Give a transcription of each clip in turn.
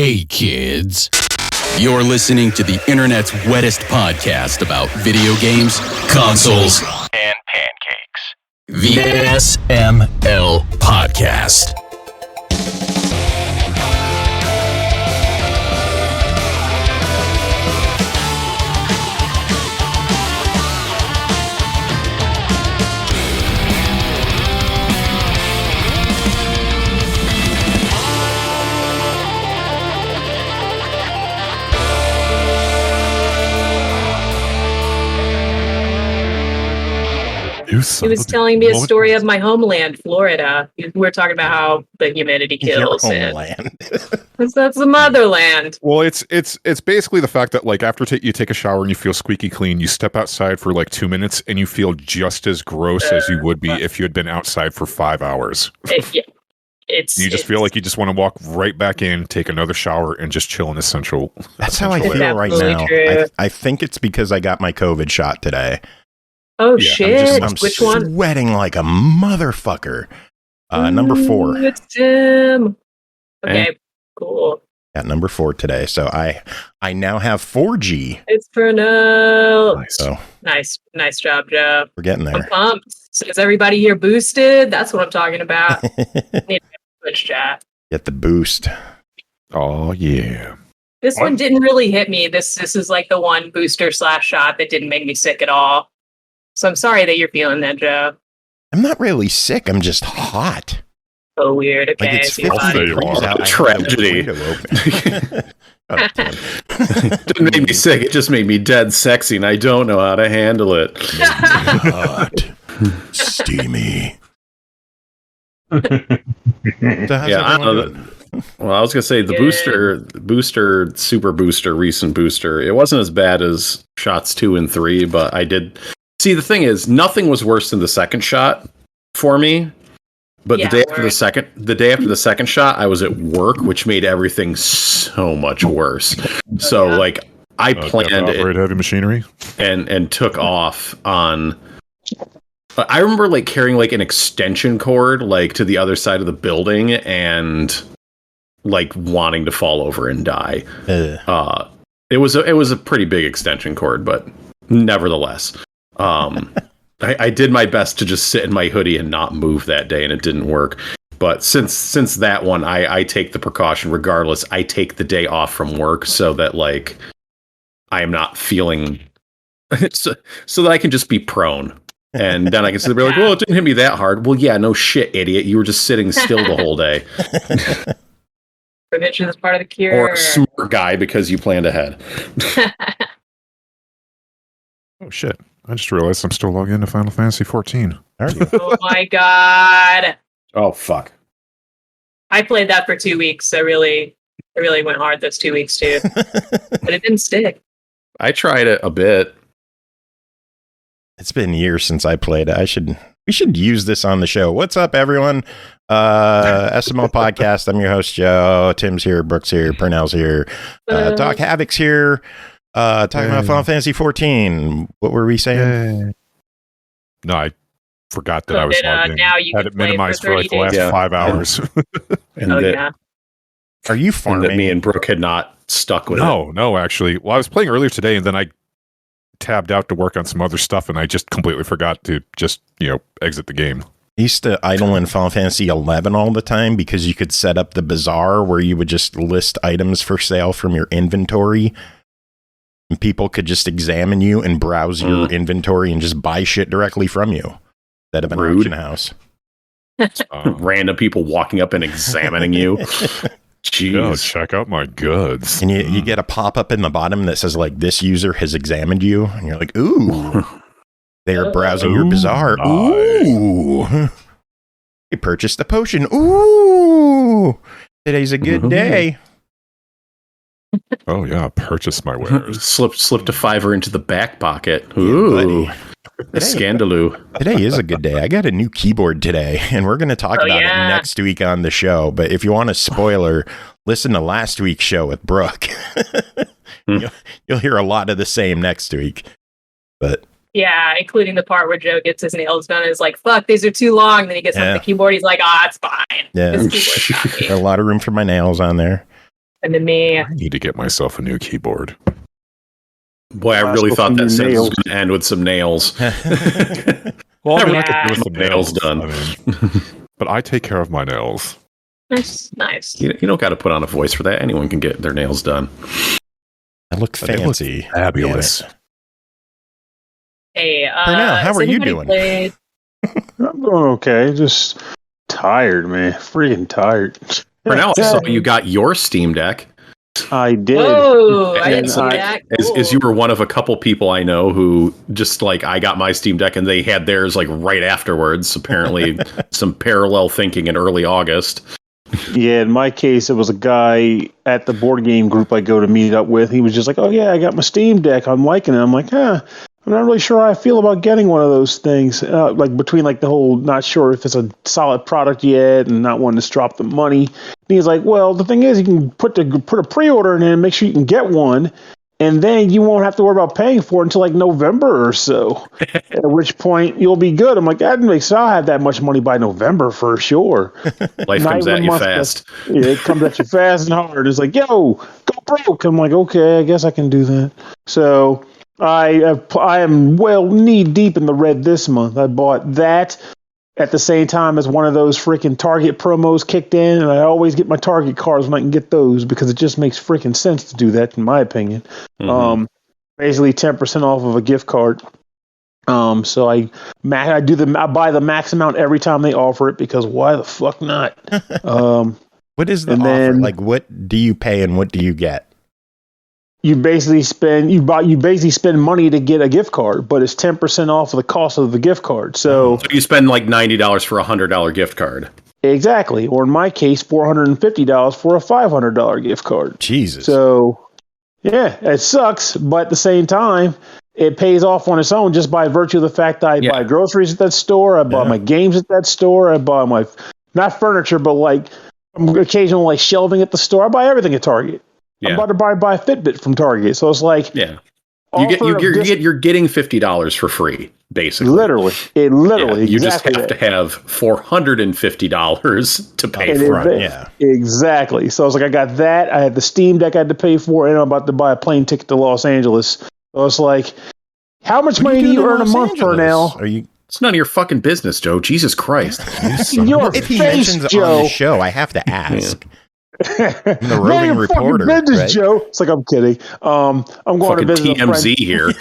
Hey kids, you're listening to the internet's wettest podcast about video games, consoles, and pancakes. The SML Podcast. He was telling me a story of my homeland, Florida. We were talking about how the humidity kills. Your homeland. That's the motherland. Well, it's basically the fact that, like, after you take a shower and you feel squeaky clean, you step outside for like 2 minutes and you feel just as gross as you would be if you had been outside for 5 hours. You just feel like you just want to walk right back in, take another shower, and just chill in the central. That's how I feel right now. I think it's because I got my COVID shot today. Oh, yeah, shit. I'm Which one? Sweating like a motherfucker. Number 4. It's Tim. Okay, cool. Got number 4 today. So I now have 4G. It's Pernell. Nice. So, nice job, Joe. We're getting there. I'm pumped. So is everybody here boosted? That's what I'm talking about. Need to switch chat. Get the boost. Oh, yeah. This one didn't really hit me. This is like the one booster / shot that didn't make me sick at all. So I'm sorry that you're feeling that, Joe. I'm not really sick. I'm just hot. So weird. Okay. Like it's 50 degrees out. Tragedy. Didn't make me sick. It just made me dead sexy, and I don't know how to handle it. Hot. Steamy. I don't know. Well, I was gonna say the booster, super booster, recent booster. It wasn't as bad as shots 2 and 3, but I did. See, the thing is, nothing was worse than the second shot for me. But the day after the second shot, I was at work, which made everything so much worse. So, like, I planned it, heavy machinery, and took off on. I remember like carrying like an extension cord like to the other side of the building and like wanting to fall over and die. It was a pretty big extension cord, but nevertheless. I did my best to just sit in my hoodie and not move that day, and it didn't work. But since that one, I take the precaution regardless. I take the day off from work so that like I am not feeling so that I can just be prone, and then I can sit there like, well, it didn't hit me that hard. Well, yeah, no shit, idiot. You were just sitting still the whole day. Prevention is part of the cure. Or a smart guy because you planned ahead. Oh shit. I just realized I'm still logged into Final Fantasy 14. Oh my god. Oh fuck. I played that for 2 weeks. I really went hard those 2 weeks too. But it didn't stick. I tried it a bit. It's been years since I played it. We should use this on the show. What's up, everyone? SML Podcast. I'm your host, Joe. Tim's here, Brooke's here, Pernell's here. Doc Havoc's here. Talking about Final Fantasy 14. What were we saying? No, I forgot that I was logged in. Now you had it minimized for like the last 5 hours. And Are you farming? That me and Brooke had not stuck with it. No, actually. Well, I was playing earlier today, and then I tabbed out to work on some other stuff, and I just completely forgot to just, exit the game. I used to idle in Final Fantasy 11 all the time because you could set up the bazaar where you would just list items for sale from your inventory. And people could just examine you and browse your inventory and just buy shit directly from you instead of an auction house. Random people walking up and examining you. Jeez. Oh, check out my goods. And you get a pop-up in the bottom that says, like, this user has examined you. And you're like, ooh. They are browsing your bazaar. Nice. Ooh. You purchased a potion. Ooh. Today's a good day. Oh yeah, purchase my wares. Slipped a $5 into the back pocket. Ooh, yeah, scandaloo. Today is a good day. I got a new keyboard today, and we're going to talk about it next week on the show. But if you want a spoiler, listen to last week's show with Brooke. You'll hear a lot of the same next week. But yeah, including the part where Joe gets his nails done and is like, fuck, these are too long. Then he gets on the keyboard. He's like, it's fine. Yeah, this keyboard's got me. a lot of room for my nails on there. And to me, I need to get myself a new keyboard. Boy, I really thought that sentence was going to end with some nails. Well, I mean, Yeah. I could do with some Nails done. I mean, but I take care of my nails. nice. You don't got to put on a voice for that. Anyone can get their nails done. I look They look fancy. fabulous. Hey, Pernell, how has are you anybody doing? played- I'm doing okay. Just tired, man. Freaking tired. Pernell, I saw you got your Steam Deck. I did. Whoa, I And didn't see I- that. As you were one of a couple people I know who just like, I got my Steam Deck and they had theirs like right afterwards. Apparently, some parallel thinking in early August. Yeah, in my case, it was a guy at the board game group I go to meet up with. He was just like, "Oh yeah, I got my Steam Deck. I'm liking it." I'm like, I'm not really sure how I feel about getting one of those things. Like between like the whole not sure if it's a solid product yet and not wanting to drop the money. And he's like, "Well, the thing is, you can put a pre-order in and make sure you can get one, and then you won't have to worry about paying for it until like November or so. At which point you'll be good." I'm like, "That makes I'll have that much money by November for sure." Life Not comes even at you month, fast. Yeah, it comes at you fast and hard. It's like, "Yo, go broke." I'm like, "Okay, I guess I can do that." So I am well knee deep in the red this month. I bought that at the same time as one of those freaking Target promos kicked in, and I always get my Target cards when I can get those because it just makes freaking sense to do that, in my opinion. Mhm. Basically 10% off of a gift card. So I buy the max amount every time they offer it because why the fuck not? What is the And offer? then- Like, what do you pay and what do you get? You basically spend money to get a gift card, but it's 10% off of the cost of the gift card. So So you spend like $90 for a $100 gift card. exactly, or in my case, $450 for a $500 gift card. Jesus. So yeah, it sucks, but at the same time, it pays off on its own just by virtue of the fact that I Yeah. buy groceries at that store, I buy Yeah. my games at that store, I buy my not furniture, but like occasional like shelving at the store. I buy everything at Target. I'm Yeah. about to buy a Fitbit from Target, so it's like Yeah. You're getting $50 for free, basically. literally, You just exactly have to have $450 to pay And for it. Yeah. Exactly. So I was like, I got that. I had the Steam Deck I had to pay for, and I'm about to buy a plane ticket to Los Angeles. So it's like, how much money do you earn a month, Pernell? Are you? It's none of your fucking business, Joe. Jesus Christ. Your If he face, mentions it on Joe. the show, I have to ask. The roving reporter, business, right? Joe. It's like I'm kidding. I'm going Fucking to visit TMZ here.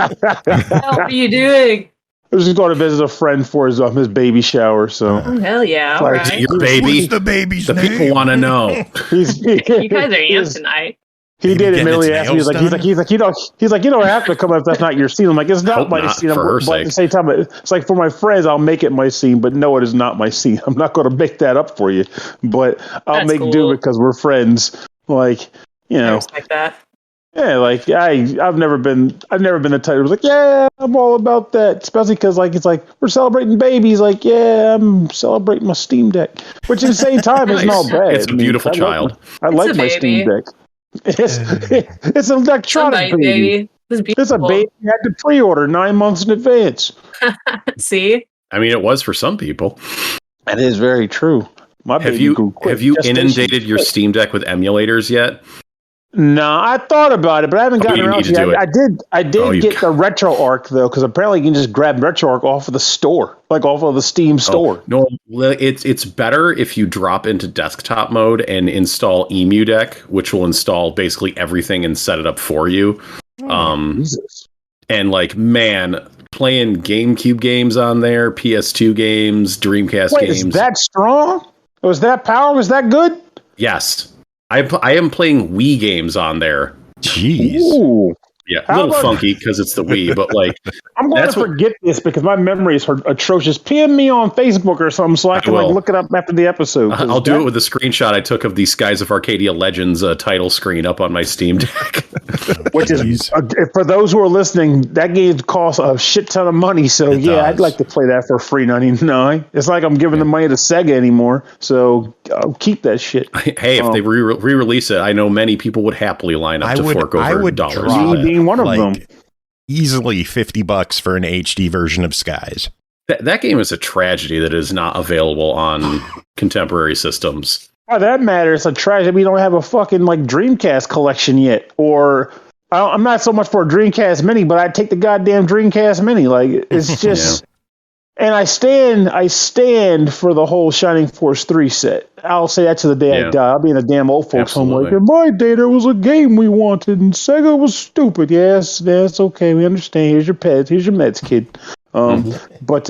What are you doing? I was just going to visit a friend for his baby shower. So Oh, hell yeah. All Sorry. Is it right. your baby? the baby's The people want to know. you You guys are amped tonight. He Maybe did getting immediately its ask me. He's nails like, you don't have to come if that's not your scene. I'm like, it's not Hope my not, scene. for her But at the sake. same time, it's like for my friends, I'll make it my scene. But no, it is not my scene. I'm not going to make that up for you. But I'll That's make do cool. because we're friends. Like, you I know, respect that. yeah. Like I've never been the type who's like, yeah, I'm all about that. Especially because like it's like we're celebrating babies. Like, yeah, I'm celebrating my Steam Deck, which at the same time isn't all Nice. bad. It's a beautiful child. I like a my baby. Steam Deck. It's an electronic Somebody, baby. baby. This is It's beautiful. a baby you had to pre-order 9 months in advance. See? I mean, it was for some people. That is very true. My Have baby you grew quick. have you Gestation inundated your quick. Steam Deck with emulators yet? No, I thought about it, but I haven't gotten you around need to to do it. it. I did Oh, you get the RetroArch though, because apparently you can just grab RetroArch off of the store, like off of the Steam store. Oh, no, it's better if you drop into desktop mode and install EmuDeck, which will install basically everything and set it up for you. Jesus. And like, man, playing GameCube games on there, PS2 games, Dreamcast Wait, games. is that strong? Was that power? Was that good? Yes. I am playing Wii games on there. Jeez. Ooh. Yeah, a How little about- funky because it's the Wii, but like, I'm going That's to what- forget this because my memory is atrocious. PM me on Facebook or something so I can like will. look it up after the episode. 'cause I'll do that- it with the screenshot I took of the Skies of Arcadia Legends title screen up on my Steam Deck. Which is Jeez. for those who are listening, that game costs a shit ton of money. So It yeah, does. I'd like to play that for free $99. It's like I'm giving the money to Sega anymore. So I'll keep that shit. Hey, if they re-release it, I know many people would happily line up to fork over dollars. drop Me it, being one of them. Easily $50 for an HD version of Skies. That game is a tragedy that is not available on contemporary systems. For that matter, it's a tragedy we don't have a fucking like Dreamcast collection yet. Or I'm not so much for a Dreamcast Mini, but I'd take the goddamn Dreamcast Mini. Like it's just. And I stand for the whole Shining Force 3 set. I'll say that to the day I die. I'll be in a damn old folks home like, in my day, there was a game we wanted, and Sega was stupid. Yes, that's okay. We understand. Here's your pets. Here's your meds, kid. But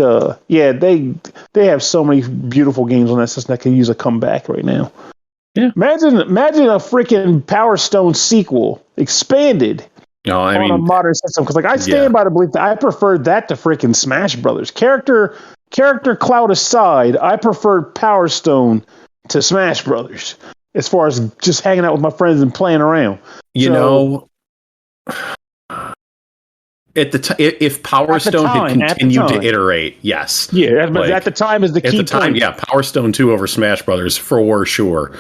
they have so many beautiful games on that system that can use a comeback right now. Yeah. Imagine a freaking Power Stone sequel expanded. No, on a modern system, because like I stand by the belief that I preferred that to freaking Smash Brothers. Character clout aside, I preferred Power Stone to Smash Brothers as far as just hanging out with my friends and playing around. If Power Stone had continued to iterate, yes. Yeah, but at the time is the key point. Power Stone 2 over Smash Brothers for sure.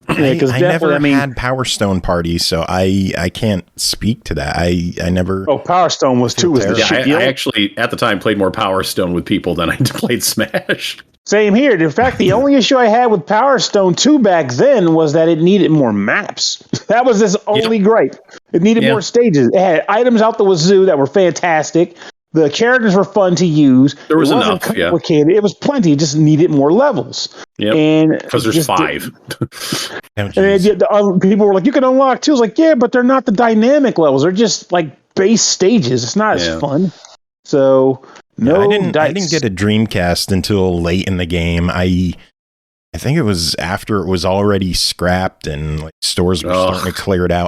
I never had Power Stone parties, so I can't speak to that. I never. Oh, Power Stone was the shit. I actually at the time played more Power Stone with people than I played Smash. Same here. In fact, the only issue I had with Power Stone 2 back then was that it needed more maps. That was its only gripe. It needed more stages. It had items out the wazoo that were fantastic. The characters were fun to use. There was enough. Complicated. It was plenty. It just needed more levels. Yeah, because there's 5. And people were like, "You can unlock 2." I was like, "Yeah, but they're not the dynamic levels. They're just like base stages. It's not as fun." So I didn't get a Dreamcast until late in the game. I think it was after it was already scrapped and like stores were starting to clear it out.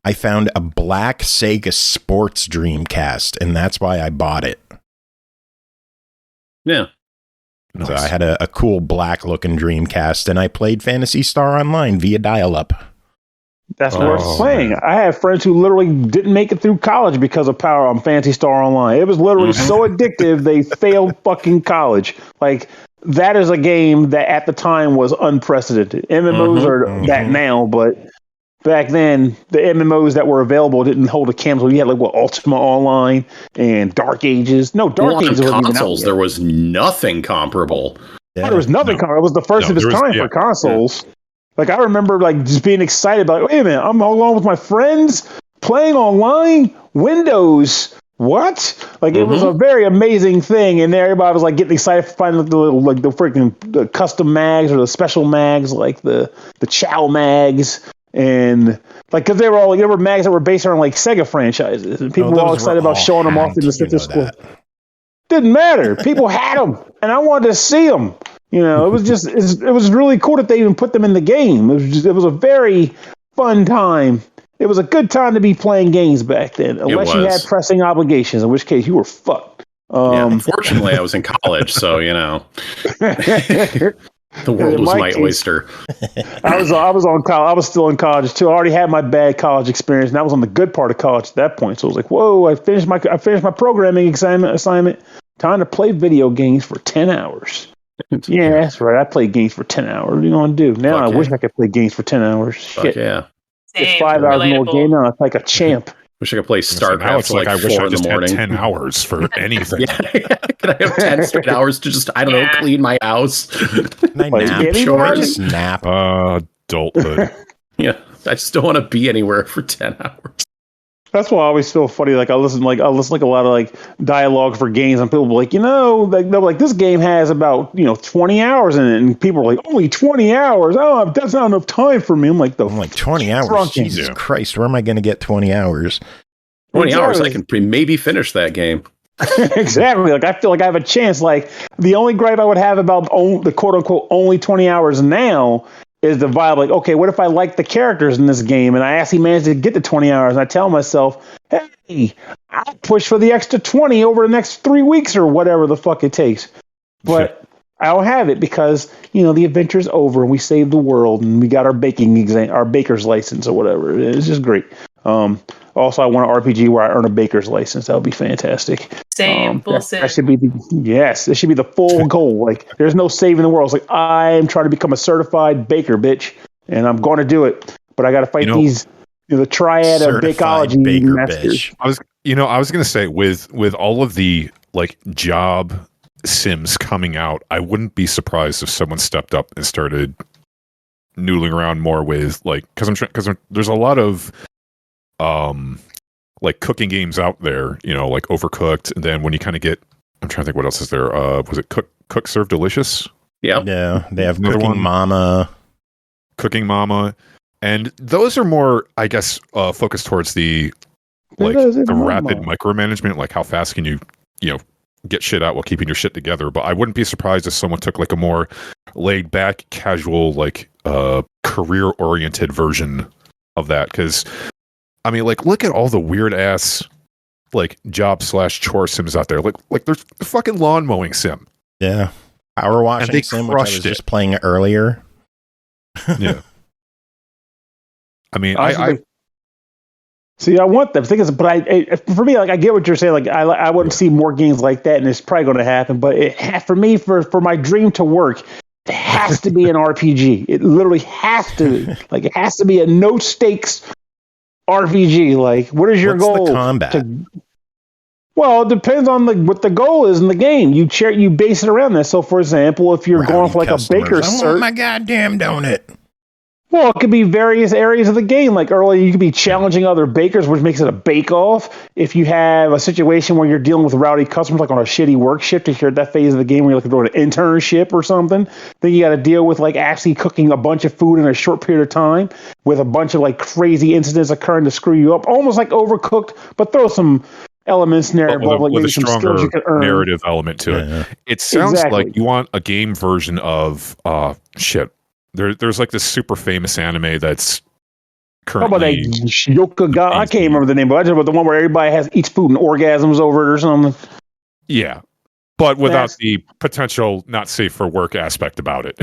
I found a black Sega Sports Dreamcast, and that's why I bought it. Yeah. So I had a cool black-looking Dreamcast, and I played Phantasy Star Online via dial-up. That's worth playing. I have friends who literally didn't make it through college because of Power on Phantasy Star Online. It was literally so addictive, they failed fucking college. Like, that is a game that at the time was unprecedented. MMOs are that now, but back then, the MMOs that were available didn't hold a candle. You had like Ultima Online and Dark Ages. No, Dark Ages on consoles. There was nothing comparable. There was nothing comparable. It was the first of its time for consoles. Yeah. Like I remember, like just being excited about. Wait a minute, I'm along with my friends playing online. Windows. What? Like it was a very amazing thing, and everybody was like getting excited for finding the freaking custom mags or the special mags, like the Chow mags. And like, because there were mags that were based on like Sega franchises, and people were all excited about showing them off in the statistical. Didn't matter. People had them, and I wanted to see them. You know, it was just it was really cool that they even put them in the game. It was a very fun time. It was a good time to be playing games back then, unless you had pressing obligations, in which case you were fucked. Unfortunately, I was in college, so you know. The world was my oyster. I was still in college too. I already had my bad college experience, and I was on the good part of college at that point. So I was like, "Whoa! I finished my programming assignment. Time to play video games for 10 hours." Yeah, that's right. I played games for 10 hours. What do you want to do? Now I wish I could play games for 10 hours. Shit. Yeah. It's 5 hours more game now. It's like a champ. Wish I could play StarCraft for like I 4 wish I in the just morning. had 10 hours for anything. Can I have 10 straight hours to just, I don't know, clean my house? Can I nap? Sure, just nap. Adulthood. Yeah, I just don't want to be anywhere for 10 hours. That's why I always feel funny. Like I listen like a lot of like dialogue for games, and people will be like, they're like, this game has about 20 hours in it, and people are like, only 20 hours? Oh, that's not enough time for me. I'm like 20 hours. Jesus Christ, where am I going to get 20 hours? 20 hours, I can maybe finish that game. Exactly. Like I feel like I have a chance. Like the only gripe I would have about the quote unquote only 20 hours now is the vibe. Like, okay, what if I like the characters in this game and I actually managed to get to 20 hours, and I tell myself, hey, I'll push for the extra 20 over the next 3 weeks or whatever the fuck it takes. But I don't have it because, the adventure's over and we saved the world and we got our baker's license or whatever. It's just great. Also, I want an RPG where I earn a baker's license. That would be fantastic. Same. Bullshit. That should be this should be the full goal. Like, there's no saving the world. It's like, I'm trying to become a certified baker, bitch, and I'm going to do it. But I got to fight the triad of bakeology masters. I was going to say with all of the like job Sims coming out, I wouldn't be surprised if someone stepped up and started noodling around more with like, because there's a lot of like cooking games out there, you know, like Overcooked, and then when you kind of get, I'm trying to think what else is there. Was it Cook Serve Delicious? Yeah, they have Cooking Mama, and those are more, I guess, focused towards the rapid micromanagement, like how fast can you get shit out while keeping your shit together. But I wouldn't be surprised if someone took like a more laid back, casual, like career oriented version of that. Because I mean, like, look at all the weird ass like job/chore sims out there. Like there's the fucking lawn mowing sim. Yeah. Power washing sim, which I was just playing earlier. Yeah. I mean, See, I want them. But for me, like, I get what you're saying. Like, I wouldn't see more games like that, and it's probably going to happen. But for me, for my dream to work, it has to be an RPG. It literally has to be. Like, it has to be a no stakes RPG. Like, what is your goal? What's the combat? Well, it depends on what the goal is in the game. You base it around that. So, for example, if you're going for like a baker's I want my goddamn donut. Well, it could be various areas of the game. Like earlier, you could be challenging other bakers, which makes it a bake-off. If you have a situation where you're dealing with rowdy customers, like on a shitty work shift, if you're at that phase of the game where you're looking for an internship or something, then you got to deal with like actually cooking a bunch of food in a short period of time with a bunch of like crazy incidents occurring to screw you up, almost like Overcooked, but throw some elements in there with a stronger narrative element to it. Yeah. It sounds like you want a game version of There's like this super famous anime that's currently. How about that Yokoga? I can't remember the name, but I just about the one where everybody eats food and orgasms over it or something. Yeah, but without the potential not safe for work aspect about it.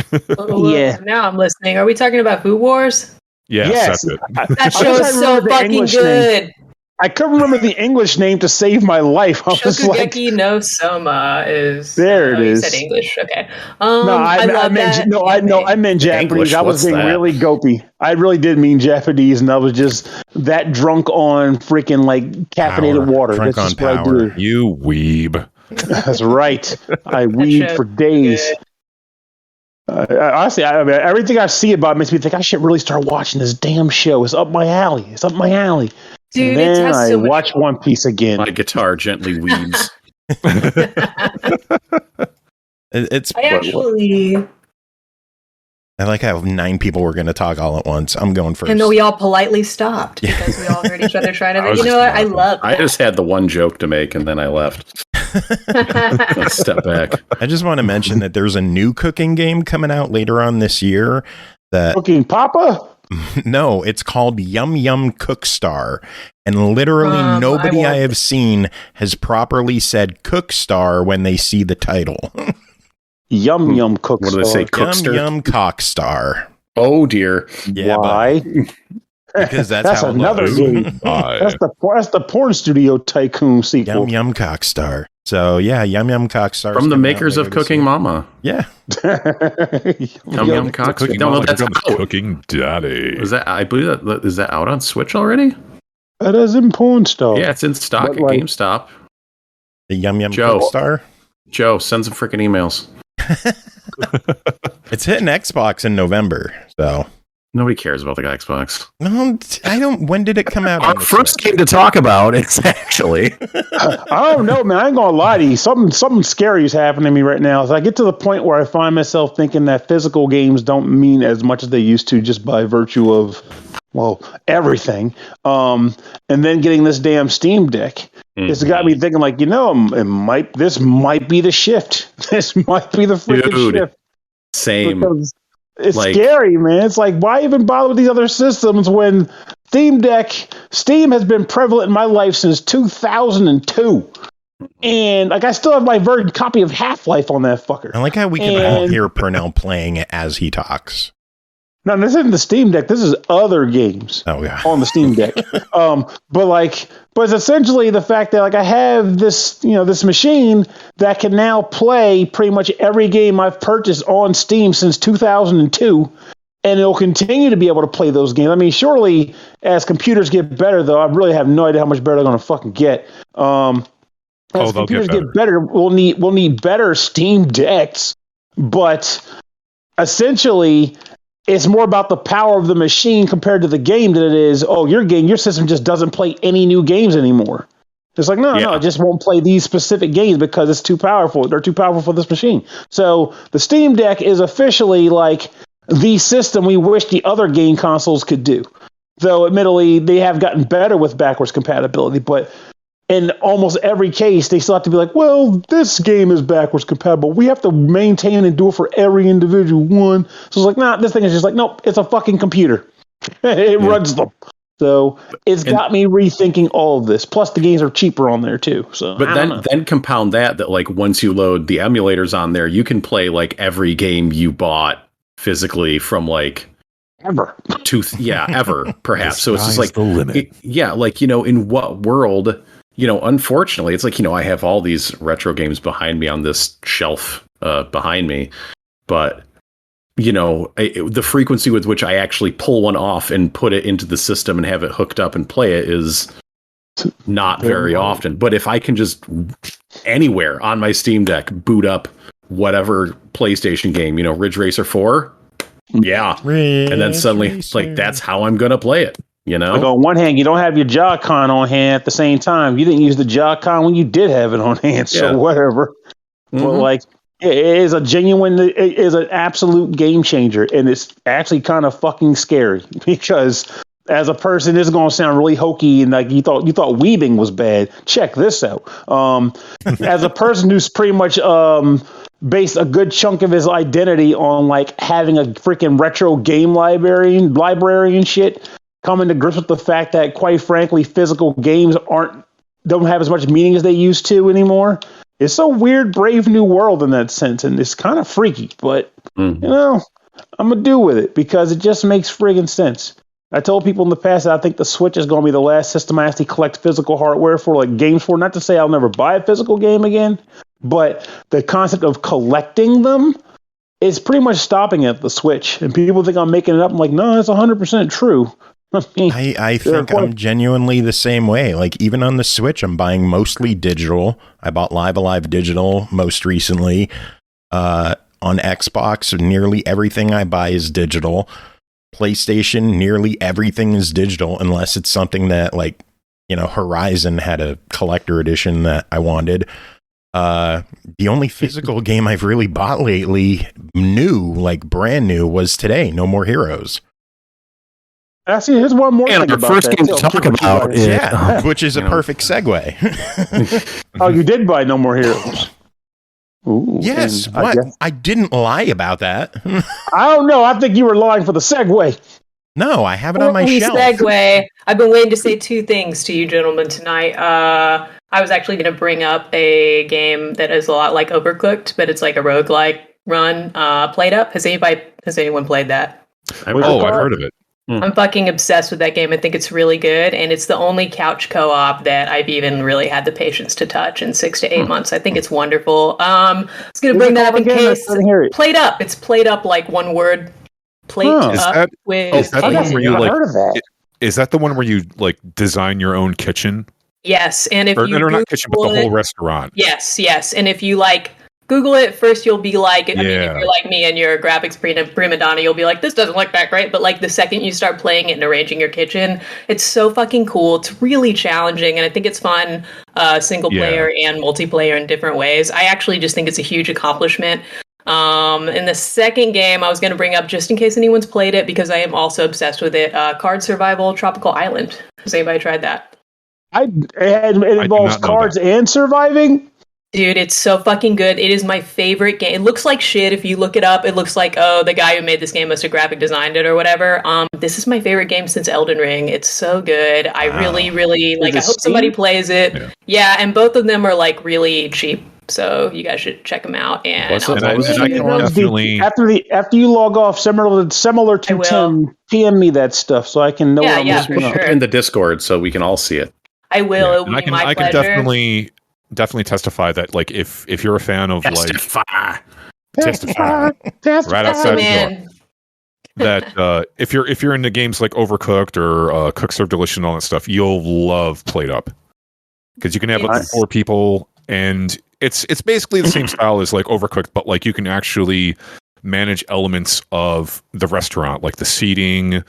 Yeah. Now I'm listening. Are we talking about Food Wars? Yes. That's it. That show is so fucking good. I couldn't remember the English name to save my life. I was like, Shokugeki no Soma is. There it is. You said English. Okay. I meant Japanese. English, I was being really goapy. I really did mean Japanese, and I was just that drunk on freaking like caffeinated water. Drunk That's on just what I power. do. You weeb. That's right. I weed for days. Honestly, I mean, everything I see about it makes me think I should really start watching this damn show. It's up my alley. Dude, and then it has so much watch One Piece again. my guitar gently weeps. I like how 9 people were going to talk all at once. I'm going first. And then we all politely stopped because we all heard each other trying to. I love that. I just had the one joke to make, and then I left. Let's step back. I just want to mention that there's a new cooking game coming out later on this year. Cooking Papa? No, it's called Yum Yum Cookstar. And literally nobody I have seen has properly said Cookstar when they see the title. Yum Yum Cookstar. What do they say? Cookster? Yum Yum Cockstar. Oh dear. Yeah, why? Because that's how another it looks. game. That's the porn studio tycoon sequel. Yum Yum Cockstar. So yeah, Yum Yum Cockstar. From the makers of Cooking Mama. Yeah. Yum Yum Cockstar. No, that's Cooking Daddy. Is that? I believe that is that out on Switch already? That is in porn store. Yeah, it's in stock at GameStop. The Yum Yum Cockstar. Joe, send some freaking emails. It's hitting Xbox in November, so nobody cares about the Xbox. No, I don't. When did it come out? Our first game to talk about is actually. I don't know, man. I ain't gonna lie to you. Something scary is happening to me right now. So I get to the point where I find myself thinking that physical games don't mean as much as they used to, just by virtue of everything. And then getting this damn Steam Deck. It's got me thinking, like, this might be the shift. This might be the freaking shift. Same. Because it's scary, man. It's like, why even bother with these other systems when Steam has been prevalent in my life since 2002. And like, I still have my virgin copy of Half-Life on that fucker. I like how we can all hear Pernell playing as he talks. No, this isn't the Steam Deck. This is other games. Oh yeah, on the Steam Deck. But it's essentially the fact that like I have this, this machine that can now play pretty much every game I've purchased on Steam since 2002, and it'll continue to be able to play those games. I mean, surely as computers get better, though, I really have no idea how much better they're going to fucking get. As computers get better, we'll need better Steam Decks, but essentially it's more about the power of the machine compared to the game than it is, your system just doesn't play any new games anymore. It's like, no, it just won't play these specific games because it's too powerful. They're too powerful for this machine. So the Steam Deck is officially like the system we wish the other game consoles could do. Though, admittedly, they have gotten better with backwards compatibility, but in almost every case, they still have to be like, well, this game is backwards compatible. We have to maintain and do it for every individual one. So it's like, this thing is just like, nope, it's a fucking computer. It runs them. So it's got me rethinking all of this. Plus, the games are cheaper on there, too. So, but then compound that like once you load the emulators on there, you can play like every game you bought physically from like ever ever perhaps. So it's just like the limit. In what world? Unfortunately, it's like, I have all these retro games behind me on this shelf behind me, but, the frequency with which I actually pull one off and put it into the system and have it hooked up and play it is not very often. But if I can just anywhere on my Steam Deck boot up whatever PlayStation game, Ridge Racer 4, and then suddenly that's how I'm going to play it. Like on one hand, you don't have your Joy-Con on hand at the same time. You didn't use the Joy-Con when you did have it on hand, so whatever. Mm-hmm. But it is it is an absolute game changer, and it's actually kind of fucking scary because as a person, this is going to sound really hokey and like you thought weaving was bad. Check this out. As a person who's pretty much based a good chunk of his identity on like having a freaking retro game library and shit. Coming to grips with the fact that, quite frankly, physical games don't have as much meaning as they used to anymore. It's a weird, brave new world in that sense, and it's kind of freaky. But I'm gonna do with it because it just makes friggin' sense. I told people in the past that I think the Switch is gonna be the last system I actually collect physical hardware for, like games for. Not to say I'll never buy a physical game again, but the concept of collecting them is pretty much stopping at the Switch. And people think I'm making it up. I'm like, no, it's 100% true. I think I'm genuinely the same way. Like, even on the Switch, I'm buying mostly digital. I bought Live Alive Digital most recently. On Xbox, nearly everything I buy is digital. PlayStation, nearly everything is digital, unless it's something that, like, Horizon had a collector edition that I wanted. The only physical game I've really bought lately, brand new, was today, No More Heroes. Actually, here's one more thing our about first that. game to talk about is which is a perfect segue. Oh, you did buy No More Heroes. Ooh, yes, what? I didn't lie about that. I don't know. I think you were lying for the segue. No, I have it on my shelf. Segue. I've been waiting to say two things to you gentlemen tonight. I was actually going to bring up a game that is a lot like Overcooked, but it's like a roguelike run. Played Up. Has anyone played that? I've heard of it. I'm fucking obsessed with that game. I think it's really good, and it's the only couch co-op that I've even really had the patience to touch in 6 to 8 months. I think it's wonderful. I was going to bring that up in case. Played Up. It's played up like one word. Plate up with. Is that the one where you heard of that. Is that the one where you like design your own kitchen? Yes, and if you or not kitchen, but the whole restaurant. Yes, and if you like. Google it first, you'll be like, I mean, if you're like me and you're a graphics prima donna, you'll be like, this doesn't look that great. But like the second you start playing it and arranging your kitchen, it's so fucking cool. It's really challenging. And I think it's fun, single player and multiplayer in different ways. I actually just think it's a huge accomplishment. In the second game, I was going to bring up, just in case anyone's played it, because I am also obsessed with it, Card Survival Tropical Island. Has anybody tried that? It involves cards and surviving? Dude, it's so fucking good. It is my favorite game. It looks like shit if you look it up. It looks like, the guy who made this game must have graphic designed it or whatever. This is my favorite game since Elden Ring. It's so good. I really, really like. I hope somebody plays it. Yeah, and both of them are like really cheap. So you guys should check them out. And after you log off, similar to Tim, PM me that stuff so I can know. For sure. In the Discord so we can all see it. I will. It will be my pleasure. I can definitely testify that, like, if you're a fan of testify right outside the door, that if you're into games like Overcooked or Cook Serve Delicious and all that stuff, you'll love Played Up, because you can have up to 4 people and it's basically the same style as like Overcooked, but like you can actually manage elements of the restaurant, like the seating.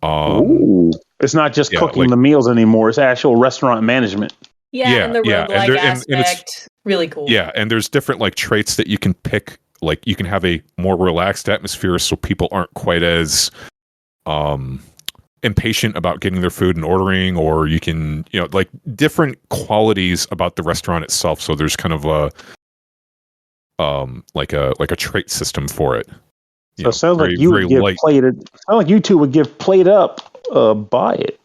Ooh. It's not just cooking the meals anymore; it's actual restaurant management. And the roguelike aspect, really cool. Yeah, and there's different like traits that you can pick. Like you can have a more relaxed atmosphere, so people aren't quite as impatient about getting their food and ordering, or you can, like different qualities about the restaurant itself. So there's kind of a like a trait system for it. So it sounds like you would give Plate it. Sounds like you two would give Plate Up buy it.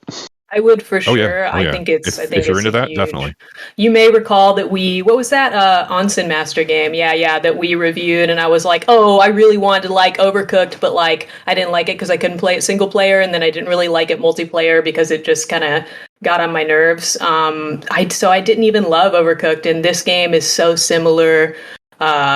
I would for sure. I think it's. If you're into that, definitely. You may recall that what was that Onsen Master game? Yeah, that we reviewed, and I was like, oh, I really wanted to like Overcooked, but like I didn't like it because I couldn't play it single player, and then I didn't really like it multiplayer because it just kind of got on my nerves. So I didn't even love Overcooked, and this game is so similar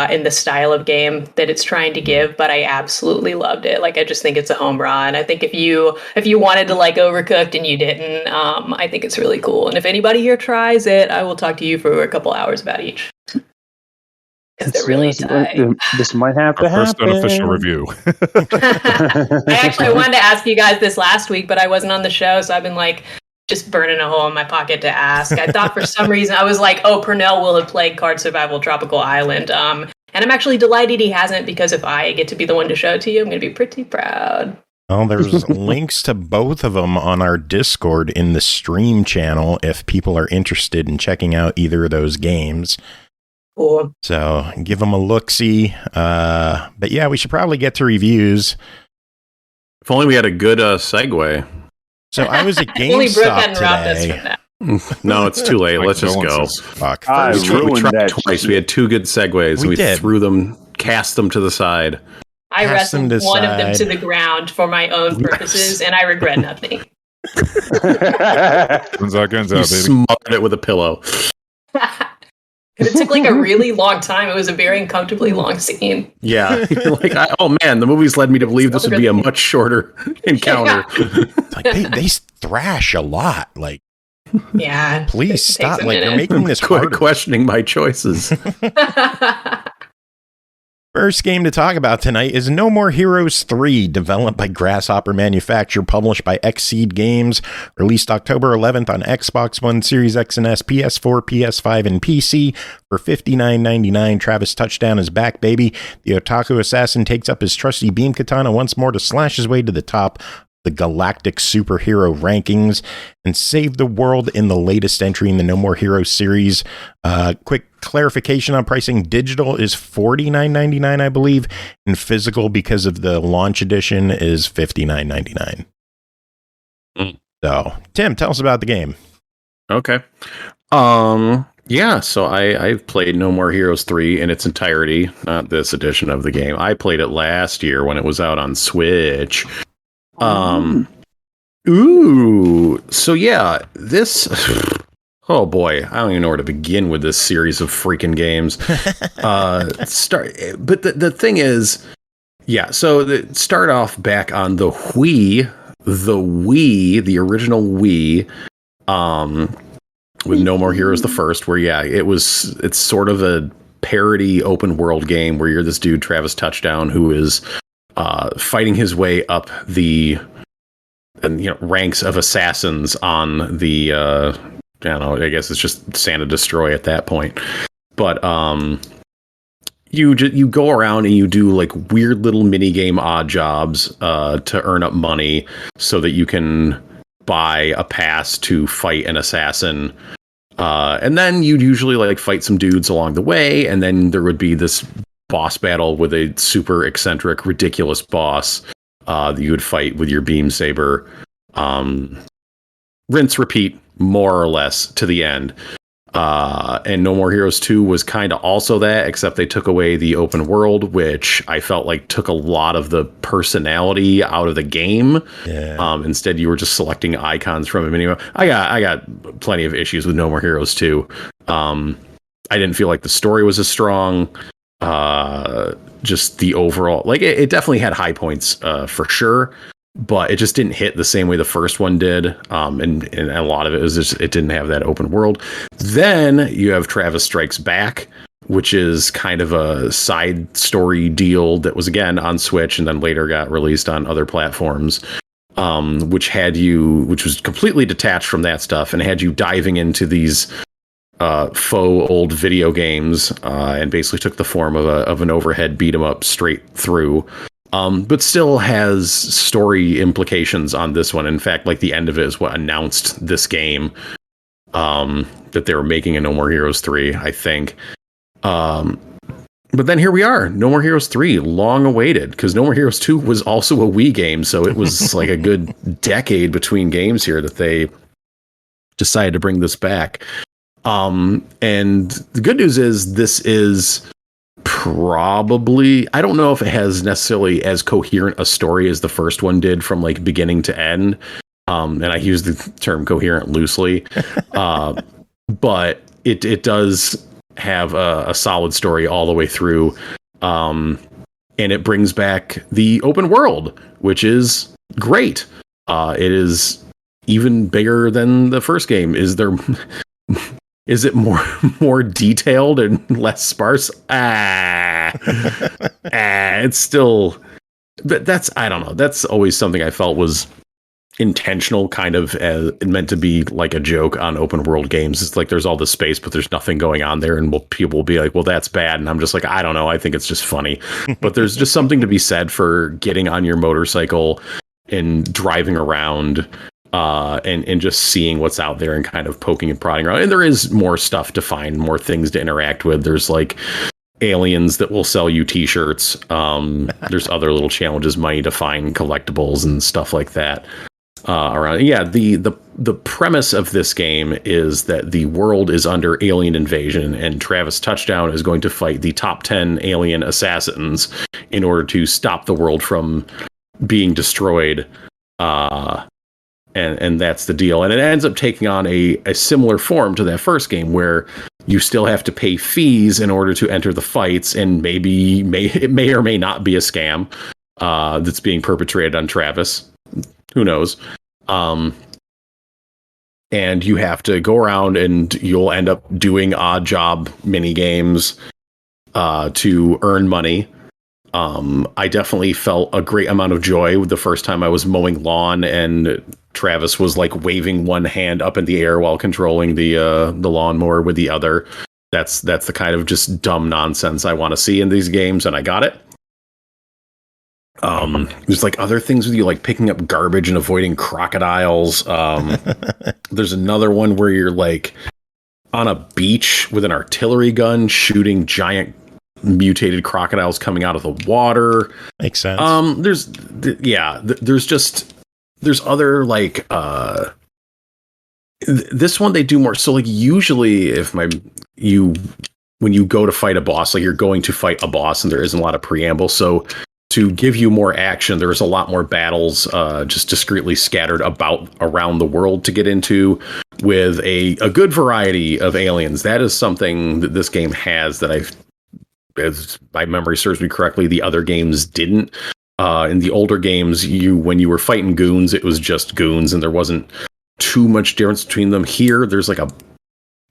in the style of game that it's trying to give, but I absolutely loved it. Like I just think it's a home run. I think if you wanted to like Overcooked and you didn't, I think it's really cool. And if anybody here tries it, I will talk to you for a couple hours about each. They're really tight. This might have to happen. First unofficial review. I wanted to ask you guys this last week, but I wasn't on the show, so I've been like just burning a hole in my pocket to ask. I thought for some reason, I was like, oh, Pernell will have played Card Survival Tropical Island. And I'm actually delighted he hasn't, because if I get to be the one to show it to you, I'm going to be pretty proud. Well, there's links to both of them on our Discord in the stream channel if people are interested in checking out either of those games. Cool. So give them a look-see. But yeah, we should probably get to reviews. If only we had a good segue. So I was at GameStop today. No, it's too late. Let's just go. Fuck. We tried twice. We had two good segues. We threw them, cast them to the side. I wrestled one of them to the ground for my own purposes, and I regret nothing. Guns out, baby. Smothered it with a pillow. It took like a really long time. It was a very uncomfortably long scene. Yeah. Like, oh man, the movies led me to believe this would be a much shorter encounter. Yeah. Like they thrash a lot. Like, yeah. Please stop. Like, you're making this harder. Questioning my choices. First game to talk about tonight is No More Heroes 3, developed by Grasshopper Manufacture, published by XSEED Games, released October 11th on Xbox One, Series X and S, PS4, PS5, and PC for $59.99. Travis Touchdown is back, baby. The otaku assassin takes up his trusty beam katana once more to slash his way to the top the galactic superhero rankings and save the world in the latest entry in the No More Heroes series. Quick clarification on pricing: digital is $49.99, I believe, and physical, because of the launch edition, is $59.99. So, Tim, tell us about the game. Okay. Yeah, so I've played No More Heroes 3 in its entirety, not this edition of the game. I played it last year when it was out on Switch. So yeah, this, oh boy, I don't even know where to begin with this series of freaking games. But the thing is, yeah, so start off back on the Wii, the original Wii, with No More Heroes the first, where it's sort of a parody open world game where you're this dude, Travis Touchdown, who is fighting his way up the ranks of assassins on the I don't know, I guess it's just Santa Destroy at that point. But you go around and you do like weird little mini game odd jobs to earn up money so that you can buy a pass to fight an assassin. And then you'd usually like fight some dudes along the way, and then there would be this boss battle with a super eccentric, ridiculous boss that you would fight with your beam saber. Rinse, repeat, more or less to the end. And No More Heroes 2 was kind of also that, except they took away the open world, which I felt like took a lot of the personality out of the game. Yeah. Instead, you were just selecting icons from a menu. I got plenty of issues with No More Heroes 2. I didn't feel like the story was as strong. Just the overall, like it definitely had high points for sure, but it just didn't hit the same way the first one did. And a lot of it was just, it didn't have that open world. Then you have Travis Strikes Back, which is kind of a side story deal that was again on Switch and then later got released on other platforms, which was completely detached from that stuff and had you diving into these faux old video games, and basically took the form of an overhead beat 'em up straight through. But still has story implications on this one. In fact, like the end of it is what announced this game, that they were making a No More Heroes 3, I think. But then here we are, No More Heroes 3, long awaited, because No More Heroes 2 was also a Wii game. So it was like a good decade between games here that they decided to bring this back. And the good news is this is probably, I don't know if it has necessarily as coherent a story as the first one did from like beginning to end. And I use the term coherent loosely, but it does have a solid story all the way through. And it brings back the open world, which is great. It is even bigger than the first game. Is it more detailed and less sparse? It's still, but I don't know. That's always something I felt was intentional, kind of meant to be like a joke on open world games. It's like there's all this space, but there's nothing going on there, and people will be like, "Well, that's bad," and I'm just like, I don't know. I think it's just funny, but there's just something to be said for getting on your motorcycle and driving around. And just seeing what's out there and kind of poking and prodding around. And there is more stuff to find, more things to interact with. There's like aliens that will sell you t-shirts. There's other little challenges, money to find collectibles and stuff like that around. Yeah, the premise of this game is that the world is under alien invasion, and Travis Touchdown is going to fight the top 10 alien assassins in order to stop the world from being destroyed. And that's the deal. And it ends up taking on a similar form to that first game, where you still have to pay fees in order to enter the fights. And it may or may not be a scam that's being perpetrated on Travis. Who knows? And you have to go around and you'll end up doing odd job mini games to earn money. I definitely felt a great amount of joy the first time I was mowing lawn and Travis was like waving one hand up in the air while controlling the lawnmower with the other. That's the kind of just dumb nonsense I want to see in these games, and I got it. There's like other things with you, like picking up garbage and avoiding crocodiles. There's another one where you're like on a beach with an artillery gun shooting giant mutated crocodiles coming out of the water. Makes sense. There's other like this one they do more. So like usually when you go to fight a boss, like you're going to fight a boss and there isn't a lot of preamble. So to give you more action, there's a lot more battles just discreetly scattered around the world to get into, with a good variety of aliens. That is something that this game has that as my memory serves me correctly, the other games didn't. In the older games, when you were fighting goons, it was just goons and there wasn't too much difference between them. Here, there's like a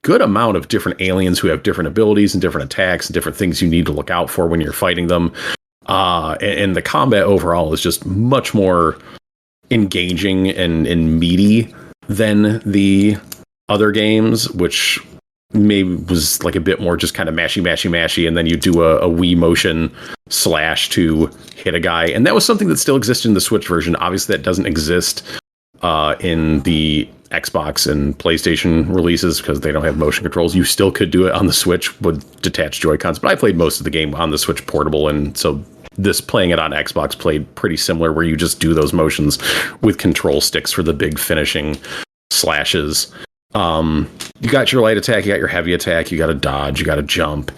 good amount of different aliens who have different abilities and different attacks and different things you need to look out for when you're fighting them. And the combat overall is just much more engaging and meaty than the other games, which maybe was like a bit more just kind of mashy, and then you do a Wii motion slash to hit a guy. And that was something that still existed in the Switch version. Obviously, that doesn't exist in the Xbox and PlayStation releases because they don't have motion controls. You still could do it on the Switch with detached Joy-Cons, but I played most of the game on the Switch Portable, and so playing it on Xbox played pretty similar, where you just do those motions with control sticks for the big finishing slashes. You got your light attack, you got your heavy attack, you got to dodge, you got to jump.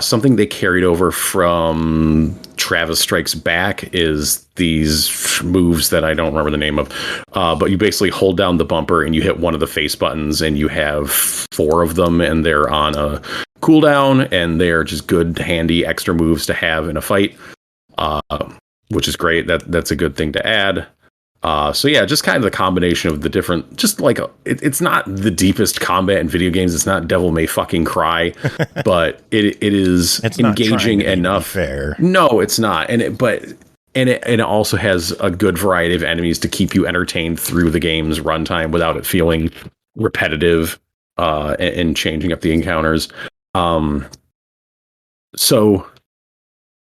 Something they carried over from Travis Strikes Back is these moves that I don't remember the name of, but you basically hold down the bumper and you hit one of the face buttons, and you have 4 of them, and they're on a cooldown, and they're just good, handy extra moves to have in a fight, which is great. That's a good thing to add. So yeah, just kind of the combination of the different, just like it's not the deepest combat in video games. It's not Devil May fucking cry, but it is it's engaging enough. Fair. No, it's not. And it also has a good variety of enemies to keep you entertained through the game's runtime without it feeling repetitive and changing up the encounters. So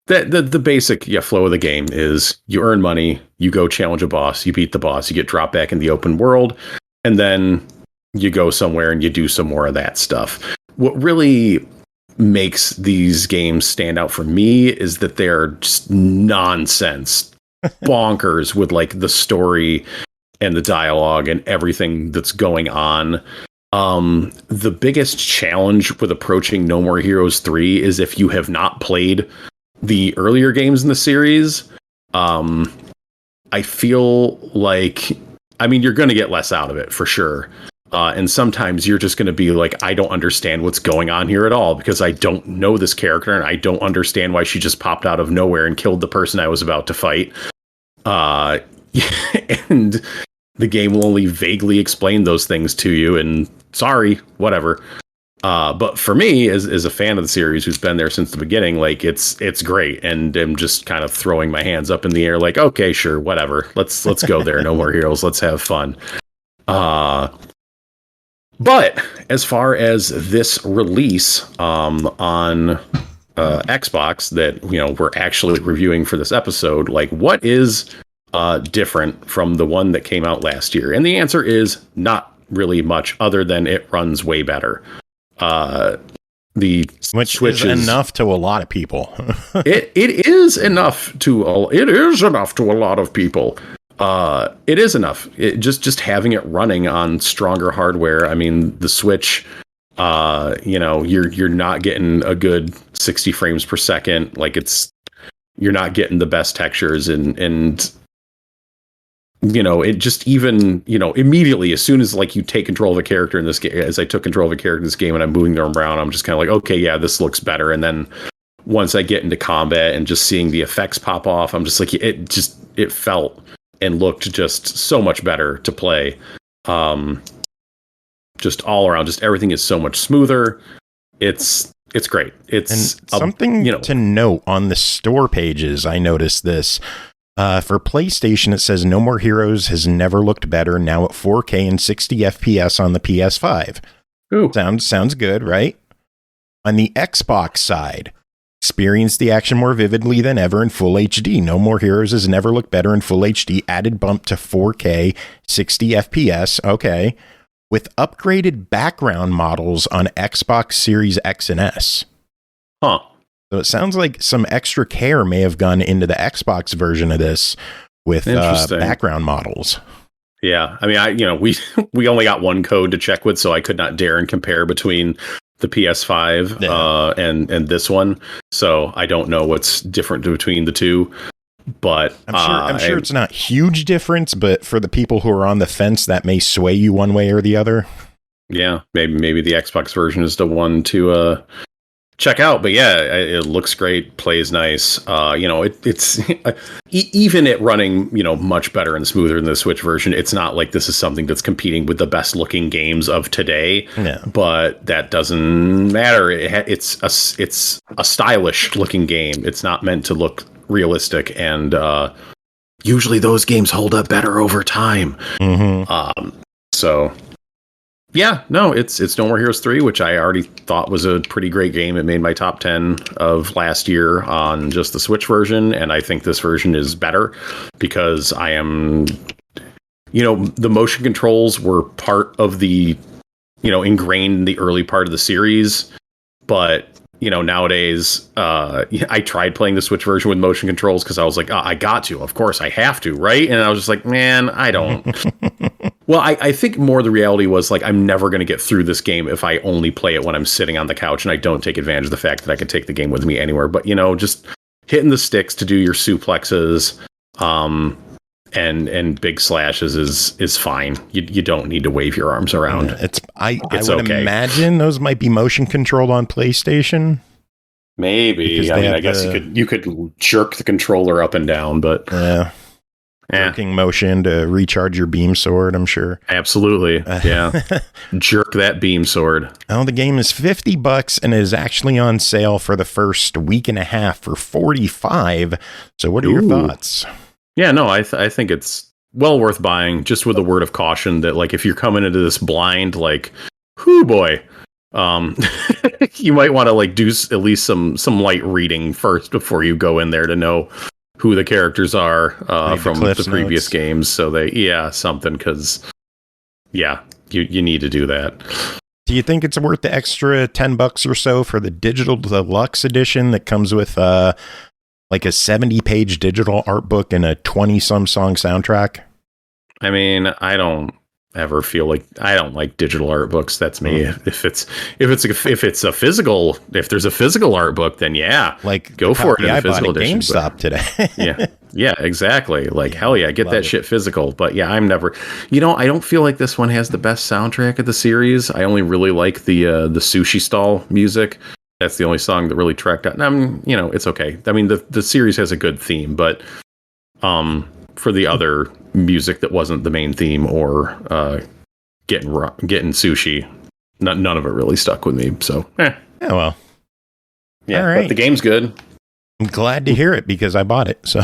the basic flow of the game is you earn money, you go challenge a boss, you beat the boss, you get dropped back in the open world, and then you go somewhere and you do some more of that stuff. What really makes these games stand out for me is that they're just nonsense, bonkers with like the story and the dialogue and everything that's going on. The biggest challenge with approaching No More Heroes 3 is if you have not played the earlier games in the series, I feel like, I mean, you're going to get less out of it for sure. And sometimes you're just going to be like, I don't understand what's going on here at all because I don't know this character and I don't understand why she just popped out of nowhere and killed the person I was about to fight. And the game will only vaguely explain those things to you, and sorry, whatever. But for me, as a fan of the series who's been there since the beginning, like it's great, and I'm just kind of throwing my hands up in the air, like, okay, sure, whatever. Let's go there. No More Heroes. Let's have fun. But as far as this release on Xbox that we're actually reviewing for this episode, like what is different from the one that came out last year? And the answer is not really much, other than it runs way better. The Which is enough to a lot of people. it is enough to a lot of people. It is enough. Just having it running on stronger hardware. I mean, the Switch, you're not getting a good 60 frames per second. Like you're not getting the best textures and it just even, immediately as soon as like you take control of a character in this game, as I took control of a character in this game and I'm moving them around, I'm just kind of like, okay, yeah, this looks better. And then once I get into combat and just seeing the effects pop off, I'm just like, it felt and looked just so much better to play. Just all around, just everything is so much smoother. It's great. It's something to note on the store pages. I noticed this. For PlayStation, it says No More Heroes has never looked better, now at 4K and 60 FPS on the PS5. Ooh. Sounds good, right? On the Xbox side, experience the action more vividly than ever in full HD. No More Heroes has never looked better in full HD, added bump to 4K, 60 FPS, okay, with upgraded background models on Xbox Series X and S. Huh. So it sounds like some extra care may have gone into the Xbox version of this with background models. Yeah, I mean, we only got one code to check with, so I could not dare and compare between the PS5 and this one. So I don't know what's different between the two. But I'm sure it's not huge difference, but for the people who are on the fence, that may sway you one way or the other. Yeah, maybe the Xbox version is the one to check out. But yeah, it looks great, plays nice. It's even it running much better and smoother than the Switch version. It's not like this is something that's competing with the best looking games of today. No. But that doesn't matter. It's a stylish looking game. It's not meant to look realistic, and usually those games hold up better over time. Mm-hmm. So yeah, no, it's No More Heroes 3, which I already thought was a pretty great game. It made my top 10 of last year on just the Switch version, and I think this version is better because I am, the motion controls were part of the, ingrained in the early part of the series, but nowadays, I tried playing the Switch version with motion controls because I was like, oh, I got to. Of course, I have to, right? And I was just like, man, I don't. Well, I think more the reality was like, I'm never going to get through this game if I only play it when I'm sitting on the couch and I don't take advantage of the fact that I can take the game with me anywhere. But, just hitting the sticks to do your suplexes and big slashes is fine. You don't need to wave your arms around. I would imagine those might be motion controlled on PlayStation. Maybe. I guess you could jerk the controller up and down, but yeah. jerking motion to recharge your beam sword, I'm sure. Absolutely. Yeah. Jerk that beam sword. Oh, the game is $50 and is actually on sale for the first week and a half for $45. So what are your thoughts? Yeah, no, I think it's well worth buying, just with a word of caution that, like, if you're coming into this blind, like, whoo boy, you might want to like do at least some light reading first before you go in there to know who the characters are from the previous games. So something, because you need to do that. Do you think it's worth the extra $10 or so for the digital deluxe edition that comes with like a 70-page digital art book and a 20-some song soundtrack? I mean, I don't ever feel like I don't like digital art books. That's me. If there's a physical art book, then like go for it in the physical edition. GameStop today. yeah, exactly. Like hell yeah, get that shit physical. But yeah, I'm never. I don't feel like this one has the best soundtrack of the series. I only really like the sushi stall music. That's the only song that really tracked out. And it's okay. I mean, the series has a good theme, but for the other music that wasn't the main theme or getting sushi, none of it really stuck with me. So yeah, well, yeah, all right. But the game's good. I'm glad to hear it because I bought it. So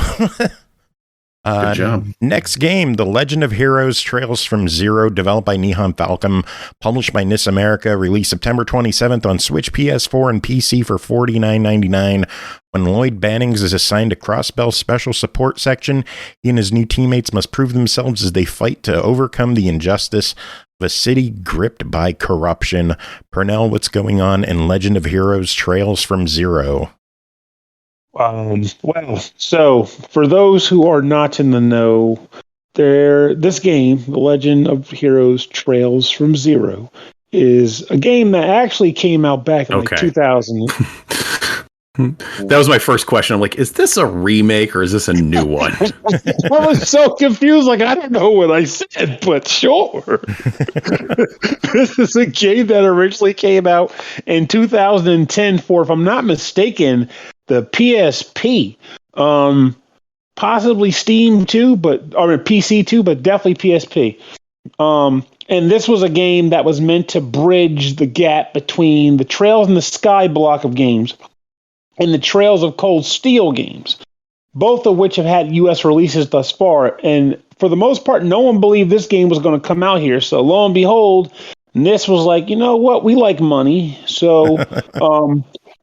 good job. Next game, The Legend of Heroes Trails from Zero, developed by Nihon Falcom, published by NIS America, released September 27th on Switch, PS4, and PC for $49.99. When Lloyd Bannings is assigned to Crossbell's special support section, he and his new teammates must prove themselves as they fight to overcome the injustice of a city gripped by corruption. Pernell, what's going on in Legend of Heroes Trails from Zero? Well, so for those who are not in the know, this game, The Legend of Heroes Trails from Zero, is a game that actually came out back in 2000. That was my first question. I'm like, is this a remake or is this a new one? I was so confused. Like, I don't know what I said, but sure. This is a game that originally came out in 2010 for, if I'm not mistaken, the PSP, possibly Steam too, or PC too, but definitely PSP. And this was a game that was meant to bridge the gap between the Trails in the Sky block of games and the Trails of Cold Steel games, both of which have had U.S. releases thus far. And for the most part, no one believed this game was going to come out here. So lo and behold, NIS was like, you know what? We like money. So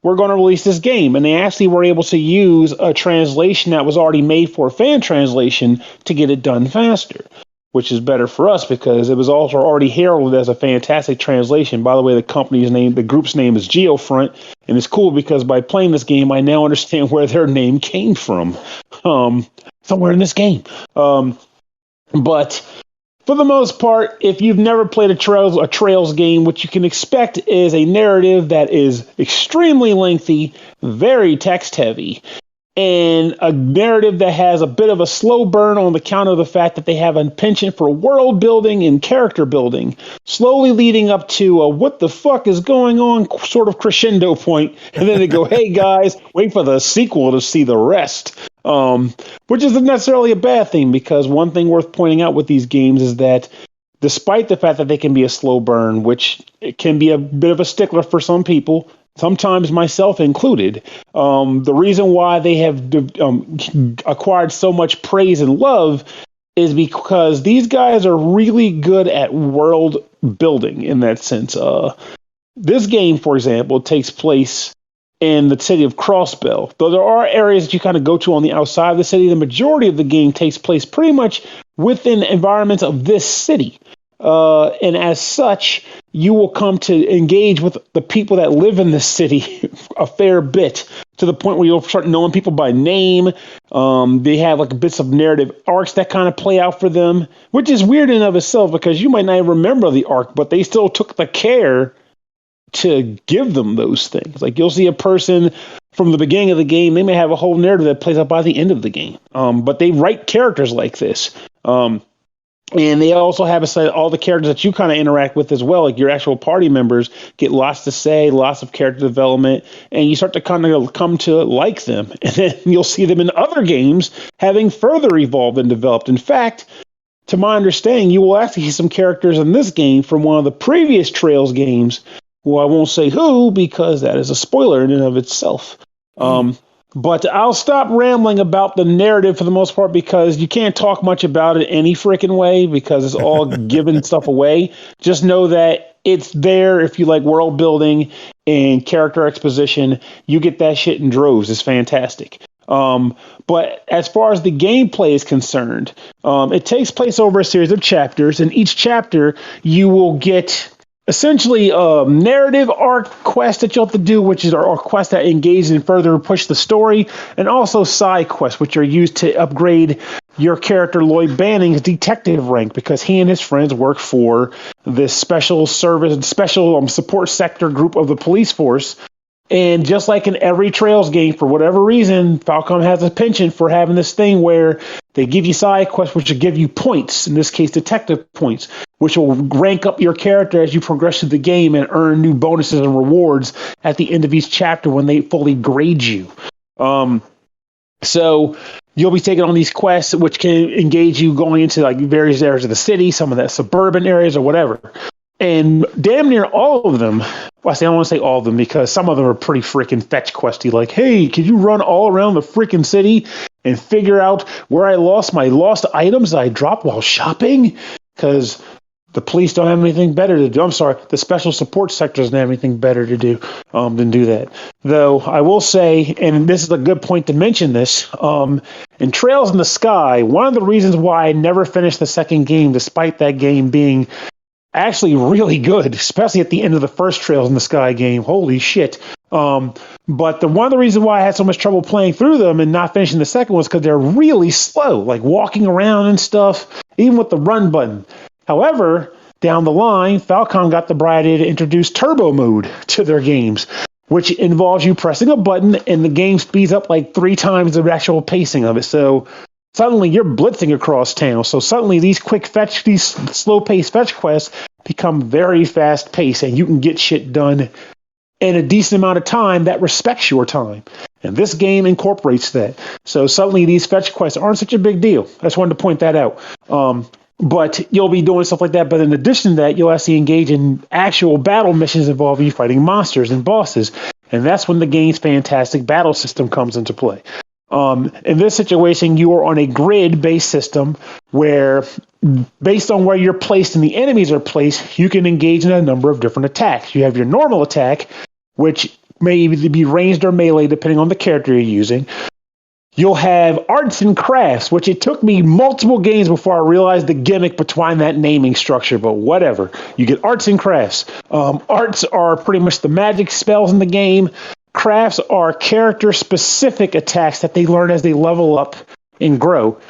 we're going to release this game. And they actually were able to use a translation that was already made for a fan translation to get it done faster, which is better for us because it was also already heralded as a fantastic translation. By the way, the group's name is Geofront, and it's cool because by playing this game, I now understand where their name came from, somewhere in this game. But for the most part, if you've never played a Trails game, what you can expect is a narrative that is extremely lengthy, very text-heavy, and a narrative that has a bit of a slow burn on the count of the fact that they have a penchant for world building and character building, slowly leading up to a what the fuck is going on sort of crescendo point, and then they go, hey guys, wait for the sequel to see the rest. Which isn't necessarily a bad thing, because one thing worth pointing out with these games is that despite the fact that they can be a slow burn, which it can be a bit of a stickler for some people, sometimes myself included, the reason why they have acquired so much praise and love is because these guys are really good at world building in that sense. This game, for example, takes place in the city of Crossbell. Though there are areas that you kind of go to on the outside of the city, the majority of the game takes place pretty much within environments of this city. And as such, you will come to engage with the people that live in this city a fair bit, to the point where you'll start knowing people by name. They have like bits of narrative arcs that kind of play out for them, which is weird in and of itself because you might not even remember the arc, but they still took the care to give them those things. Like you'll see a person from the beginning of the game, they may have a whole narrative that plays out by the end of the game. But they write characters like this. And they also have a set all the characters that you kind of interact with as well, like your actual party members get lots to say, lots of character development, and you start to kind of come to like them. And then you'll see them in other games having further evolved and developed. In fact, to my understanding, you will actually see some characters in this game from one of the previous Trails games. Well, I won't say who because that is a spoiler in and of itself. But I'll stop rambling about the narrative for the most part because you can't talk much about it any freaking way because it's all giving stuff away. Just know that it's there if you like world building and character exposition. You get that shit in droves. It's fantastic. But as far as the gameplay is concerned, it takes place over a series of chapters. And each chapter, you will get essentially a narrative arc quest that you'll have to do, which is our quest that engage and further push the story, and also side quests, which are used to upgrade your character Lloyd Banning's detective rank because he and his friends work for this special support sector group of the police force. And just like in every Trails game, for whatever reason, Falcom has a penchant for having this thing where they give you side quests, which will give you points, in this case, detective points, which will rank up your character as you progress through the game and earn new bonuses and rewards at the end of each chapter when they fully grade you. So you'll be taking on these quests, which can engage you going into like various areas of the city, some of the suburban areas or whatever. And damn near all of them, well, I don't want to say all of them because some of them are pretty freaking fetch questy. Like, hey, could you run all around the freaking city and figure out where I lost my lost items that I dropped while shopping? Because the police don't have anything better to do. I'm sorry, the special support sector doesn't have anything better to do than do that. Though I will say, and this is a good point to mention this, in Trails in the Sky, one of the reasons why I never finished the second game, despite that game being actually really good, especially at the end of the first Trails in the Sky game. Holy shit. But one of the reasons why I had so much trouble playing through them and not finishing the second was because they're really slow, like walking around and stuff, even with the run button. However, down the line, Falcom got the bright idea to introduce turbo mode to their games, which involves you pressing a button and the game speeds up like 3 times the actual pacing of it. So suddenly you're blitzing across town. So suddenly these slow-paced fetch quests become very fast-paced, and you can get shit done in a decent amount of time that respects your time. And this game incorporates that. So suddenly these fetch quests aren't such a big deal. I just wanted to point that out. But you'll be doing stuff like that. But in addition to that, you'll actually engage in actual battle missions involving you fighting monsters and bosses. And that's when the game's fantastic battle system comes into play. In this situation, you are on a grid-based system where, based on where you're placed and the enemies are placed, you can engage in a number of different attacks. You have your normal attack, which may either be ranged or melee, depending on the character you're using. You'll have arts and crafts, which it took me multiple games before I realized the gimmick behind that naming structure, but whatever. You get arts and crafts. Arts are pretty much the magic spells in the game. Crafts are character-specific attacks that they learn as they level up and grow.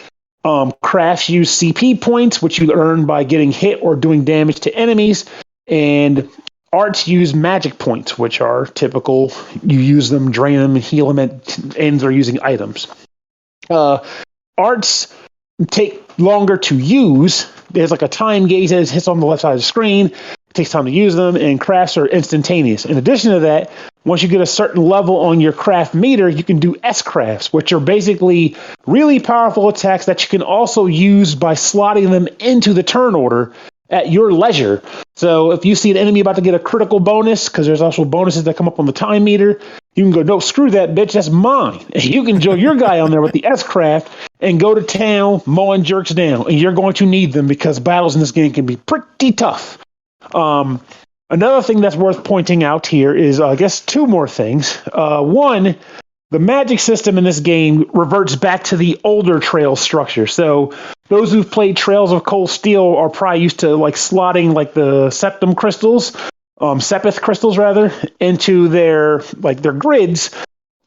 Crafts use CP points, which you earn by getting hit or doing damage to enemies. And arts use magic points, which are typical. You use them, drain them, heal them at ends or using items. Arts take longer to use. There's like a time gauge that hits on the left side of the screen. It takes time to use them, and crafts are instantaneous. In addition to that, once you get a certain level on your craft meter, you can do S-crafts, which are basically really powerful attacks that you can also use by slotting them into the turn order at your leisure. So if you see an enemy about to get a critical bonus, because there's also bonuses that come up on the time meter, you can go, no, screw that, bitch, that's mine. And you can join your guy on there with the S-craft and go to town, mowing jerks down. And you're going to need them because battles in this game can be pretty tough. Another thing that's worth pointing out here is, I guess, 2 more things. One, the magic system in this game reverts back to the older Trails structure. So those who've played Trails of Cold Steel are probably used to like slotting like the septum crystals, sepith crystals rather, into their grids.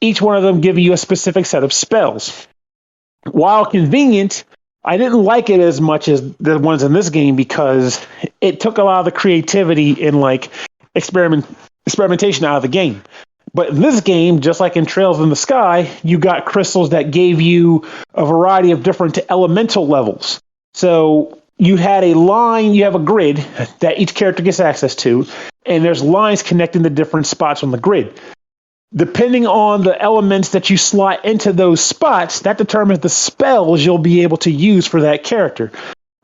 Each one of them giving you a specific set of spells. While convenient, I didn't like it as much as the ones in this game because it took a lot of the creativity and like experimentation out of the game. But in this game, just like in Trails in the Sky, you got crystals that gave you a variety of different elemental levels. So you had a line, you have a grid that each character gets access to, and there's lines connecting the different spots on the grid. Depending on the elements that you slot into those spots, that determines the spells you'll be able to use for that character.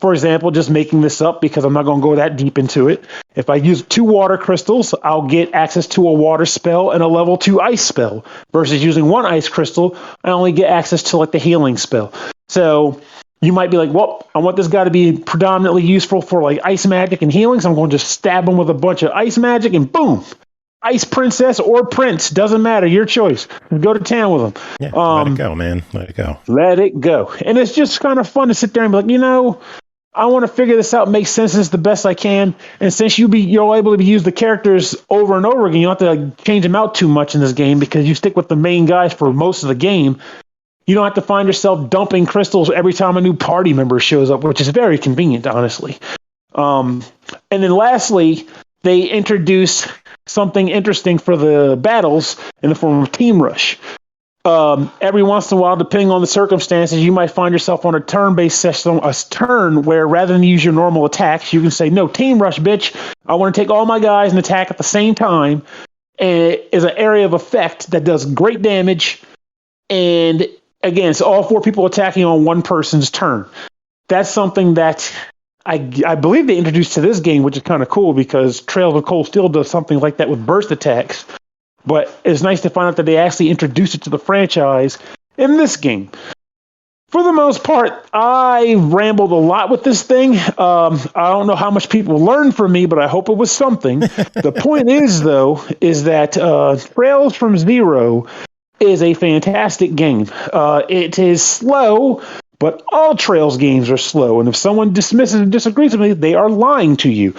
For example, just making this up because I'm not going to go that deep into it. If I use 2 water crystals, I'll get access to a water spell and a level 2 ice spell. Versus using 1 ice crystal, I only get access to like the healing spell. So you might be like, well, I want this guy to be predominantly useful for like ice magic and healing, so I'm going to just stab him with a bunch of ice magic and boom. Ice princess or prince, doesn't matter, your choice. Go to town with them. Yeah, let it go, man. Let it go. Let it go. And it's just kind of fun to sit there and be like, I want to figure this out, make sense of this the best I can. And since you're able to use the characters over and over again, you don't have to change them out too much in this game because you stick with the main guys for most of the game. You don't have to find yourself dumping crystals every time a new party member shows up, which is very convenient, honestly. And then lastly, they introduce something interesting for the battles in the form of Team Rush. Every once in a while, depending on the circumstances, you might find yourself on a turn-based system, a turn where rather than use your normal attacks, you can say, no, Team Rush, bitch. I want to take all my guys and attack at the same time. And it is an area of effect that does great damage. And again, it's all 4 people attacking on one person's turn. That's something that I believe they introduced to this game, which is kind of cool because Trails of Cold Steel does something like that with burst attacks. But it's nice to find out that they actually introduced it to the franchise in this game. For the most part, I rambled a lot with this thing. I don't know how much people learned from me, but I hope it was something. The point is, though, is that Trails from Zero is a fantastic game. It is slow, but all Trails games are slow. And if someone dismisses and disagrees with me, they are lying to you.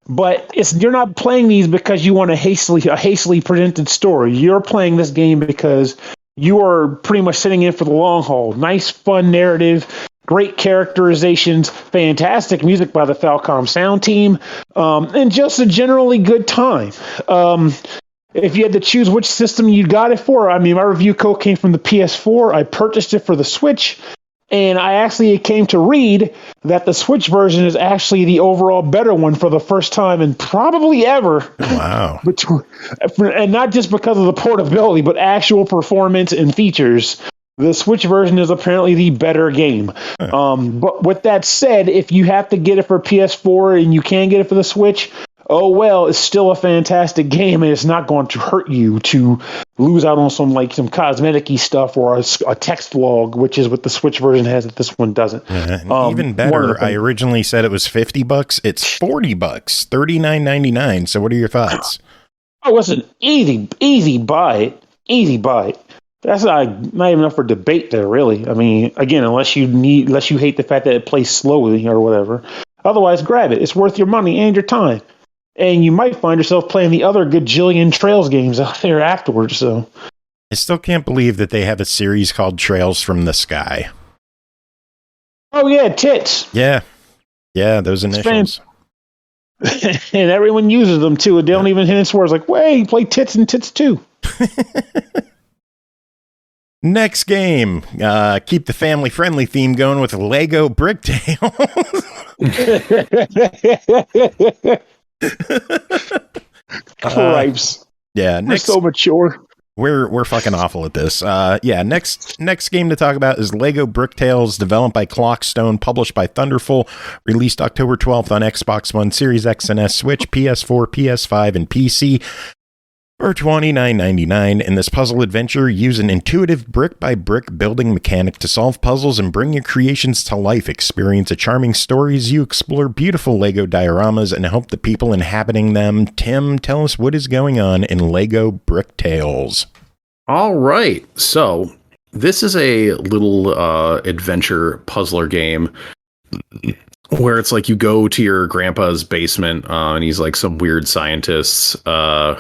But you're not playing these because you want a hastily presented story. You're playing this game because you are pretty much sitting in for the long haul. Nice, fun narrative, great characterizations, fantastic music by the Falcom sound team, and just a generally good time. If you had to choose which system you got it for, I mean, my review code came from the PS4. I purchased it for the Switch. And I actually came to read that the Switch version is actually the overall better one for the first time and probably ever. Wow. And not just because of the portability, but actual performance and features. The Switch version is apparently the better game. But with that said, if you have to get it for PS4 and you can get it for the Switch, oh well, it's still a fantastic game, and it's not going to hurt you to lose out on some cosmetic-y stuff or a text log, which is what the Switch version has that this one doesn't. Yeah, even better, I originally said it was $50. It's $40, $39.99. So what are your thoughts? Oh, it's an easy buy. Easy buy. That's not even up for debate there, really. I mean, again, unless you hate the fact that it plays slowly or whatever. Otherwise, grab it. It's worth your money and your time. And you might find yourself playing the other gajillion Trails games out there afterwards. So, I still can't believe that they have a series called Trails from the Sky. Oh yeah, tits. Yeah, those initials. And everyone uses them too. They don't even hint swear. It's like, wait, play tits and tits too. Next game, keep the family-friendly theme going with Lego Bricktales. Cripes. Yeah, we're so mature. We're fucking awful at this. Next game to talk about is Lego Bricktales, developed by Clockstone, published by Thunderful, released October 12th on Xbox One, Series X and S, Switch, PS4, PS5, and PC. For $29.99, in this puzzle adventure, use an intuitive brick-by-brick building mechanic to solve puzzles and bring your creations to life. Experience a charming story as you explore beautiful Lego dioramas and help the people inhabiting them. Tim, tell us what is going on in Lego Bricktales. All right, so this is a little adventure puzzler game where it's like you go to your grandpa's basement and he's like some weird scientist who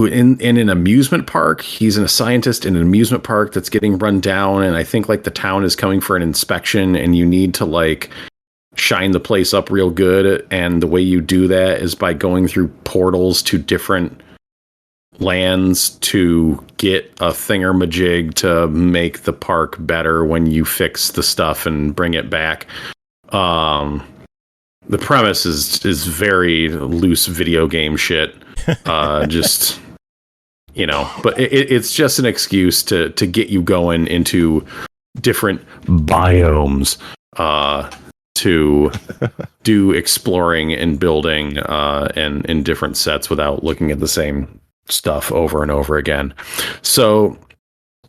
in an amusement park. He's a scientist in an amusement park that's getting run down, and I think like the town is coming for an inspection, and you need to like shine the place up real good. And the way you do that is by going through portals to different lands to get a thingamajig to make the park better when you fix the stuff and bring it back. The premise is very loose video game shit. Just, you know, but it's just an excuse to get you going into different biomes, to do exploring and building, and in different sets without looking at the same stuff over and over again. So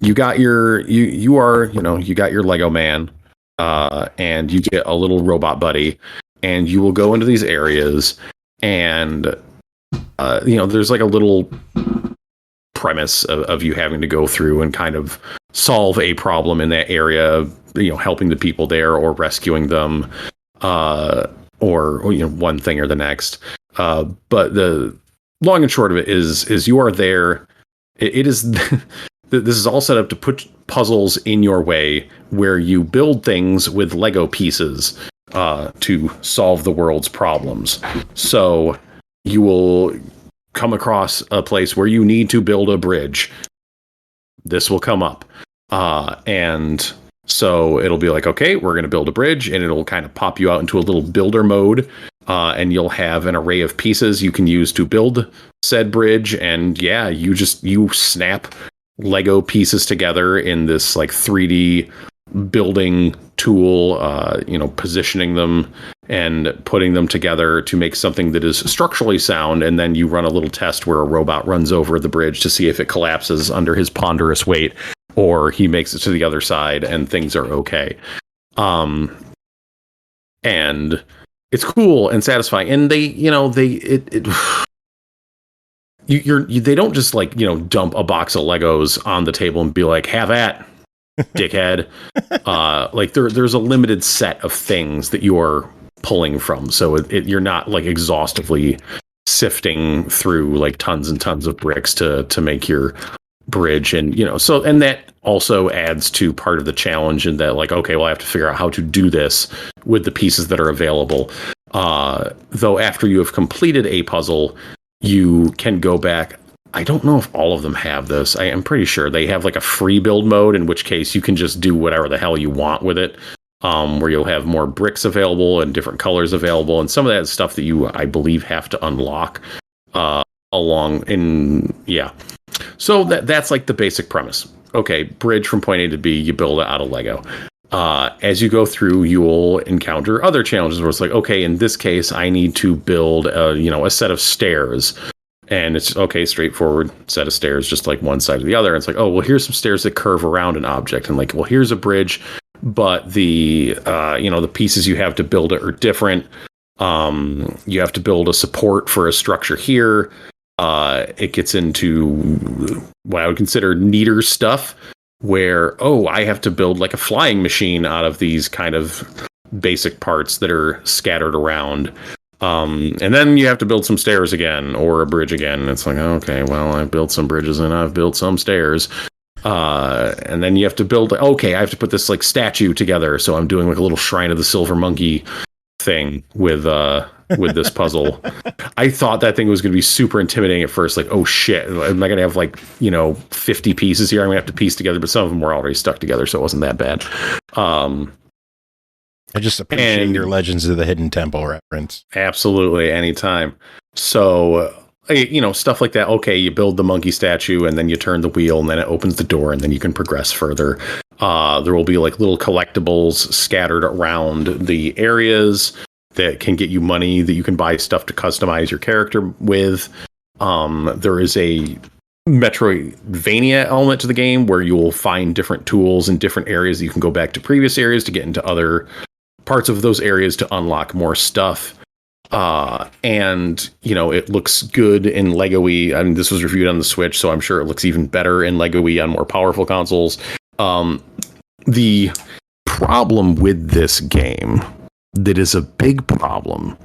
you got your you got your Lego man, and you get a little robot buddy, and you will go into these areas, and there's like a little premise of you having to go through and kind of solve a problem in that area, helping the people there or rescuing them, or one thing or the next. But the long and short of it is you are there. It is this is all set up to put puzzles in your way where you build things with Lego pieces to solve the world's problems. So you will come across a place where you need to build a bridge. This will come up. And so it'll be like, okay, we're going to build a bridge, and it'll kind of pop you out into a little builder mode. And you'll have an array of pieces you can use to build said bridge. And yeah, you snap Lego pieces together in this like 3D building tool, positioning them and putting them together to make something that is structurally sound. And then you run a little test where a robot runs over the bridge to see if it collapses under his ponderous weight, or he makes it to the other side and things are okay. And it's cool and satisfying. And they don't just like, dump a box of Legos on the table and be like, have at, dickhead. Like there's a limited set of things that you are pulling from. So you're not like exhaustively sifting through like tons and tons of bricks to make your bridge. And, and that also adds to part of the challenge in that, like, okay, well, I have to figure out how to do this with the pieces that are available. Though after you have completed a puzzle, you can go back. I don't know if all of them have this. I am pretty sure they have like a free build mode, in which case you can just do whatever the hell you want with it, where you'll have more bricks available and different colors available. And some of that stuff that you, I believe, have to unlock So that's like the basic premise. Okay, bridge from point A to B, you build it out of Lego. As you go through, you will encounter other challenges where it's like, okay, in this case, I need to build a set of stairs. And it's okay, straightforward set of stairs, just like one side or the other. And it's like, oh, well, here's some stairs that curve around an object. And like, well, here's a bridge, but the pieces you have to build it are different. You have to build a support for a structure here. It gets into what I would consider neater stuff where, I have to build like a flying machine out of these kind of basic parts that are scattered around. And then you have to build some stairs again or a bridge again. And it's like, okay, well, I've built some bridges and I've built some stairs. And then you have to build, I have to put this like statue together. So I'm doing like a little Shrine of the Silver Monkey thing with this puzzle. I thought that thing was going to be super intimidating at first. Like, oh shit, am I going to have like, 50 pieces here I'm going to have to piece together? But some of them were already stuck together, so it wasn't that bad. I just appreciate your Legends of the Hidden Temple reference. Absolutely, anytime. So, stuff like that. Okay, you build the monkey statue, and then you turn the wheel, and then it opens the door, and then you can progress further. There will be like little collectibles scattered around the areas that can get you money that you can buy stuff to customize your character with. There is a Metroidvania element to the game where you will find different tools in different areas. You can go back to previous areas to get into other parts of those areas to unlock more stuff. And it looks good in Lego-y. I mean, this was reviewed on the Switch, so I'm sure it looks even better in Lego-y on more powerful consoles. The problem with this game that is a big problem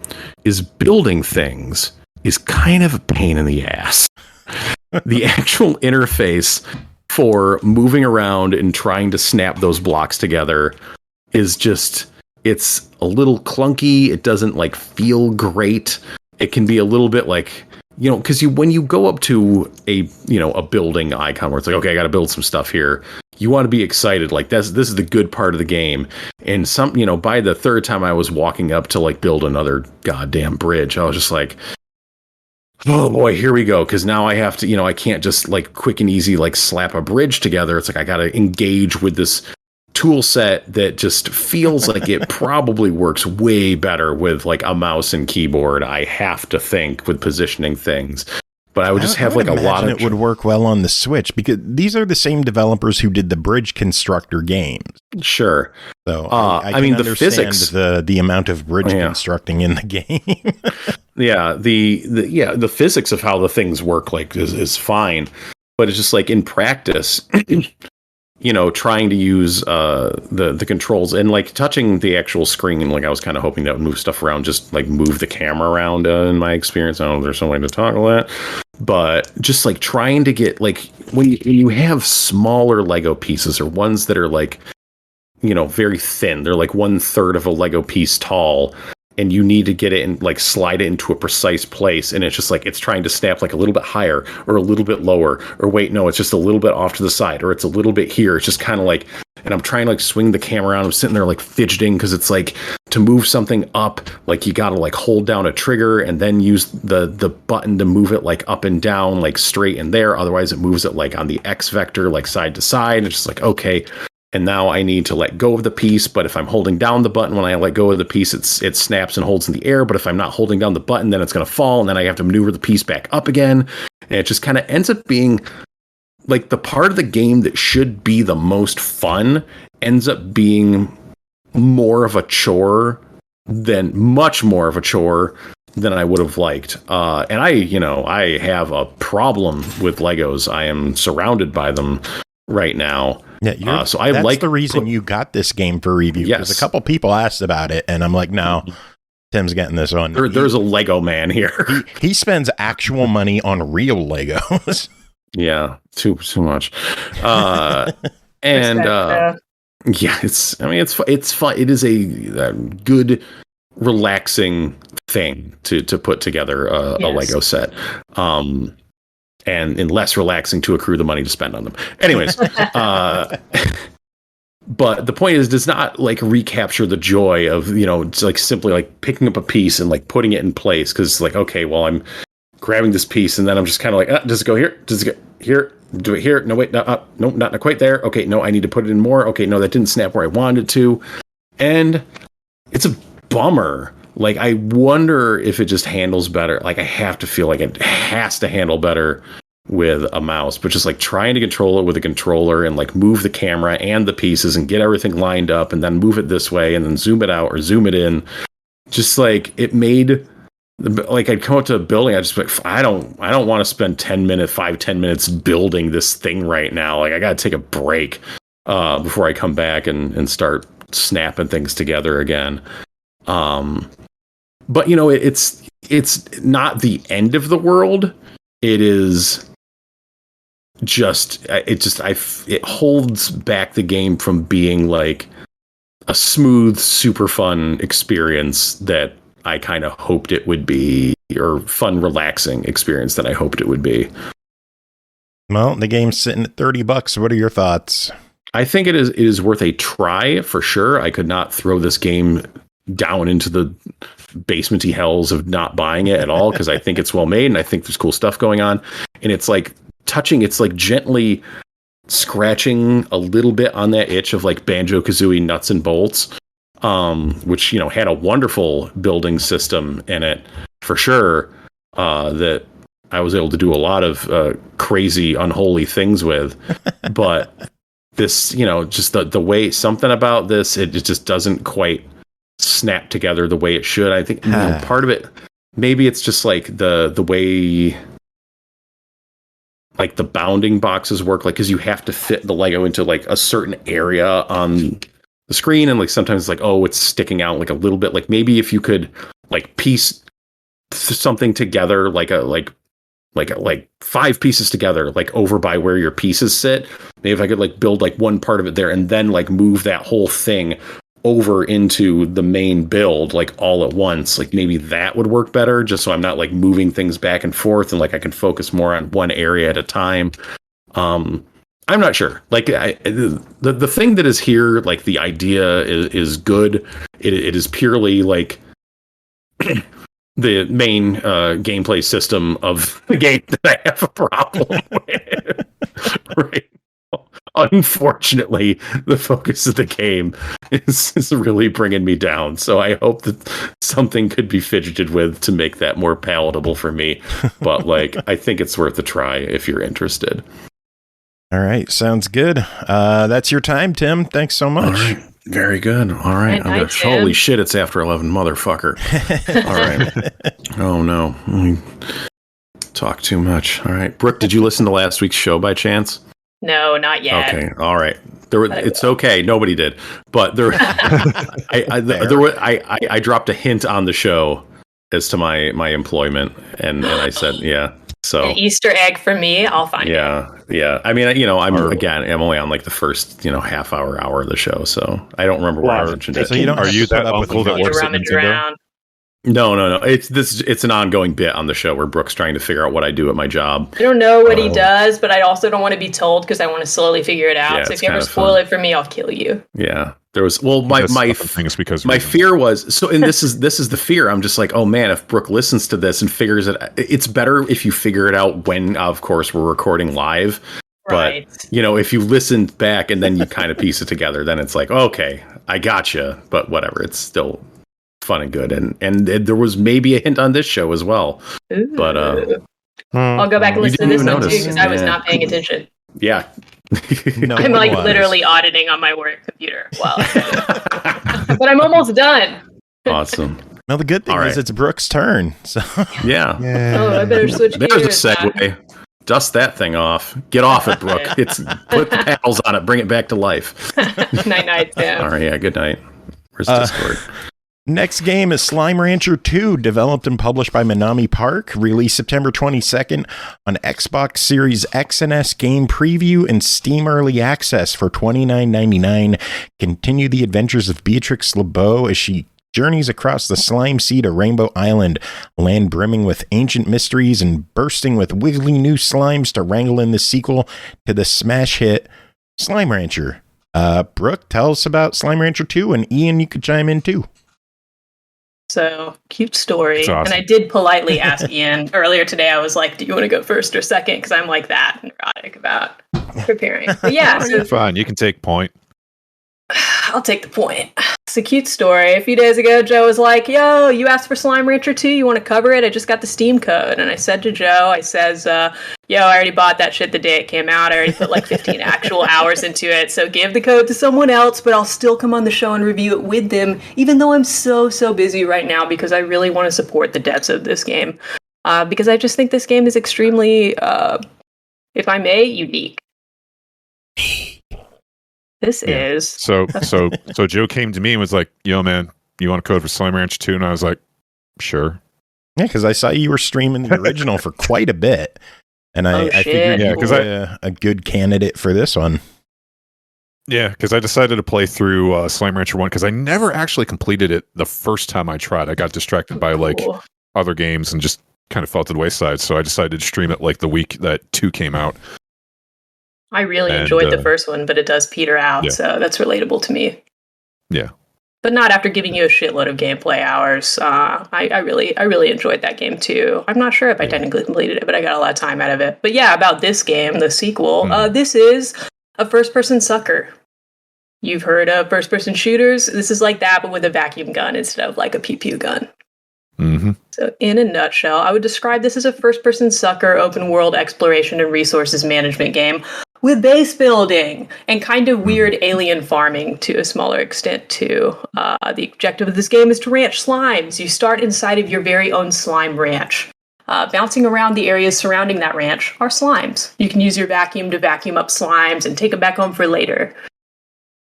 is building things is kind of a pain in the ass. The actual interface for moving around and trying to snap those blocks together is just, it's a little clunky. It doesn't like feel great. It can be a little bit like you know, because when you go up to a building icon where it's like, okay, I got to build some stuff here, you want to be excited. Like this is the good part of the game. And by the third time I was walking up to like build another goddamn bridge, I was just like, oh boy, here we go. Because now I have to, I can't just like quick and easy like slap a bridge together. It's like I got to engage with this tool set that just feels like it probably works way better with like a mouse and keyboard. I have to think with positioning things, but I would just have like a lot of. It would work well on the Switch because these are the same developers who did the Bridge Constructor games. Sure. So I mean, the physics, the amount of bridge constructing in the game. Yeah, the physics of how the things work like is fine, but it's just like in practice. Trying to use the controls and like touching the actual screen, like I was kind of hoping that would move stuff around, just like move the camera around in my experience. I don't know if there's some way to toggle that, but just like trying to get like when you have smaller Lego pieces or ones that are like, very thin, they're like 1/3 of a Lego piece tall. And you need to get it and like slide it into a precise place. And it's just like, it's trying to snap like a little bit higher or a little bit lower, or wait, no, it's just a little bit off to the side, or it's a little bit here. It's just kind of like, and I'm trying to like swing the camera around. I'm sitting there like fidgeting because it's like to move something up, like you got to like hold down a trigger and then use the button to move it like up and down, like straight in there. Otherwise it moves it like on the X vector, like side to side. It's just like, okay. And now I need to let go of the piece, but if I'm holding down the button when I let go of the piece, it snaps and holds in the air. But if I'm not holding down the button, then it's going to fall, and then I have to maneuver the piece back up again. And it just kind of ends up being like the part of the game that should be the most fun ends up being more of a chore much more of a chore than I would have liked. And I have a problem with Legos. I am surrounded by them right now. Yeah, so I that's the reason you got this game for review. Yes, because a couple people asked about it, and I'm like, no, Tim's getting this one. There's a Lego man here. He spends actual money on real Legos. Yeah, too much. And yeah, it's fun. It is a good, relaxing thing to put together a Lego set. And less relaxing to accrue the money to spend on them. Anyways, but the point is, does not like recapture the joy of, it's like simply like picking up a piece and like putting it in place. Cause it's like, okay, well, I'm grabbing this piece and then I'm just kind of like, does it go here? Does it go here? Do it here? No, wait, no, not quite there. Okay, no, I need to put it in more. Okay, no, that didn't snap where I wanted it to. And it's a bummer. Like, I wonder if it just handles better. Like, I have to feel like it has to handle better with a mouse, but just like trying to control it with a controller and like move the camera and the pieces and get everything lined up and then move it this way and then zoom it out or zoom it in. Just like it made, like I'd come up to a building, I just like, I don't want to spend 10 minutes building this thing right now. Like I got to take a break before I come back and start snapping things together again. But it's not the end of the world. It is just, it holds back the game from being like a smooth, super fun experience that I kind of hoped it would be, or fun, relaxing experience that I hoped it would be. Well, the game's sitting at $30. What are your thoughts? I think it is worth a try for sure. I could not throw this game down into the basementy hells of not buying it at all, because I think it's well made and I think there's cool stuff going on. And it's like it's like gently scratching a little bit on that itch of like Banjo-Kazooie nuts and bolts, which, had a wonderful building system in it for sure, that I was able to do a lot of crazy, unholy things with. But this, just the way, something about this, it just doesn't quite snap together the way it should. I think part of it, maybe it's just like the way like the bounding boxes work, like because you have to fit the Lego into like a certain area on the screen, and like sometimes it's like, oh, it's sticking out like a little bit. Like maybe if you could like piece something together, like 5 pieces together, like over by where your pieces sit, maybe if I could like build like one part of it there and then like move that whole thing over into the main build like all at once, like maybe that would work better, just so I'm not like moving things back and forth, and like I can focus more on one area at a time. I'm not sure. Like the thing that is here, like the idea is good. It is purely like the main gameplay system of the game that I have a problem with. Right. Unfortunately, the focus of the game is really bringing me down. So I hope that something could be fidgeted with to make that more palatable for me. But like, I think it's worth a try if you're interested. All right, sounds good. That's your time, Tim. Thanks so much. All right. Very good. All right. Holy shit, it's after 11, motherfucker. All right. Oh, no. I talk too much. All right. Brooke, did you listen to last week's show by chance? No, not yet. Okay. All right. It's okay. Nobody did. But I dropped a hint on the show as to my employment. And I said, yeah. So an Easter egg for me, I'll find it. Yeah. I mean, I'm only on like the first, half hour of the show, so I don't remember where I mentioned it. So you don't are you that uncle that works at Nintendo? No. It's an ongoing bit on the show where Brooke's trying to figure out what I do at my job. I don't know what he does, but I also don't want to be told because I want to slowly figure it out. So if you ever spoil it for me, I'll kill you. Yeah. There was my fear was and this is the fear. I'm just like, oh man, if Brooke listens to this and figures it, it's better if you figure it out when, of course, we're recording live. Right. But if you listen back and then you kind of piece it together, then it's like, okay, I gotcha. But whatever, it's still fun and good. And there was maybe a hint on this show as well. Ooh. But I'll go back and listen to this one too because I was not paying attention. Yeah. I'm like literally auditing on my work computer. Well, but I'm almost done. Awesome. Well, the good thing is it's Brooke's turn. So yeah. Oh, I better switch gears. There's a segue. Dust that thing off. Get off it, Brooke. Put the paddles on it. Bring it back to life. Night, Tim. All right. Yeah. Good night. Where's Discord? Next game is Slime Rancher 2, developed and published by Monomi Park, released September 22nd on Xbox Series X and S Game Preview and Steam Early Access for $29.99. Continue the adventures of Beatrix LeBeau as she journeys across the slime sea to Rainbow Island, land brimming with ancient mysteries and bursting with wiggly new slimes to wrangle in the sequel to the smash hit Slime Rancher. Brooke, tell us about Slime Rancher 2, and Ian, you could chime in too. So, cute story. Awesome. And I did politely ask Ian earlier today. I was like, do you want to go first or second? Because I'm like that neurotic about preparing. But yeah. So, fine. You can take point. I'll take the point. It's a cute story. A few days ago, Joe was like, yo, you asked for Slime Rancher 2. You want to cover it? I just got the Steam code. And I said to Joe, I already bought that shit the day it came out. I already put like 15 actual hours into it. So give the code to someone else, but I'll still come on the show and review it with them, even though I'm so busy right now because I really want to support the devs of this game. Because I just think this game is extremely, if I may, unique. This is so Joe came to me and was like, yo man, you want a code for Slime Rancher 2? And I was like, sure. Yeah, because I saw you were streaming the original for quite a bit. And I figured you were a good candidate for this one. Yeah, because I decided to play through Slime Rancher 1 because I never actually completed it the first time I tried. I got distracted by like other games and just kind of fell to the wayside. So I decided to stream it like the week that 2 came out. I really enjoyed the first one, but it does peter out, so that's relatable to me. Yeah. But not after giving you a shitload of gameplay hours. I really enjoyed that game too. I'm not sure if I technically completed it, but I got a lot of time out of it. But yeah, about this game, the sequel, this is a first-person sucker. You've heard of first-person shooters. This is like that, but with a vacuum gun instead of like a pew-pew gun. Mm-hmm. So in a nutshell, I would describe this as a first-person sucker, open-world exploration and resources management game with base building and kind of weird alien farming to a smaller extent too. The objective of this game is to ranch slimes. You start inside of your very own slime ranch. Bouncing around the areas surrounding that ranch are slimes. You can use your vacuum to vacuum up slimes and take them back home for later.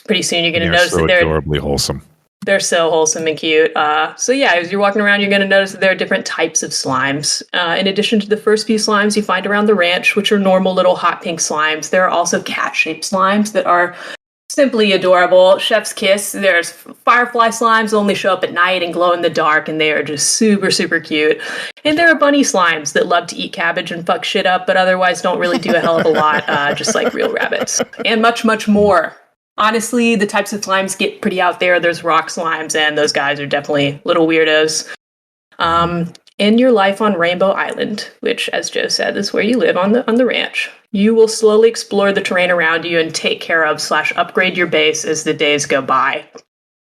Pretty soon you're going to notice that they're adorably wholesome. They're so wholesome and cute. So yeah, as you're walking around, you're going to notice that there are different types of slimes. In addition to the first few slimes you find around the ranch, which are normal little hot pink slimes, there are also cat-shaped slimes that are Simply adorable. Chef's kiss. There's firefly slimes only show up at night and glow in the dark, and they are just super, super cute. And there are bunny slimes that love to eat cabbage and fuck shit up, but otherwise don't really do a hell of a lot, just like real rabbits. And much, much more. Honestly, the types of slimes get pretty out there. There's rock slimes, and those guys are definitely little weirdos. In your life on Rainbow Island, which, as Joe said, is where you live on the ranch, you will slowly explore the terrain around you and take care of / upgrade your base as the days go by.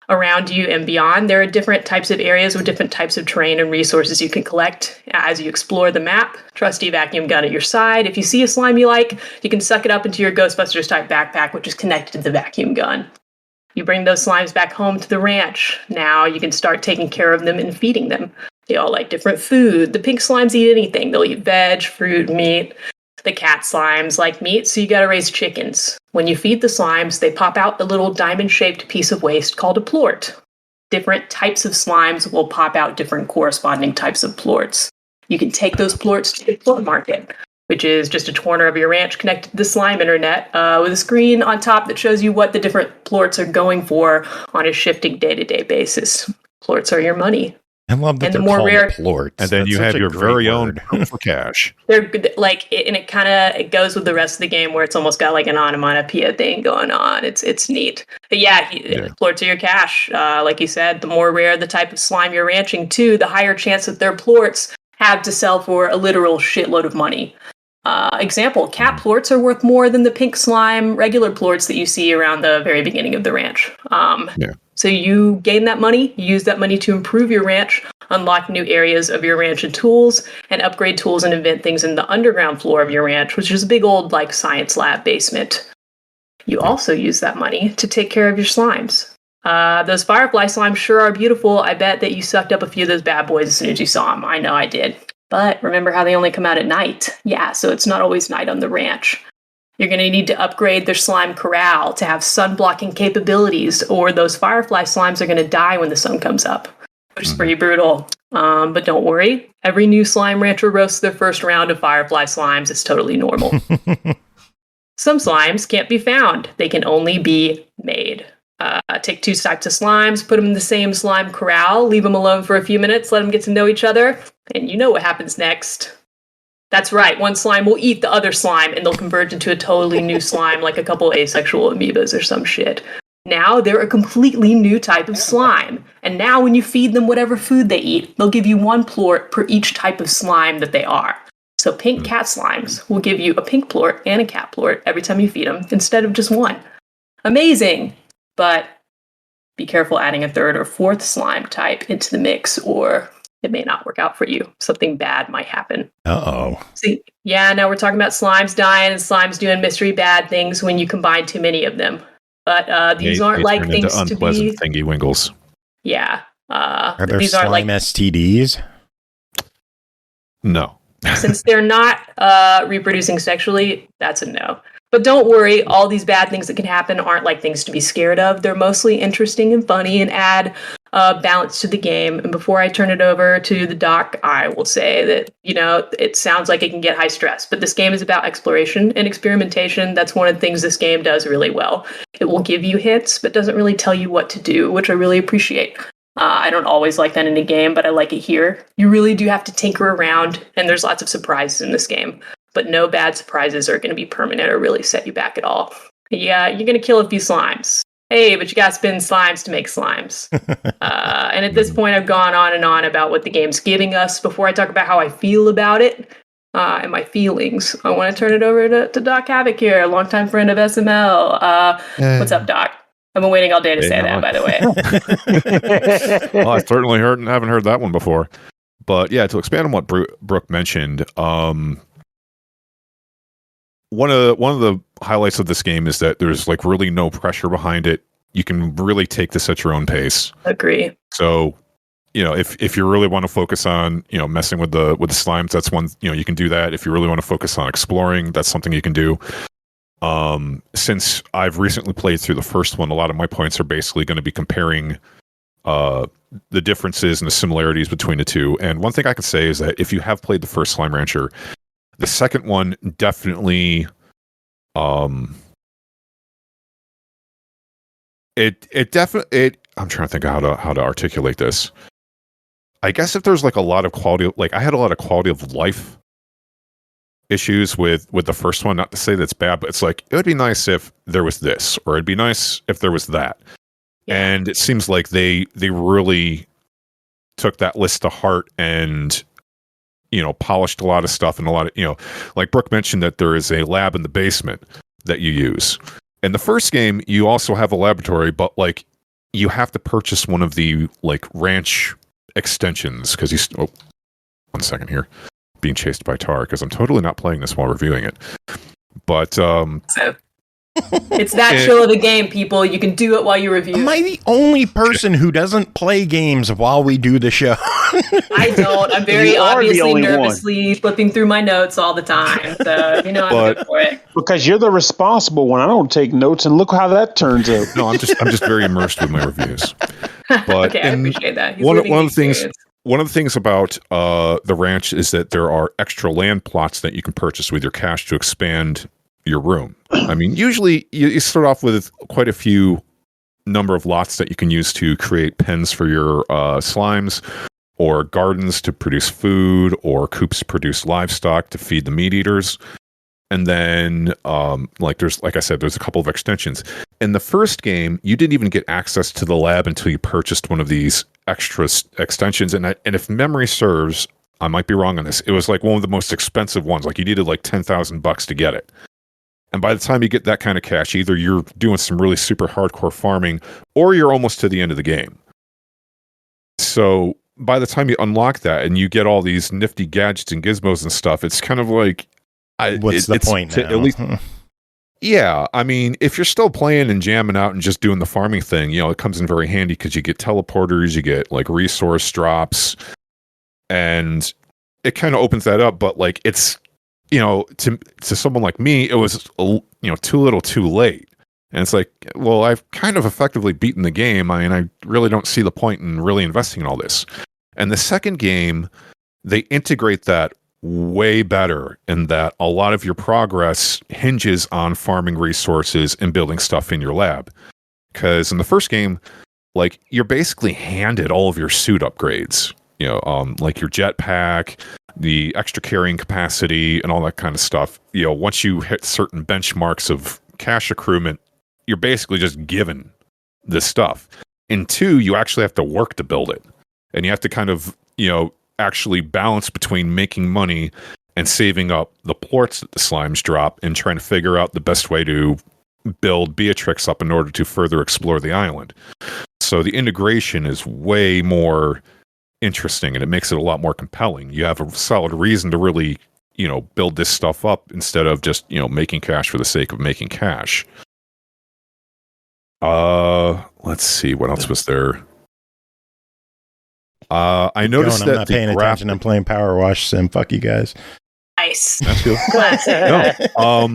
Around you and beyond, there are different types of areas with different types of terrain and resources you can collect as you explore the map. Trusty vacuum gun at your side. If you see a slime you like, you can suck it up into your Ghostbusters type backpack, which is connected to the vacuum gun. You bring those slimes back home to the ranch. Now you can start taking care of them and feeding them. They all like different food. The pink slimes eat anything. They'll eat veg, fruit, meat. The cat slimes like meat, so you gotta raise chickens. When you feed the slimes, they pop out a little diamond-shaped piece of waste called a plort. Different types of slimes will pop out different corresponding types of plorts. You can take those plorts to the plort market, which is just a corner of your ranch connected to the slime internet, with a screen on top that shows you what the different plorts are going for on a shifting day-to-day basis. Plorts are your money. I love that and they're the more called rare plorts. And then That's you such have a your great very word. own for cash. They're like, and it goes with the rest of the game where it's almost got like an onomatopoeia thing going on. It's neat. But yeah, plorts are your cash. Like you said, the more rare the type of slime you're ranching to, the higher chance that their plorts have to sell for a literal shitload of money. Example, cat plorts are worth more than the pink slime regular plorts that you see around the very beginning of the ranch. So you gain that money, you use that money to improve your ranch, unlock new areas of your ranch and tools, and upgrade tools and invent things in the underground floor of your ranch, which is a big old like science lab basement. You also use that money to take care of your slimes. Those firefly slimes sure are beautiful. I bet that you sucked up a few of those bad boys as soon as you saw them. I know I did. But remember how they only come out at night? Yeah, so it's not always night on the ranch. You're going to need to upgrade their slime corral to have sun-blocking capabilities, or those firefly slimes are going to die when the sun comes up, which is pretty brutal. But don't worry, every new slime rancher roasts their first round of firefly slimes. It's totally normal. Some slimes can't be found. They can only be made. Take two types of slimes, put them in the same slime corral, leave them alone for a few minutes, let them get to know each other, and you know what happens next. That's right, one slime will eat the other slime, and they'll converge into a totally new slime, like a couple asexual amoebas or some shit. Now they're a completely new type of slime, and now when you feed them whatever food they eat, they'll give you one plort per each type of slime that they are. So pink cat slimes will give you a pink plort and a cat plort every time you feed them, instead of just one. Amazing! But be careful adding a third or fourth slime type into the mix, or it may not work out for you. Something bad might happen. Uh-oh. See, yeah, now we're talking about slimes dying and slimes doing mystery bad things when you combine too many of them. But these aren't like things to be... unpleasant thingy wingles. Yeah. Are there these slime aren't like STDs? No. Since they're not reproducing sexually, that's a no. But don't worry, all these bad things that can happen aren't like things to be scared of. They're mostly interesting and funny and add balance to the game. And before I turn it over to the doc, I will say that, it sounds like it can get high stress, but this game is about exploration and experimentation. That's one of the things this game does really well. It will give you hints, but doesn't really tell you what to do, which I really appreciate. I don't always like that in a game, but I like it here. You really do have to tinker around, and there's lots of surprises in this game. But no bad surprises are going to be permanent or really set you back at all. Yeah, you're going to kill a few slimes. Hey, but you got to spin slimes to make slimes. And at this point, I've gone on and on about what the game's giving us. Before I talk about how I feel about it and my feelings, I want to turn it over to Doc Havoc here, a longtime friend of SML. What's up, Doc? I've been waiting all day to say that, by the way. Well, I certainly haven't heard that one before. But yeah, to expand on what Brooke mentioned, one of the highlights of this game is that there's like really no pressure behind it. You can really take this at your own pace. Agree. So, if you really want to focus on, messing with the slimes, that's one, you can do that. If you really want to focus on exploring, that's something you can do. Since I've recently played through the first one, a lot of my points are basically going to be comparing the differences and the similarities between the two. And one thing I can say is that if you have played the first Slime Rancher, the second one definitely It definitely. I'm trying to think how to articulate this. I guess if there's like a lot of quality, like I had a lot of quality of life issues with the first one. Not to say that's bad, but it's like it would be nice if there was this, or it'd be nice if there was that. Yeah. And it seems like they really took that list to heart and polished a lot of stuff, and a lot of like Brooke mentioned that there is a lab in the basement that you use. In the first game, you also have a laboratory, but like you have to purchase one of the like ranch extensions because he's 1 second here, being chased by Tar because I'm totally not playing this while reviewing it. But it's that chill of a game, people. You can do it while you review. Am I the only person who doesn't play games while we do the show? I don't. I'm very obviously nervously flipping through my notes all the time. So I'm good for it. Because you're the responsible one. I don't take notes, and look how that turns out. No, I'm just very immersed with my reviews. But okay, I appreciate that. One of the things about the ranch is that there are extra land plots that you can purchase with your cash to expand your room. I mean, usually you start off with quite a few number of lots that you can use to create pens for your slimes, or gardens to produce food, or coops to produce livestock to feed the meat eaters. And then, like I said, there's a couple of extensions. In the first game, you didn't even get access to the lab until you purchased one of these extra extensions. And if memory serves, I might be wrong on this, it was like one of the most expensive ones. Like you needed like $10,000 to get it. And by the time you get that kind of cash, either you're doing some really super hardcore farming, or you're almost to the end of the game. So by the time you unlock that and you get all these nifty gadgets and gizmos and stuff, it's kind of like, what's the point now? At least, yeah, I mean, if you're still playing and jamming out and just doing the farming thing, it comes in very handy because you get teleporters, you get like resource drops, and it kind of opens that up. But like it's, to someone like me, it was too little, too late. And it's like, well, I've kind of effectively beaten the game. I mean, I really don't see the point in really investing in all this. And the second game, they integrate that way better in that a lot of your progress hinges on farming resources and building stuff in your lab. Because in the first game, like you're basically handed all of your suit upgrades, like your jetpack, the extra carrying capacity, and all that kind of stuff. Once you hit certain benchmarks of cash accruement, you're basically just given this stuff. In 2, you actually have to work to build it, and you have to kind of actually balance between making money and saving up the plorts that the slimes drop, and trying to figure out the best way to build Beatrix up in order to further explore the island. So the integration is way more interesting, and it makes it a lot more compelling. You have a solid reason to really, build this stuff up instead of just, making cash for the sake of making cash. Let's see, what else was there? I noticed that I'm not paying attention. I'm playing Power Wash Sim. Fuck you guys. Nice. That's cool. Classic. No, I'm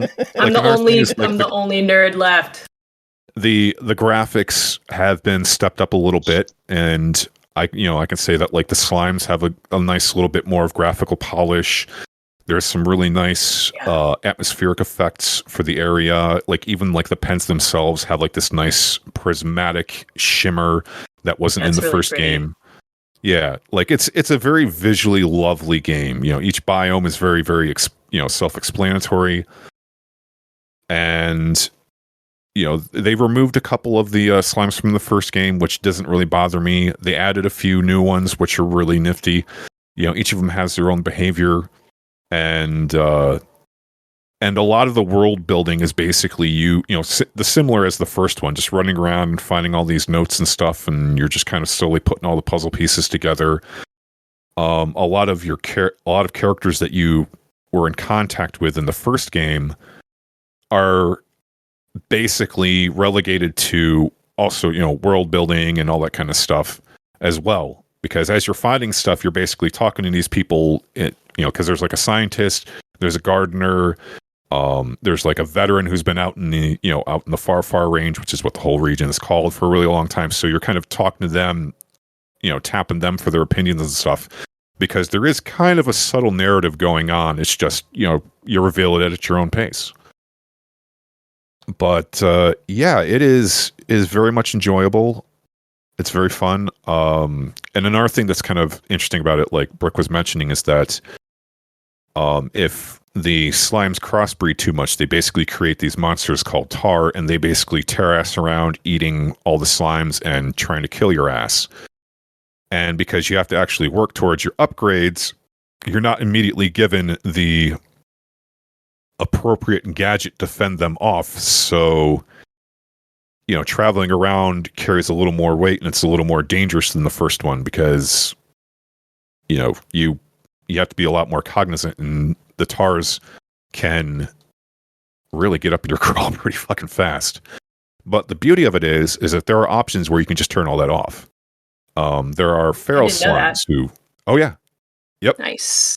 the only nerd left. The graphics have been stepped up a little bit, and I can say that like the slimes have a nice little bit more of graphical polish. There's some really nice atmospheric effects for the area. Like even like the pens themselves have like this nice prismatic shimmer that wasn't in the really first game. Yeah, like it's a very visually lovely game. Each biome is very, very self-explanatory, and they removed a couple of the slimes from the first game, which doesn't really bother me. They added a few new ones, which are really nifty. Each of them has their own behavior, and a lot of the world building is basically the similar as the first one, just running around and finding all these notes and stuff, and you're just kind of slowly putting all the puzzle pieces together. A lot of characters that you were in contact with in the first game are basically relegated to also world building and all that kind of stuff as well, because as you're finding stuff, you're basically talking to these people, because there's like a scientist, there's a gardener, there's like a veteran who's been out in the far range, which is what the whole region is called, for a really long time. So you're kind of talking to them, tapping them for their opinions and stuff, because there is kind of a subtle narrative going on. It's just you reveal it at your own pace. But yeah, it is very much enjoyable. It's very fun. And another thing that's kind of interesting about it, like Brooke was mentioning, is that if the slimes crossbreed too much, they basically create these monsters called tar, and they basically tear ass around eating all the slimes and trying to kill your ass. And because you have to actually work towards your upgrades, you're not immediately given the appropriate gadget to fend them off. So, you know, traveling around carries a little more weight, and it's a little more dangerous than the first one because, you know, you have to be a lot more cognizant, and the tars can really get up in your crawl pretty fucking fast. But the beauty of it is that there are options where you can just turn all that off. There are feral slimes who, oh yeah, yep, nice.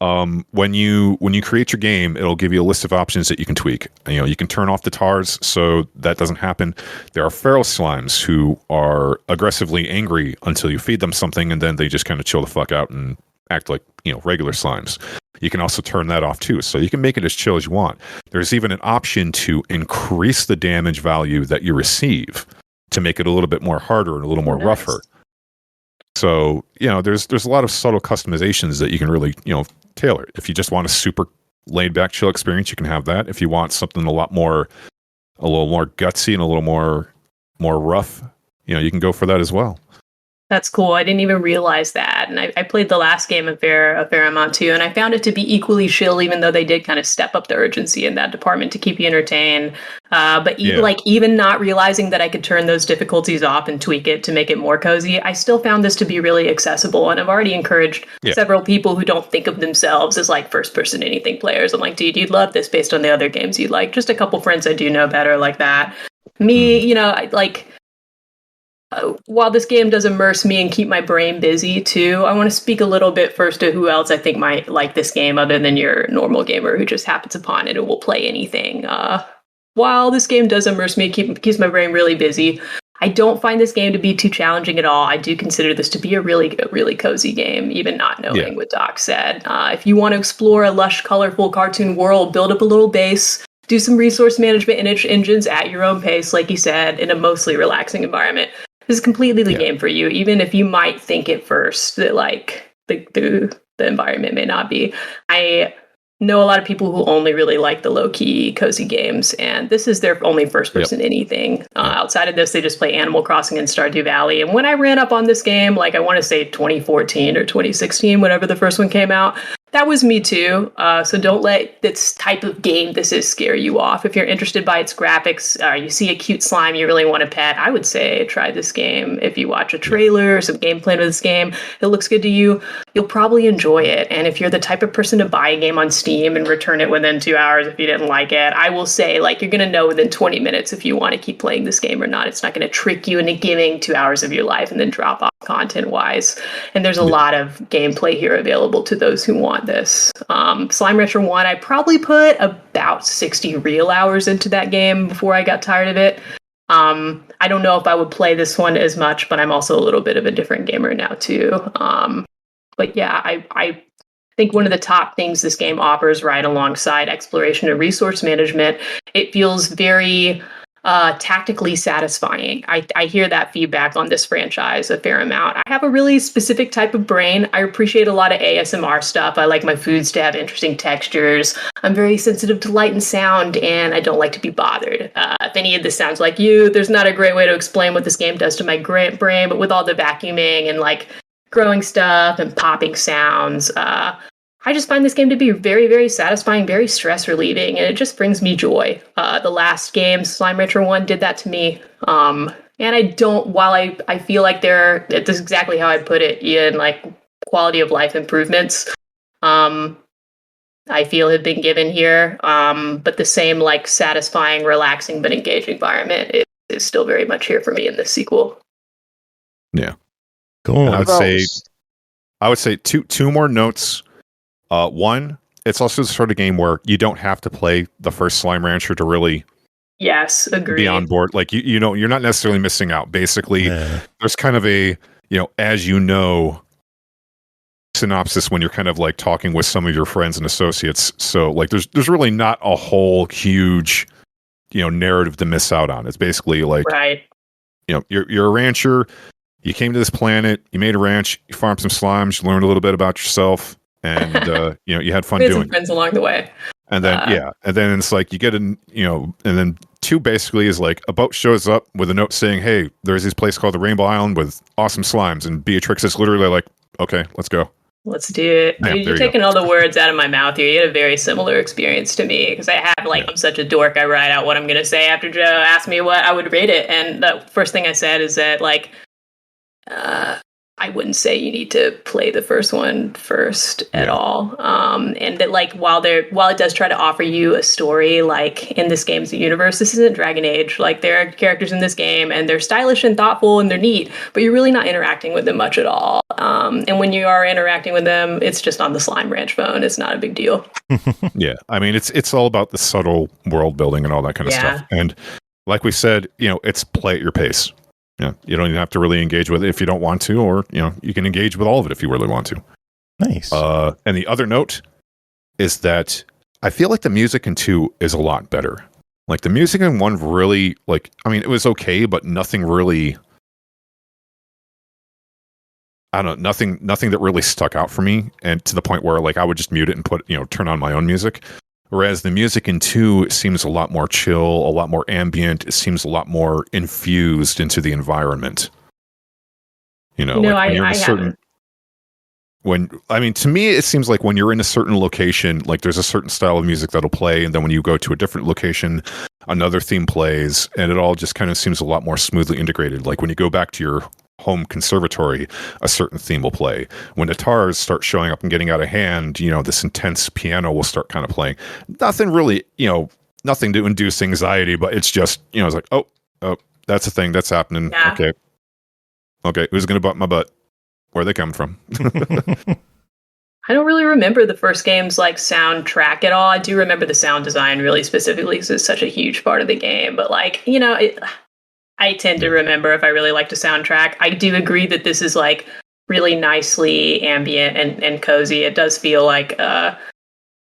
When you create your game, it'll give you a list of options that you can tweak. You know, you can turn off the tars so that doesn't happen. There are feral slimes who are aggressively angry until you feed them something, and then they just kind of chill the fuck out and act like, you know, regular slimes. You can also turn that off too, so you can make it as chill as you want. There's even an option to increase the damage value that you receive to make it a little bit more harder and a little more rougher. So, you know, there's a lot of subtle customizations that you can really, you know, tailor. If you just want a super laid back chill experience, you can have that. If you want something a little more gutsy and a little more rough, you know, you can go for that as well. That's cool. I didn't even realize that. And I played the last game a fair amount too, and I found it to be equally chill, even though they did kind of step up the urgency in that department to keep you entertained. But even not realizing that I could turn those difficulties off and tweak it to make it more cozy, I still found this to be really accessible. And I've already encouraged several people who don't think of themselves as like first person anything players. I'm like, dude, you'd love this based on the other games you like. Just a couple friends I do know better like that. Me, you know, while this game does immerse me and keep my brain busy too, I want to speak a little bit first to who else I think might like this game other than your normal gamer who just happens upon it and will play anything. While this game does immerse me, keeps my brain really busy, I don't find this game to be too challenging at all. I do consider this to be a really cozy game, even not knowing what Doc said. If you want to explore a lush, colorful cartoon world, build up a little base, do some resource management in engines at your own pace, like you said, in a mostly relaxing environment. This is completely the game for you, even if you might think at first that like the environment may not be. I know a lot of people who only really like the low-key, cozy games, and this is their only first-person anything. Outside of this, they just play Animal Crossing and Stardew Valley. And when I ran up on this game, like I want to say 2014 or 2016, whenever the first one came out, that was me too. So don't let this type of game this is scare you off. If you're interested by its graphics, you see a cute slime you really want to pet, I would say try this game. If you watch a trailer or some gameplay of this game, it looks good to you, you'll probably enjoy it. And if you're the type of person to buy a game on Steam and return it within 2 hours if you didn't like it, I will say like you're going to know within 20 minutes if you want to keep playing this game or not. It's not going to trick you into giving 2 hours of your life and then drop off content-wise. And there's a lot of gameplay here available to those who want this. Slime Rancher 1, I probably put about 60 real hours into that game before I got tired of it. I don't know if I would play this one as much, but I'm also a little bit of a different gamer now too. But yeah, I think one of the top things this game offers right alongside exploration and resource management, it feels very tactically satisfying. I hear that feedback on this franchise a fair amount. I have a really specific type of brain. I appreciate a lot of ASMR stuff. I like my foods to have interesting textures. I'm very sensitive to light and sound, and I don't like to be bothered. If any of this sounds like you, there's not a great way to explain what this game does to my brain, but with all the vacuuming and like growing stuff and popping sounds, I just find this game to be very, very satisfying, very stress relieving, and it just brings me joy. The last game, Slime Rancher 1, did that to me. And while I feel like this is exactly how I put it, in like quality of life improvements, I feel have been given here. But the same like satisfying, relaxing, but engaging environment is still very much here for me in this sequel. Yeah. Cool. And I would say two more notes. One, it's also the sort of game where you don't have to play the first Slime Rancher to really agree. Be on board. Like, you know, you're not necessarily missing out. Basically, there's kind of a, you know, as you know, synopsis when you're kind of like talking with some of your friends and associates. So like there's really not a whole huge, narrative to miss out on. It's basically like, right. You're a rancher. You came to this planet. You made a ranch. You farmed some slimes. You learned a little bit about yourself, and you had fun doing some friends along the way. And then and then it's like you get and then 2 basically is like a boat shows up with a note saying, "Hey, there's this place called the Rainbow Island with awesome slimes," and Beatrix is literally like, "Okay, let's go. Let's do it." Dude, you're taking all the words out of my mouth here. You had a very similar experience to me because I have I'm such a dork. I write out what I'm gonna say after Joe asked me what I would rate it, and the first thing I said is that I wouldn't say you need to play the first one first at all. And that while it does try to offer you a story, in this game's universe, this isn't Dragon Age. There are characters in this game and they're stylish and thoughtful and they're neat, but you're really not interacting with them much at all. And when you are interacting with them, it's just on the Slime Ranch phone. It's not a big deal. Yeah. I mean, it's all about the subtle world building and all that kind of stuff. And like we said, it's play at your pace. Yeah, you don't even have to really engage with it if you don't want to, or you can engage with all of it if you really want to. Nice. And the other note is that I feel like the music in 2 is a lot better. The music in 1 really, it was okay, but nothing really. I don't know, nothing that really stuck out for me, and to the point where I would just mute it and put turn on my own music. Whereas the music in 2 seems a lot more chill, a lot more ambient. It seems a lot more infused into the environment. To me, it seems like when you're in a certain location, there's a certain style of music that'll play, and then when you go to a different location, another theme plays, and it all just kind of seems a lot more smoothly integrated. When you go back to your home conservatory, a certain theme will play. When guitars start showing up and getting out of hand, this intense piano will start kind of playing. Nothing really, nothing to induce anxiety, but it's just, it's like, oh, that's a thing that's happening. Yeah. Okay, who's going to butt my butt? Where are they coming from? I don't really remember the first game's soundtrack at all. I do remember the sound design really specifically because it's such a huge part of the game, but I tend to remember if I really liked a soundtrack. I do agree that this is really nicely ambient and cozy. It does feel like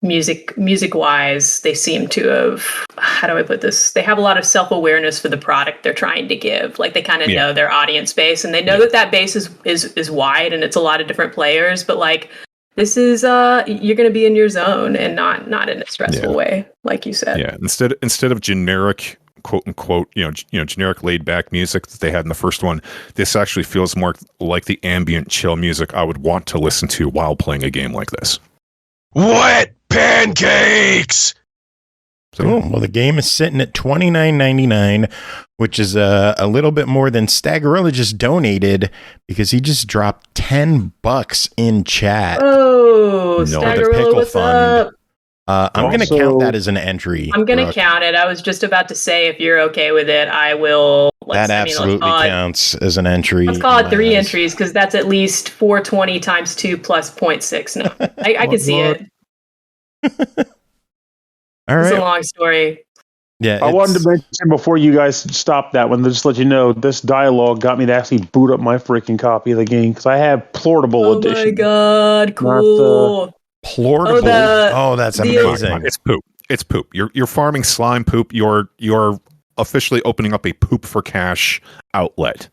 music wise, they seem to have, how do I put this? They have a lot of self-awareness for the product they're trying to give. They kind of know their audience base, and they know that base is wide and it's a lot of different players, but this is you're going to be in your zone and not in a stressful way, like you said. Yeah, instead of generic quote unquote, generic laid back music that they had in the first one, this actually feels more like the ambient chill music I would want to listen to while playing a game like this. Wet pancakes! Cool. Well, the game is sitting at $29.99, which is a little bit more than Stagorilla just donated because he just dropped $10 in chat. Oh, Stagorilla, what's up? I'm going to count that as an entry. I'm going to count it. I was just about to say, if you're okay with it, I will. That absolutely counts as an entry. Let's call it 3 entries because that's at least 420 times 2 plus 0.6. No, I can see it. All right. It's a long story. Yeah, I wanted to mention before you guys stop that one, just let you know, this dialogue got me to actually boot up my freaking copy of the game because I have Plortable edition. Oh my god, cool. Plortable. That's amazing. It's poop. It's poop. You're farming slime poop. You're officially opening up a poop for cash outlet.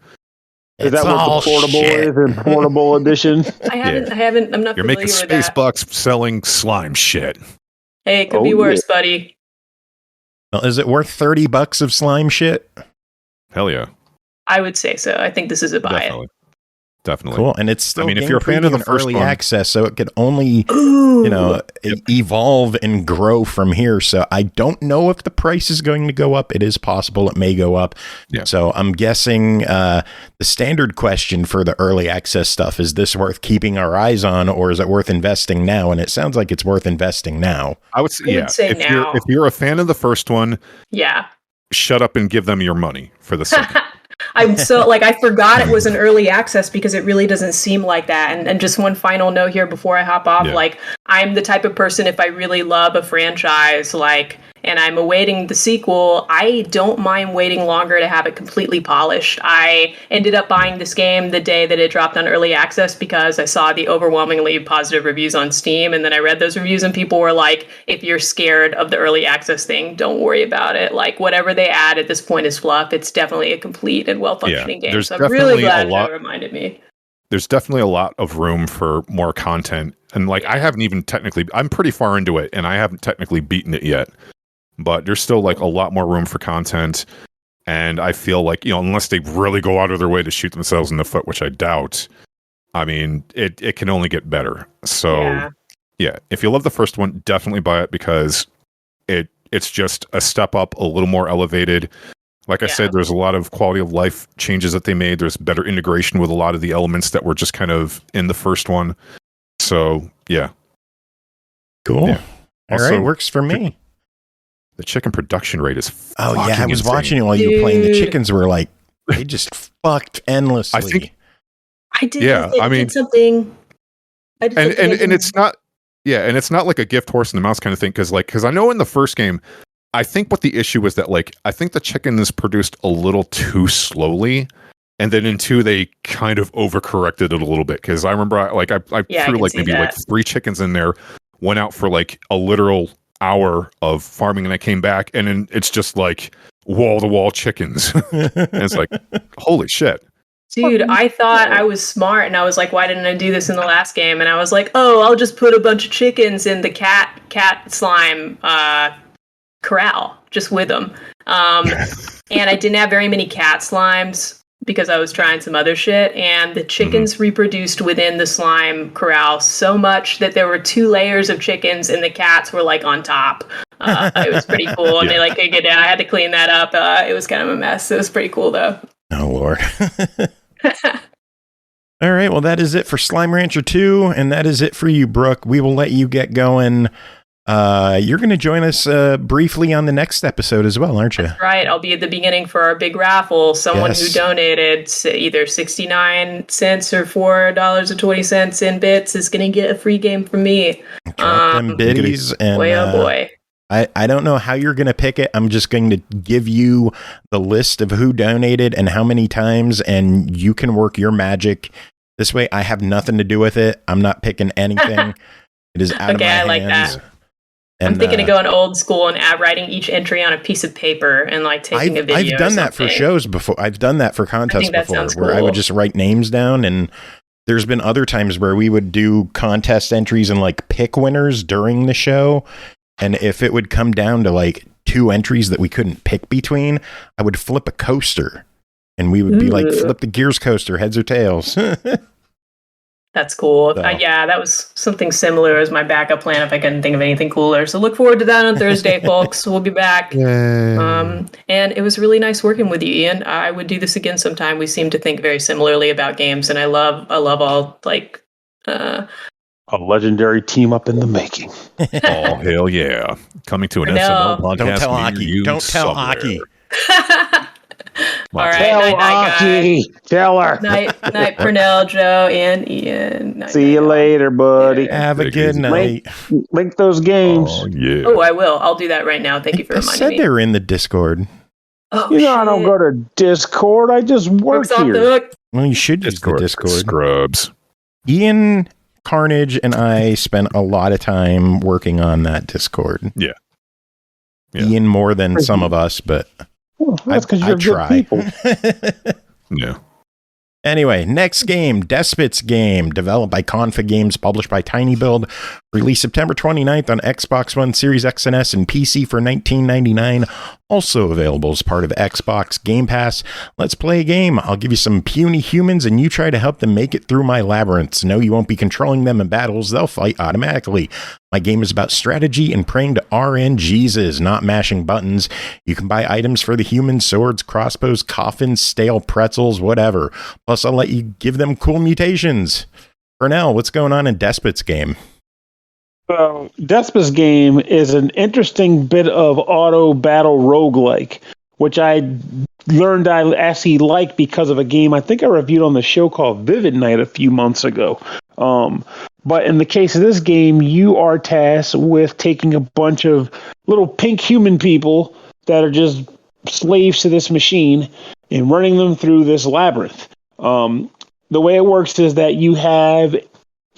Is that what the Portable is in Portable edition? I haven't. I'm not. You're making space bucks selling slime shit. Hey, it could be worse, buddy. Well, is it worth $30 of slime shit? Hell yeah. I would say so. I think this is a buy. Definitely. Cool. And it's still, if you're a fan of the first early one, access, so it could only, evolve and grow from here. So I don't know if the price is going to go up. It is possible it may go up. Yeah. So I'm guessing the standard question for the early access stuff is this worth keeping our eyes on, or is it worth investing now? And it sounds like it's worth investing now. I would say now. If you're a fan of the first one, shut up and give them your money for the second. I'm so I forgot it was an early access because it really doesn't seem like that. And just one final note here before I hop off, I'm the type of person, if I really love a franchise, and I'm awaiting the sequel. I don't mind waiting longer to have it completely polished. I ended up buying this game the day that it dropped on early access because I saw the overwhelmingly positive reviews on Steam, and then I read those reviews and people were like, if you're scared of the early access thing, don't worry about it. Like, whatever they add at this point is fluff. It's definitely a complete and well-functioning game. So I'm really glad Joe reminded me. There's definitely a lot of room for more content. And like, I haven't even technically, I'm pretty far into it and I haven't technically beaten it yet, but there's still like a lot more room for content. And I feel like, unless they really go out of their way to shoot themselves in the foot, which I doubt, I mean, it can only get better. So yeah, if you love the first one, definitely buy it because it's just a step up, a little more elevated. Like I said, there's a lot of quality of life changes that they made. There's better integration with a lot of the elements that were just kind of in the first one. So, yeah. Cool. Yeah. All right, works for me. The chicken production rate is I was insane. watching it while you were playing. The chickens were like, they just fucked endlessly. I think. I did. Yeah, I mean, did something. And it's not. Yeah, and it's not like a gift horse and the mouse kind of thing because I know in the first game, I think what the issue was that I think the chicken is produced a little too slowly, and then in 2 they kind of overcorrected it a little bit because I remember I threw like maybe like 3 chickens in there, went out for like a literal hour of farming, and I came back and then it's just like wall to wall chickens, and it's like holy shit. Dude, I thought I was smart and I was like, why didn't I do this in the last game? And I was like, I'll just put a bunch of chickens in the cat slime corral just with them. And I didn't have very many cat slimes because I was trying some other shit, and the chickens reproduced within the slime corral so much that there were 2 layers of chickens and the cats were like on top. It was pretty cool, and they like could get down. I had to clean that up. It was kind of a mess. It was pretty cool though. Oh Lord. All right, well that is it for Slime Rancher 2, and that is it for you, Brooke. We will let you get going. You're going to join us briefly on the next episode as well, aren't you? That's right. I'll be at the beginning for our big raffle. Someone who donated either 69 cents or $4.20 in bits is going to get a free game from me. Drop them biddies. And, boy, oh boy. I don't know how you're going to pick it. I'm just going to give you the list of who donated and how many times, and you can work your magic. This way, I have nothing to do with it. I'm not picking anything. It is out of my hands. Like that. And, I'm thinking of going old school and writing each entry on a piece of paper and like taking a video. I've done that for shows before. I've done that for contests before, where I would just write names down. And there's been other times where we would do contest entries and like pick winners during the show. And if it would come down to like 2 entries that we couldn't pick between, I would flip a coaster, and we would be like, flip the Gears coaster, heads or tails. That's cool. Yeah, that was something similar as my backup plan if I couldn't think of anything cooler. So look forward to that on Thursday, folks. We'll be back. And it was really nice working with you, Ian. I would do this again sometime. We seem to think very similarly about games, and I love all like a legendary team up in the making. Oh hell yeah! Coming to an SML podcast. Don't tell Aki. Don't tell Aki. All right, tell Aki. Tell her. Night, Pernell, Joe, and Ian. Night, See you later, buddy. Have a good night. Link those games. Oh yeah. Oh, I will. I'll do that right now. Thank you for reminding me. I said they were in the Discord. Oh, I don't go to Discord. I just work here. Well, you should use the Discord. Scrubs. Ian, Carnage, and I spent a lot of time working on that Discord. Yeah. Ian more than some of us, but that's because you're good people. Yeah. Anyway, next game, Despot's game, developed by Konfa Games, published by tinyBuild, released September 29th on Xbox One, Series X and S, and PC for $19.99. Also available as part of Xbox Game Pass. Let's play a game. I'll give you some puny humans, and you try to help them make it through my labyrinths. No, you won't be controlling them in battles. They'll fight automatically. My game is about strategy and praying to RNGesus, not mashing buttons. You can buy items for the humans, swords, crossbows, coffins, stale pretzels, whatever. Plus, I'll let you give them cool mutations. Pernell, what's going on in Despot's game? So, Despot's game is an interesting bit of auto battle roguelike, which I learned I actually like because of a game I think I reviewed on the show called Vivid Night a few months ago. But in the case of this game, you are tasked with taking a bunch of little pink human people that are just slaves to this machine and running them through this labyrinth. The way it works is that you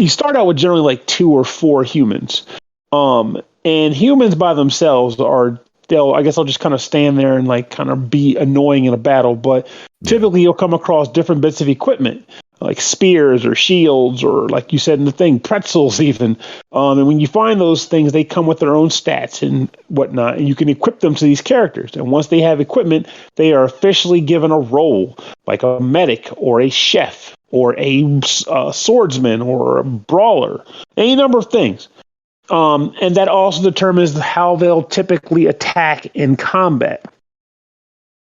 start out with generally like 2 or 4 humans. And humans by themselves I guess I'll just kind of stand there and like kind of be annoying in a battle. But typically you'll come across different bits of equipment like spears or shields or, like you said in the thing, pretzels even. And when you find those things, they come with their own stats and whatnot, and you can equip them to these characters. And once they have equipment, they are officially given a role, like a medic or a chef or a swordsman or a brawler, any number of things. And that also determines how they'll typically attack in combat.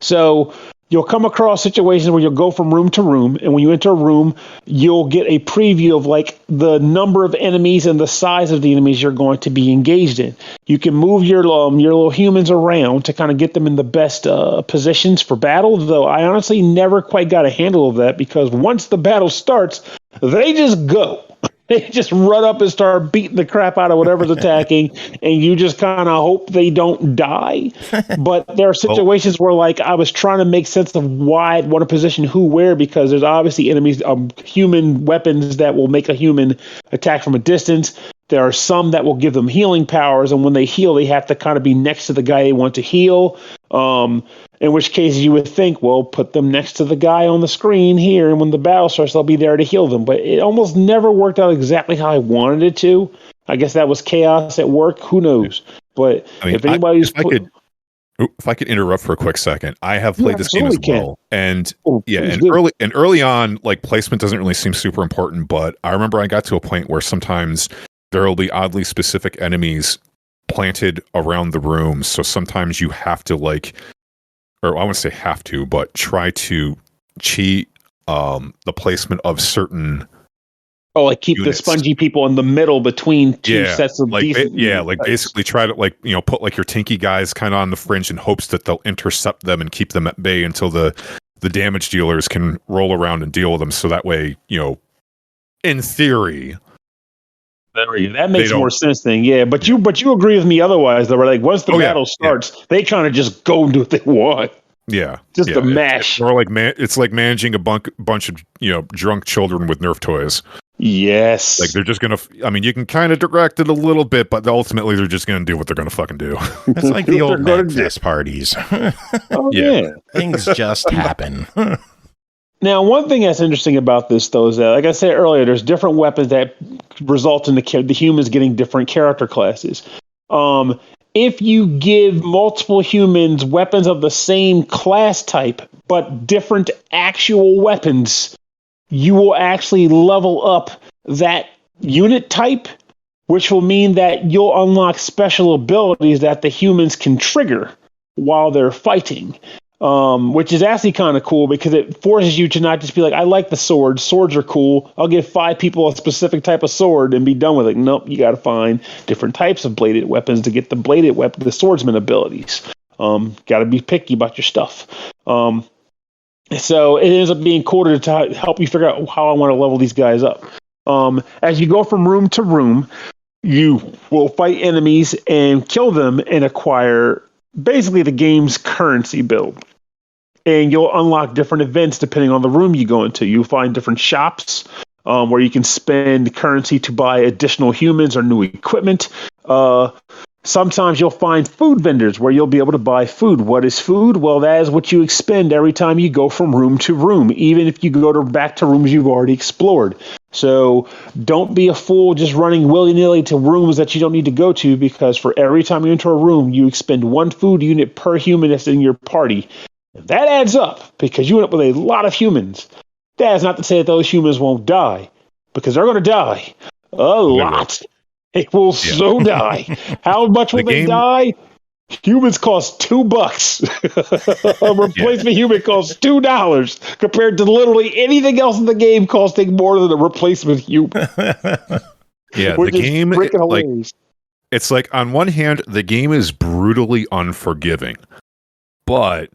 So you'll come across situations where you'll go from room to room, and when you enter a room, you'll get a preview of like the number of enemies and the size of the enemies you're going to be engaged in. You can move your little humans around to kind of get them in the best positions for battle, though I honestly never quite got a handle of that, because once the battle starts, they just go. They just run up and start beating the crap out of whatever's attacking, and you just kind of hope they don't die. But there are situations where, like, I was trying to make sense of why I'd want to position who where, because there's obviously enemies, human weapons that will make a human attack from a distance. There are some that will give them healing powers, and when they heal, they have to kind of be next to the guy they want to heal. In which case you would think, well, put them next to the guy on the screen here, and when the battle starts, they'll be there to heal them. But it almost never worked out exactly how I wanted it to. I guess that was chaos at work. Who knows? But I mean, if I could interrupt for a quick second, I have played this game as well, and early on, like, placement doesn't really seem super important. But I remember I got to a point where sometimes there will be oddly specific enemies planted around the room, so sometimes you have to, like, or I wouldn't say have to, but try to cheat the placement of certain. Oh, like keep units. The spongy people in the middle between two sets of decent. Basically try to, like, put like your tinky guys kind of on the fringe in hopes that they'll intercept them and keep them at bay until the damage dealers can roll around and deal with them. So that way, in theory. That makes more sense then, yeah. But you agree with me otherwise, though. Like once the battle starts, they kind of just go and do what they want. Yeah, just a mash. It's like managing a bunch of drunk children with Nerf toys. Yes, like they're just gonna. I mean, you can kind of direct it a little bit, but ultimately they're just gonna do what they're gonna fucking do. It's like the old Magfest parties. Things just happen. Now, one thing that's interesting about this, though, is that, like I said earlier, there's different weapons that result in the humans getting different character classes. If you give multiple humans weapons of the same class type, but different actual weapons, you will actually level up that unit type, which will mean that you'll unlock special abilities that the humans can trigger while they're fighting. Which is actually kind of cool because it forces you to not just be like, I like the sword. Swords are cool. I'll give 5 people a specific type of sword and be done with it. Nope, you got to find different types of bladed weapons to get the swordsman abilities. Got to be picky about your stuff. So it ends up being cool to help you figure out how I want to level these guys up. As you go from room to room, you will fight enemies and kill them and acquire basically the game's currency build. And you'll unlock different events depending on the room you go into. You'll find different shops where you can spend currency to buy additional humans or new equipment. Sometimes you'll find food vendors where you'll be able to buy food. What is food? Well, that is what you expend every time you go from room to room, even if you go back to rooms you've already explored. So don't be a fool just running willy-nilly to rooms that you don't need to go to, because for every time you enter a room, you expend 1 food unit per human that's in your party. And that adds up because you end up with a lot of humans. That is not to say that those humans won't die, because they're going to die a lot. They will so die. How much will they die? Humans cost $2. A replacement human costs $2 compared to literally anything else in the game costing more than a replacement human. The game, it's like, on one hand, the game is brutally unforgiving, but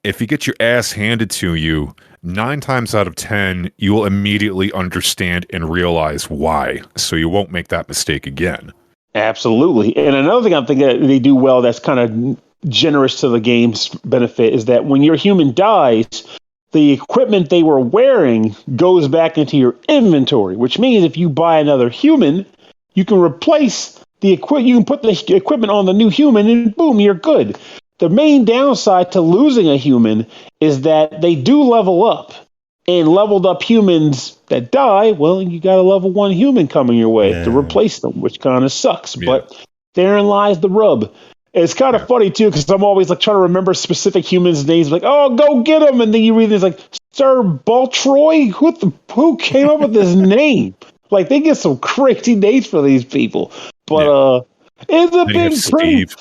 if you get your ass handed to you 9 times out of 10, you will immediately understand and realize why. So you won't make that mistake again. Absolutely. And another thing I think that they do well that's kind of generous to the game's benefit is that when your human dies, the equipment they were wearing goes back into your inventory, which means if you buy another human, you can replace the equipment. You can put the equipment on the new human and boom, you're good. The main downside to losing a human is that they do level up, and leveled up humans that die, well, you got a level 1 human coming your way to replace them, which kind of sucks. Yeah. But therein lies the rub. It's kind of funny too, because I'm always like trying to remember specific humans' names, like, oh, go get them, and then you read this like Sir Baltroy. Who came up with this name? Like they get some crazy names for these people, but it's a big Steve.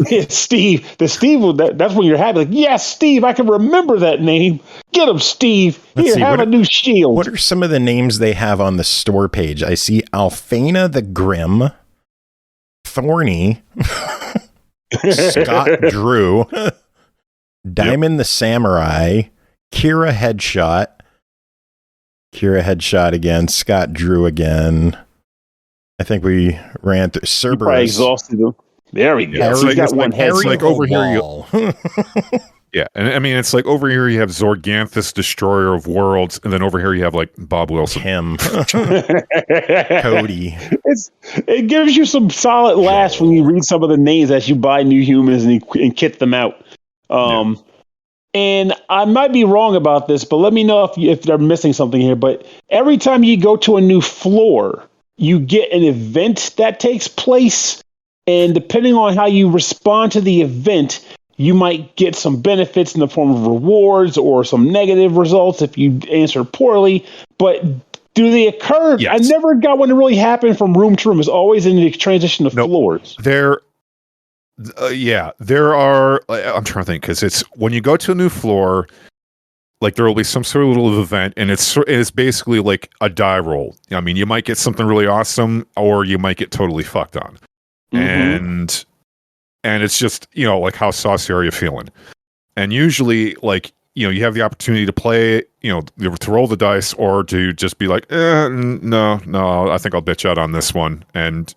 It's Steve. The Steve. That's when you're happy. Like, yes, Steve. I can remember that name. Get him, Steve. Here, have a new shield. What are some of the names they have on the store page? I see Alphana the Grim, Thorny, Scott Drew, Diamond the Samurai, Kira Headshot again, Scott Drew again. I think we ran through Cerberus. Probably exhausted them. There we go. It's like over here. Yeah, and I mean, it's like over here you have Zorganthus, Destroyer of Worlds, and then over here you have like Bob Wilson, him, Cody. It gives you some solid laughs when you read some of the names as you buy new humans and kit them out. And I might be wrong about this, but let me know if they're missing something here. But every time you go to a new floor, you get an event that takes place, and depending on how you respond to the event, you might get some benefits in the form of rewards or some negative results if you answer poorly. But do they occur? Yes. I never got one to really happen from room to room. It's always in the transition of floors. There are. I'm trying to think, because it's when you go to a new floor, like there will be some sort of little event, and it's basically like a die roll. I mean, you might get something really awesome, or you might get totally fucked on, and it's just, like, how saucy are you feeling? And usually, like, you have the opportunity to play, to roll the dice, or to just be like, no, I think I'll bitch out on this one, and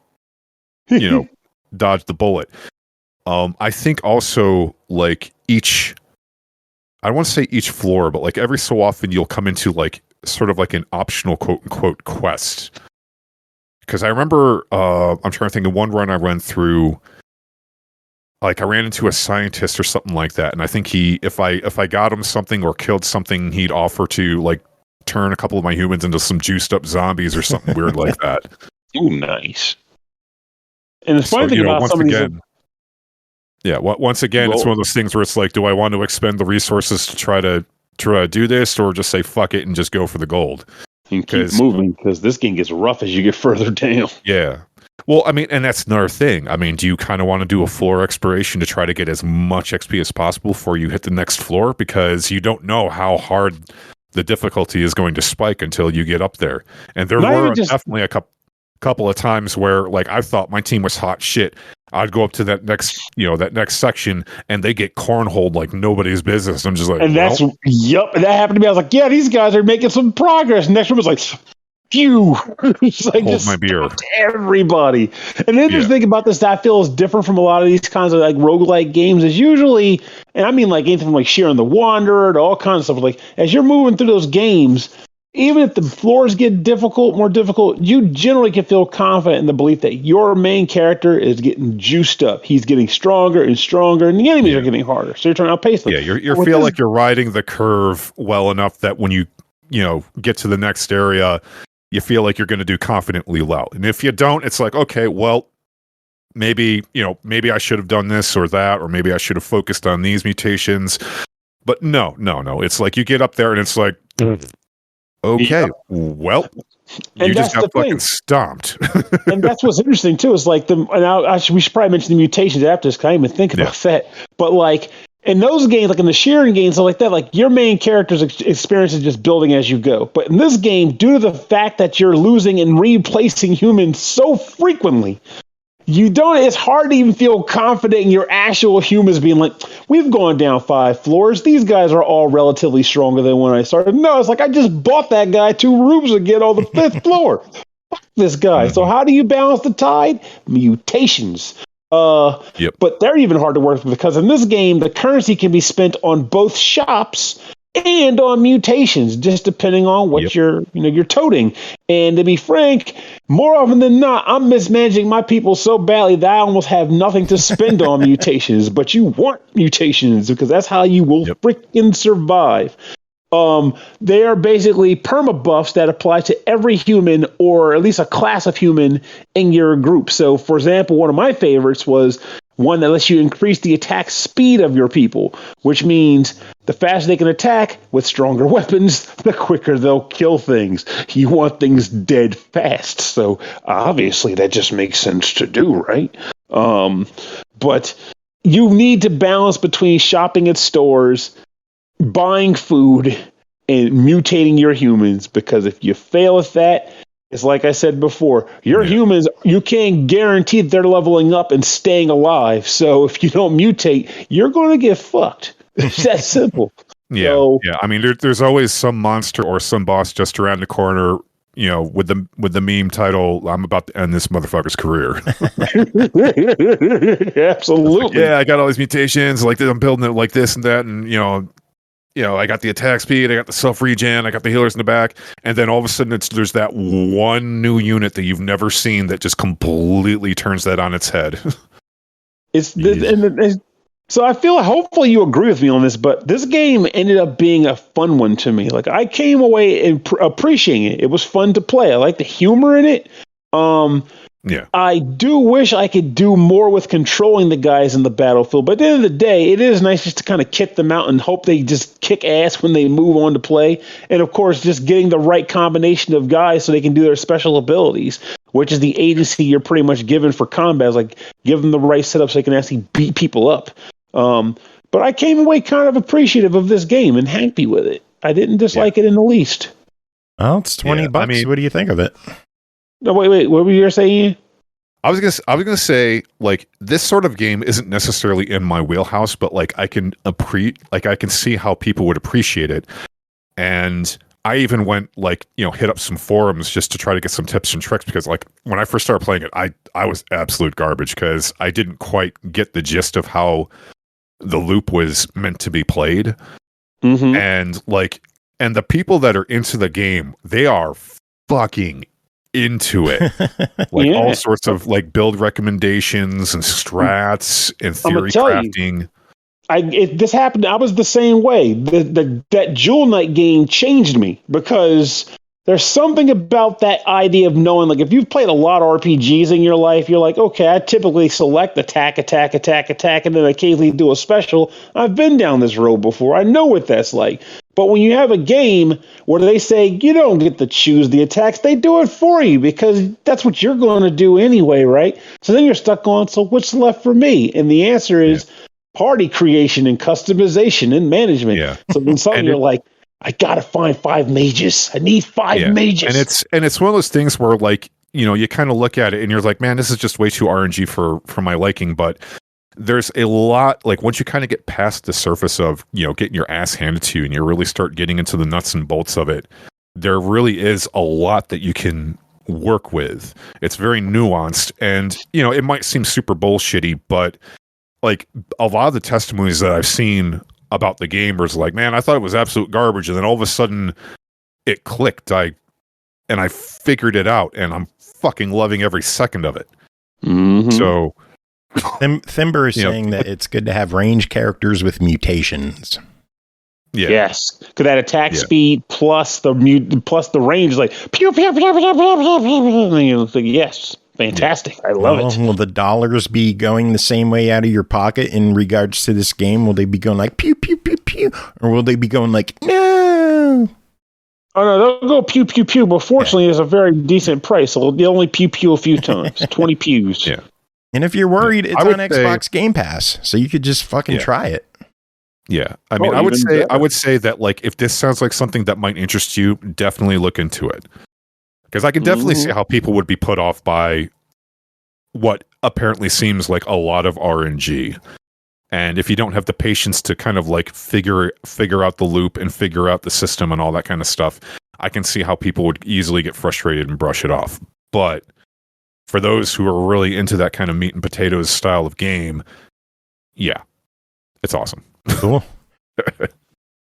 dodge the bullet. I think also, like, I don't want to say each floor, but like every so often you'll come into like sort of like an optional quote unquote quest. Because I remember, I'm trying to think of one run I ran through, like I ran into a scientist or something like that, and I think if I got him something or killed something, he'd offer to like turn a couple of my humans into some juiced up zombies or something weird like that. Ooh, nice. And the funny thing about some of these. Once again, it's one of those things where it's like, do I want to expend the resources to try to do this, or just say fuck it and just go for the gold? And keep moving, because this game gets rough as you get further down. Yeah. Well, I mean, and that's another thing. I mean, do you kind of want to do a floor exploration to try to get as much XP as possible before you hit the next floor? Because you don't know how hard the difficulty is going to spike until you get up there. And there were definitely a couple of times where, like, I thought my team was hot shit. I'd go up to that next section, and they get cornholed like nobody's business. I'm just like, and that happened to me. I was like, yeah, these guys are making some progress. Next one was like, phew. It's like, hold my beer. Everybody. And the interesting thing about this that I feel is different from a lot of these kinds of like roguelike games is usually, and I mean like anything from like Sharon the Wanderer to all kinds of stuff, like as you're moving through those games, even if the floors get more difficult, you generally can feel confident in the belief that your main character is getting juiced up. He's getting stronger and stronger, and the enemies are getting harder. So you're trying to outpace them. Yeah, you feel like you're riding the curve well enough that when you get to the next area, you feel like you're going to do confidently well. And if you don't, it's like, okay, well, maybe I should have done this or that, or maybe I should have focused on these mutations. But no. It's like you get up there and it's like, okay, well, you just got fucking stomped. And that's what's interesting too. Is like we should probably mention the mutations after this, because I didn't even think about that. But like in those games, like in the Sheeran games, stuff like that, like your main character's experience is just building as you go. But in this game, due to the fact that you're losing and replacing humans so frequently, you don't, it's hard to even feel confident in your actual humans being like, we've gone down 5 floors. These guys are all relatively stronger than when I started. No, it's like, I just bought that guy 2 rooms to get on the 5th floor. Fuck this guy. So how do you balance the tide? Mutations. But they're even hard to work with because in this game, the currency can be spent on both shops and on mutations, just depending on what you're toting. And to be frank, more often than not, I'm mismanaging my people so badly that I almost have nothing to spend on mutations. But you want mutations because that's how you will freaking survive. They are basically perma buffs that apply to every human or at least a class of human in your group. So, for example, one of my favorites was one that lets you increase the attack speed of your people, which means the faster they can attack with stronger weapons, the quicker they'll kill things. You want things dead fast. So obviously that just makes sense to do, right? But you need to balance between shopping at stores, buying food, and mutating your humans, because if you fail at that, it's like I said before, your humans, you can't guarantee that they're leveling up and staying alive. So if you don't mutate, you're going to get fucked. It's that simple. Yeah. I mean, there's always some monster or some boss just around the corner, with the meme title, I'm about to end this motherfucker's career. Absolutely. Like, I got all these mutations, like I'm building it like this and that, and I got the attack speed, I got the self-regen, I got the healers in the back, and then all of a sudden there's that one new unit that you've never seen that just completely turns that on its head. So I feel hopefully you agree with me on this, but this game ended up being a fun one to me. Like I came away and appreciating it. It was fun to play. I like the humor in it. I do wish I could do more with controlling the guys in the battlefield, but at the end of the day, it is nice just to kind of kick them out and hope they just kick ass when they move on to play. And of course, just getting the right combination of guys so they can do their special abilities, which is the agency you're pretty much given for combat. It's like give them the right setup so they can actually beat people up. But I came away kind of appreciative of this game and happy with it. I didn't dislike it in the least. Well, it's $20. I mean, what do you think of it? No, wait. What were you saying? I was gonna say, like, this sort of game isn't necessarily in my wheelhouse, but like I can see how people would appreciate it. And I even went hit up some forums just to try to get some tips and tricks, because like when I first started playing it, I was absolute garbage because I didn't quite get the gist of how the loop was meant to be played. Mm-hmm. And the people that are into the game, they are fucking into it. All sorts of build recommendations and strats and theory crafting. This happened. I was the same way. That Jewel Knight game changed me, because there's something about that idea of knowing, if you've played a lot of RPGs in your life, you're like, okay, I typically select attack, and then occasionally do a special. I've been down this road before. I know what that's like. But when you have a game where they say you don't get to choose the attacks, they do it for you because that's what you're going to do anyway, right? So then you're stuck on, so what's left for me? And the answer is party creation and customization and management. Yeah. So then suddenly you're like, I got to find 5 mages. I need 5 mages. And it's one of those things where you kind of look at it and you're like, man, this is just way too RNG for my liking. But there's a lot, once you kind of get past the surface of, getting your ass handed to you and you really start getting into the nuts and bolts of it, there really is a lot that you can work with. It's very nuanced, and, it might seem super bullshitty, but a lot of the testimonies that I've seen about the game was like, man, I thought it was absolute garbage. And then all of a sudden it clicked. I figured it out, and I'm fucking loving every second of it. Mm-hmm. So Thimber is saying that it's good to have range characters with mutations. Yeah. Yes, because that attack speed plus the range, pew pew pew pew pew pew. Yes, fantastic. I love it. Will the dollars be going the same way out of your pocket in regards to this game? Will they be going pew pew pew pew, or will they be going no? Oh no, they'll go pew pew pew. But fortunately, it's a very decent price, so they'll only pew pew a few times. 20 pews. Yeah. And if you're worried, it's on Xbox Game Pass, so you could just fucking try it. Yeah, I mean, I would say that if this sounds like something that might interest you, definitely look into it, because I can definitely see how people would be put off by what apparently seems like a lot of RNG. And if you don't have the patience to kind of like figure out the loop and figure out the system and all that kind of stuff, I can see how people would easily get frustrated and brush it off. But for those who are really into that kind of meat and potatoes style of game, yeah, it's awesome. Cool.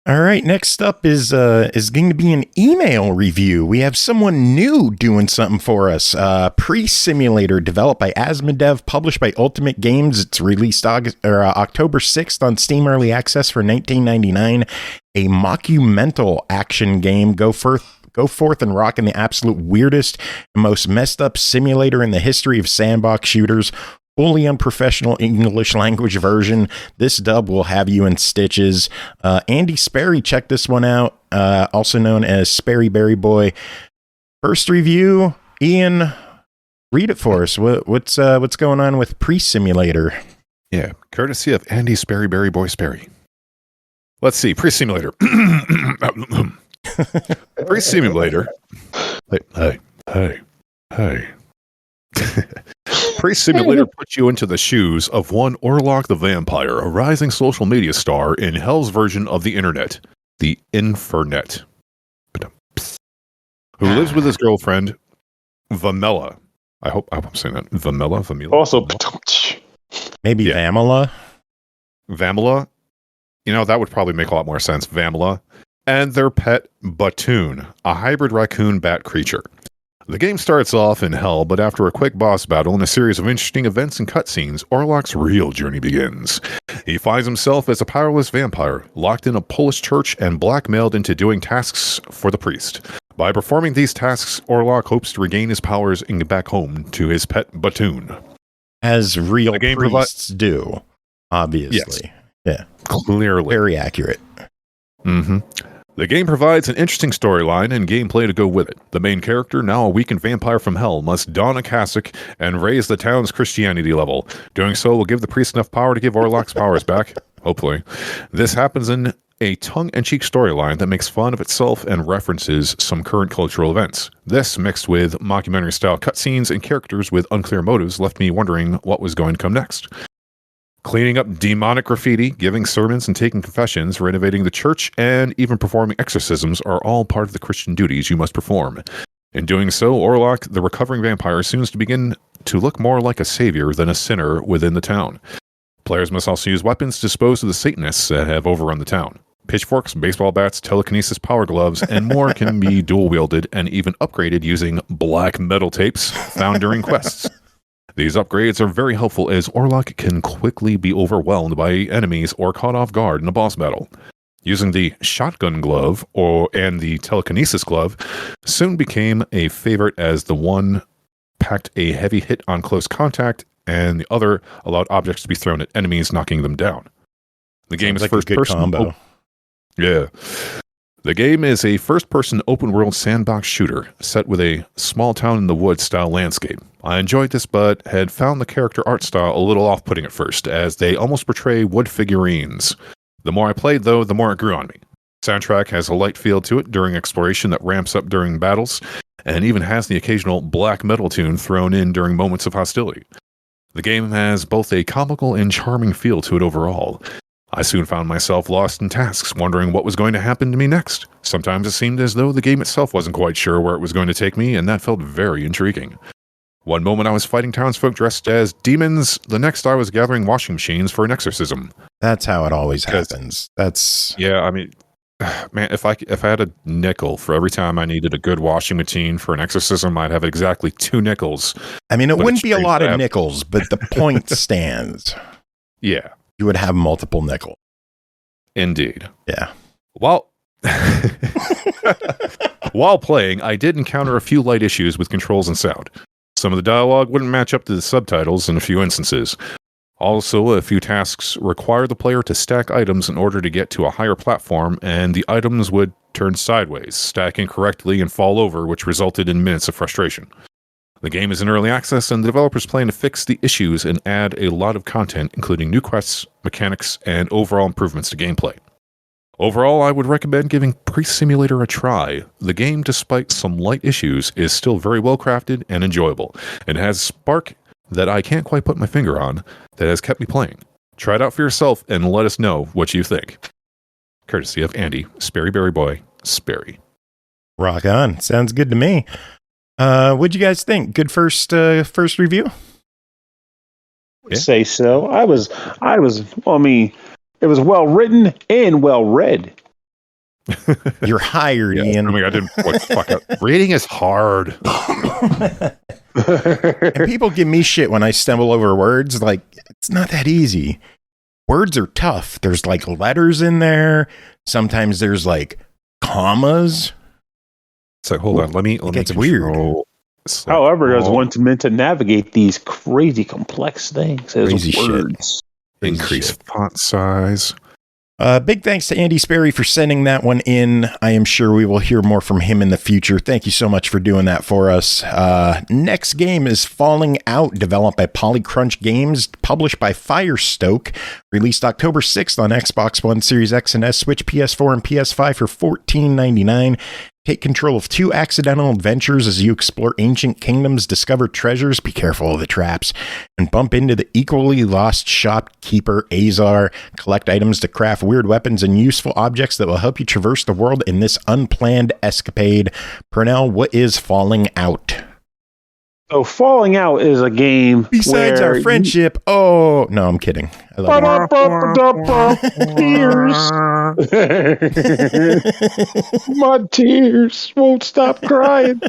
All right, next up is going to be an email review. We have someone new doing something for us. Priest Simulator, developed by Asmodev, published by Ultimate Games. It's released October 6th on Steam Early Access for $19.99. A mockumental action game. Go forth and rock in the absolute weirdest and most messed up simulator in the history of sandbox shooters. Fully unprofessional English language version. This dub will have you in stitches. Andy Sperry, check this one out. Also known as Sperry Berry Boy. First review, Ian, read it for us. What's going on with Priest Simulator? Yeah, courtesy of Andy Sperry Berry Boy Sperry. Let's see, Priest Simulator. Priest Simulator. Hey. Priest Simulator puts you into the shoes of one Orlok the Vampire, a rising social media star in Hell's version of the internet, the Infernet, who lives with his girlfriend, Vamela. I hope I'm saying that. Vamela? Also, maybe Vamela? Vamela? You know, that would probably make a lot more sense. Vamela. And their pet, Batoon, a hybrid raccoon bat creature. The game starts off in hell, but after a quick boss battle and a series of interesting events and cutscenes, Orlok's real journey begins. He finds himself as a powerless vampire, locked in a Polish church and blackmailed into doing tasks for the priest. By performing these tasks, Orlok hopes to regain his powers and get back home to his pet Batoon. As real priests do, obviously. Yes. Yeah. Clearly. Very accurate. Mm-hmm. The game provides an interesting storyline and gameplay to go with it. The main character, now a weakened vampire from hell, must don a cassock and raise the town's Christianity level. Doing so will give the priest enough power to give Orlok's powers back. Hopefully. This happens in a tongue-in-cheek storyline that makes fun of itself and references some current cultural events. This, mixed with mockumentary-style cutscenes and characters with unclear motives, left me wondering what was going to come next. Cleaning up demonic graffiti, giving sermons and taking confessions, renovating the church, and even performing exorcisms are all part of the Christian duties you must perform. In doing so, Orlok, the recovering vampire, seems to begin to look more like a savior than a sinner within the town. Players must also use weapons to dispose of the Satanists that have overrun the town. Pitchforks, baseball bats, telekinesis power gloves, and more can be dual-wielded and even upgraded using black metal tapes found during quests. These upgrades are very helpful as Orlok can quickly be overwhelmed by enemies or caught off guard in a boss battle. Using the shotgun glove and the telekinesis glove soon became a favorite, as the one packed a heavy hit on close contact and the other allowed objects to be thrown at enemies, knocking them down. The game is first-person combo. Yeah. The game is a first-person open-world sandbox shooter set with a small town in the woods style landscape. I enjoyed this, but had found the character art style a little off-putting at first, as they almost portray wood figurines. The more I played, though, the more it grew on me. Soundtrack has a light feel to it during exploration that ramps up during battles, and even has the occasional black metal tune thrown in during moments of hostility. The game has both a comical and charming feel to it overall. I soon found myself lost in tasks, wondering what was going to happen to me next. Sometimes it seemed as though the game itself wasn't quite sure where it was going to take me, and that felt very intriguing. One moment I was fighting townsfolk dressed as demons, the next I was gathering washing machines for an exorcism. That's how it always happens. Yeah, I mean, man, if I had a nickel for every time I needed a good washing machine for an exorcism, I'd have exactly 2 nickels. I mean, it wouldn't be a lot of nickels, but the point stands. Yeah. You would have multiple nickels. Indeed. Yeah. While playing, I did encounter a few light issues with controls and sound. Some of the dialogue wouldn't match up to the subtitles in a few instances. Also, a few tasks require the player to stack items in order to get to a higher platform, and the items would turn sideways, stack incorrectly, and fall over, which resulted in minutes of frustration. The game is in early access, and the developers plan to fix the issues and add a lot of content, including new quests, mechanics, and overall improvements to gameplay. Overall, I would recommend giving Priest Simulator a try. The game, despite some light issues, is still very well crafted and enjoyable, and has spark that I can't quite put my finger on that has kept me playing. Try it out for yourself and let us know what you think. Courtesy of Andy, Sperry Berry Boy, Sperry. Rock on. Sounds good to me. What'd you guys think? Good first review? Yeah. Say so. I mean, it was well written and well read. You're hired, Ian. I mean, I didn't fuck up. Reading is hard. And people give me shit when I stumble over words. Like, it's not that easy. Words are tough. There's like letters in there. Sometimes there's like commas. It's like, hold on, let me. It's weird. However, there's one meant to navigate these crazy complex things. Crazy words. Shit. Increase font size. Big thanks to Andy Sperry for sending that one in. I am sure we will hear more from him in the future. Thank you so much for doing that for us. Next game is Falling Out, developed by PolyCrunch Games, published by Firestoke, released October 6th on Xbox One, Series X and S, Switch, PS4, and PS5 for $14.99. Take control of 2 accidental adventures as you explore ancient kingdoms, discover treasures, be careful of the traps, and bump into the equally lost shopkeeper Azar. Collect items to craft weird weapons and useful objects that will help you traverse the world in this unplanned escapade. Pernell, what is Falling Out? So Falling Out is a game besides our friendship. Oh, no, I'm kidding. I love tears. My tears won't stop crying.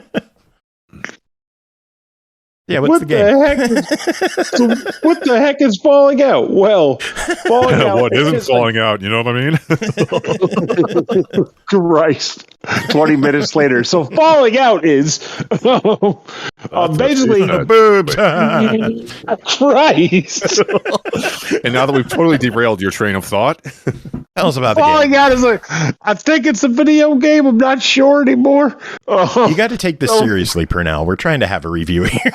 Yeah, what's the game? What the heck is Falling Out? Well, Falling Out. What isn't falling out? You know what I mean? Christ. 20 minutes later. So Falling Out is basically the boobs. Christ. And now that we've totally derailed your train of thought, tell us about Falling Out is I think it's a video game. I'm not sure anymore. You got to take this seriously, Pernell. We're trying to have a review here.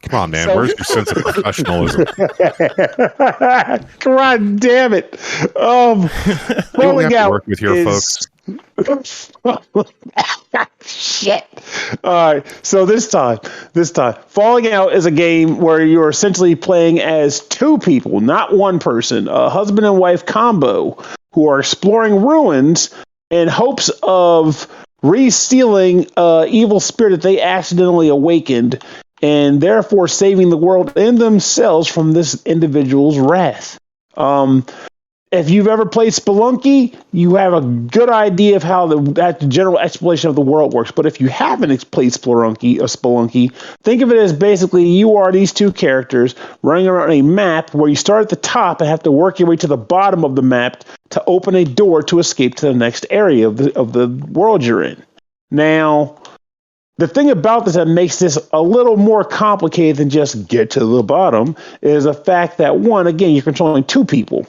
Come on, man. Where's your sense of professionalism? God damn it. Falling Out work with your folks. Shit. All right. So this time, Falling Out is a game where you're essentially playing as 2 people, not one person, a husband and wife combo who are exploring ruins in hopes of re-stealing evil spirit that they accidentally awakened, and therefore saving the world and themselves from this individual's wrath. If you've ever played Spelunky, you have a good idea of how that general exploration of the world works. But if you haven't played Spelunky, think of it as basically you are these 2 characters running around a map where you start at the top and have to work your way to the bottom of the map to open a door to escape to the next area of the world you're in. Now, the thing about this that makes this a little more complicated than just get to the bottom is the fact that, one, again, you're controlling 2 people,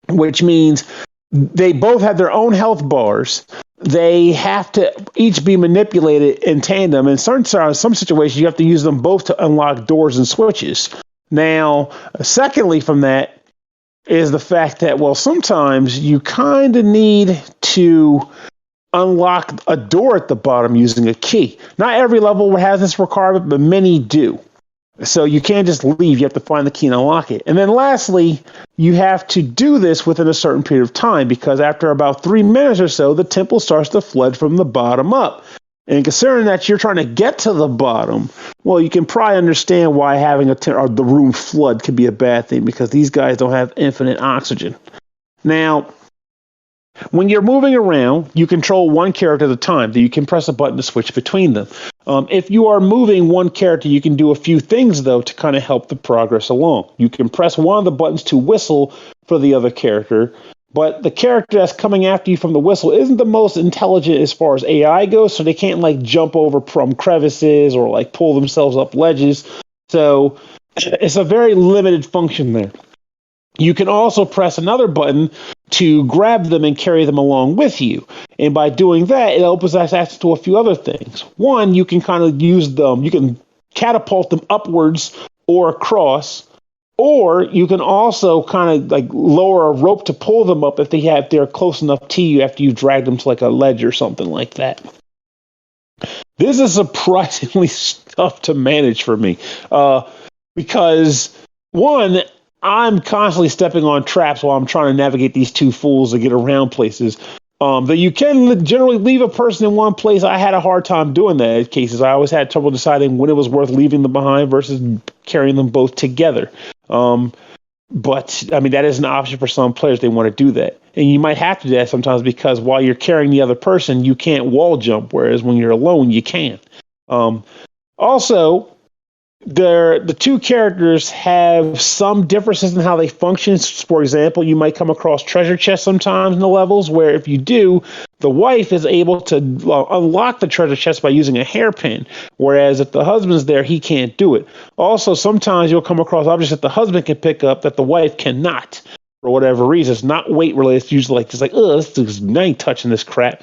which means they both have their own health bars. They have to each be manipulated in tandem. In some situations, you have to use them both to unlock doors and switches. Now, secondly from that is the fact that, well, sometimes you kind of need to unlock a door at the bottom using a key. Not every level has this requirement, but many do. So you can't just leave. You have to find the key and unlock it. And then lastly, you have to do this within a certain period of time, because after about 3 minutes or so, the temple starts to flood from the bottom up. And considering that you're trying to get to the bottom, well, you can probably understand why having the room flood could be a bad thing, because these guys don't have infinite oxygen. Now, when you're moving around, you control one character at a time. You can press a button to switch between them. If you are moving one character, you can do a few things, though, to kind of help the progress along. You can press one of the buttons to whistle for the other character, but the character that's coming after you from the whistle isn't the most intelligent as far as AI goes, so they can't, like, jump over from crevices or, like, pull themselves up ledges. So it's a very limited function there. You can also press another button to grab them and carry them along with you. And by doing that, it opens access to a few other things. One, you can kind of use them, you can catapult them upwards or across, or you can also kind of like lower a rope to pull them up if they're close enough to you after you drag them to like a ledge or something like that. This is surprisingly tough to manage for me. Because, one, I'm constantly stepping on traps while I'm trying to navigate these two fools to get around places. That you can generally leave a person in one place. I had a hard time doing that in cases. I always had trouble deciding when it was worth leaving them behind versus carrying them both together. But, I mean, that is an option for some players. They want to do that. And you might have to do that sometimes because while you're carrying the other person, you can't wall jump, whereas when you're alone, you can. Also, the two characters have some differences in how they function. For example, you might come across treasure chests sometimes in the levels where if you do, the wife is able to unlock the treasure chest by using a hairpin, whereas if the husband's there, he can't do it. Also, sometimes you'll come across objects that the husband can pick up that the wife cannot for whatever reason. It's not weight related. It's usually like, I ain't touching this crap.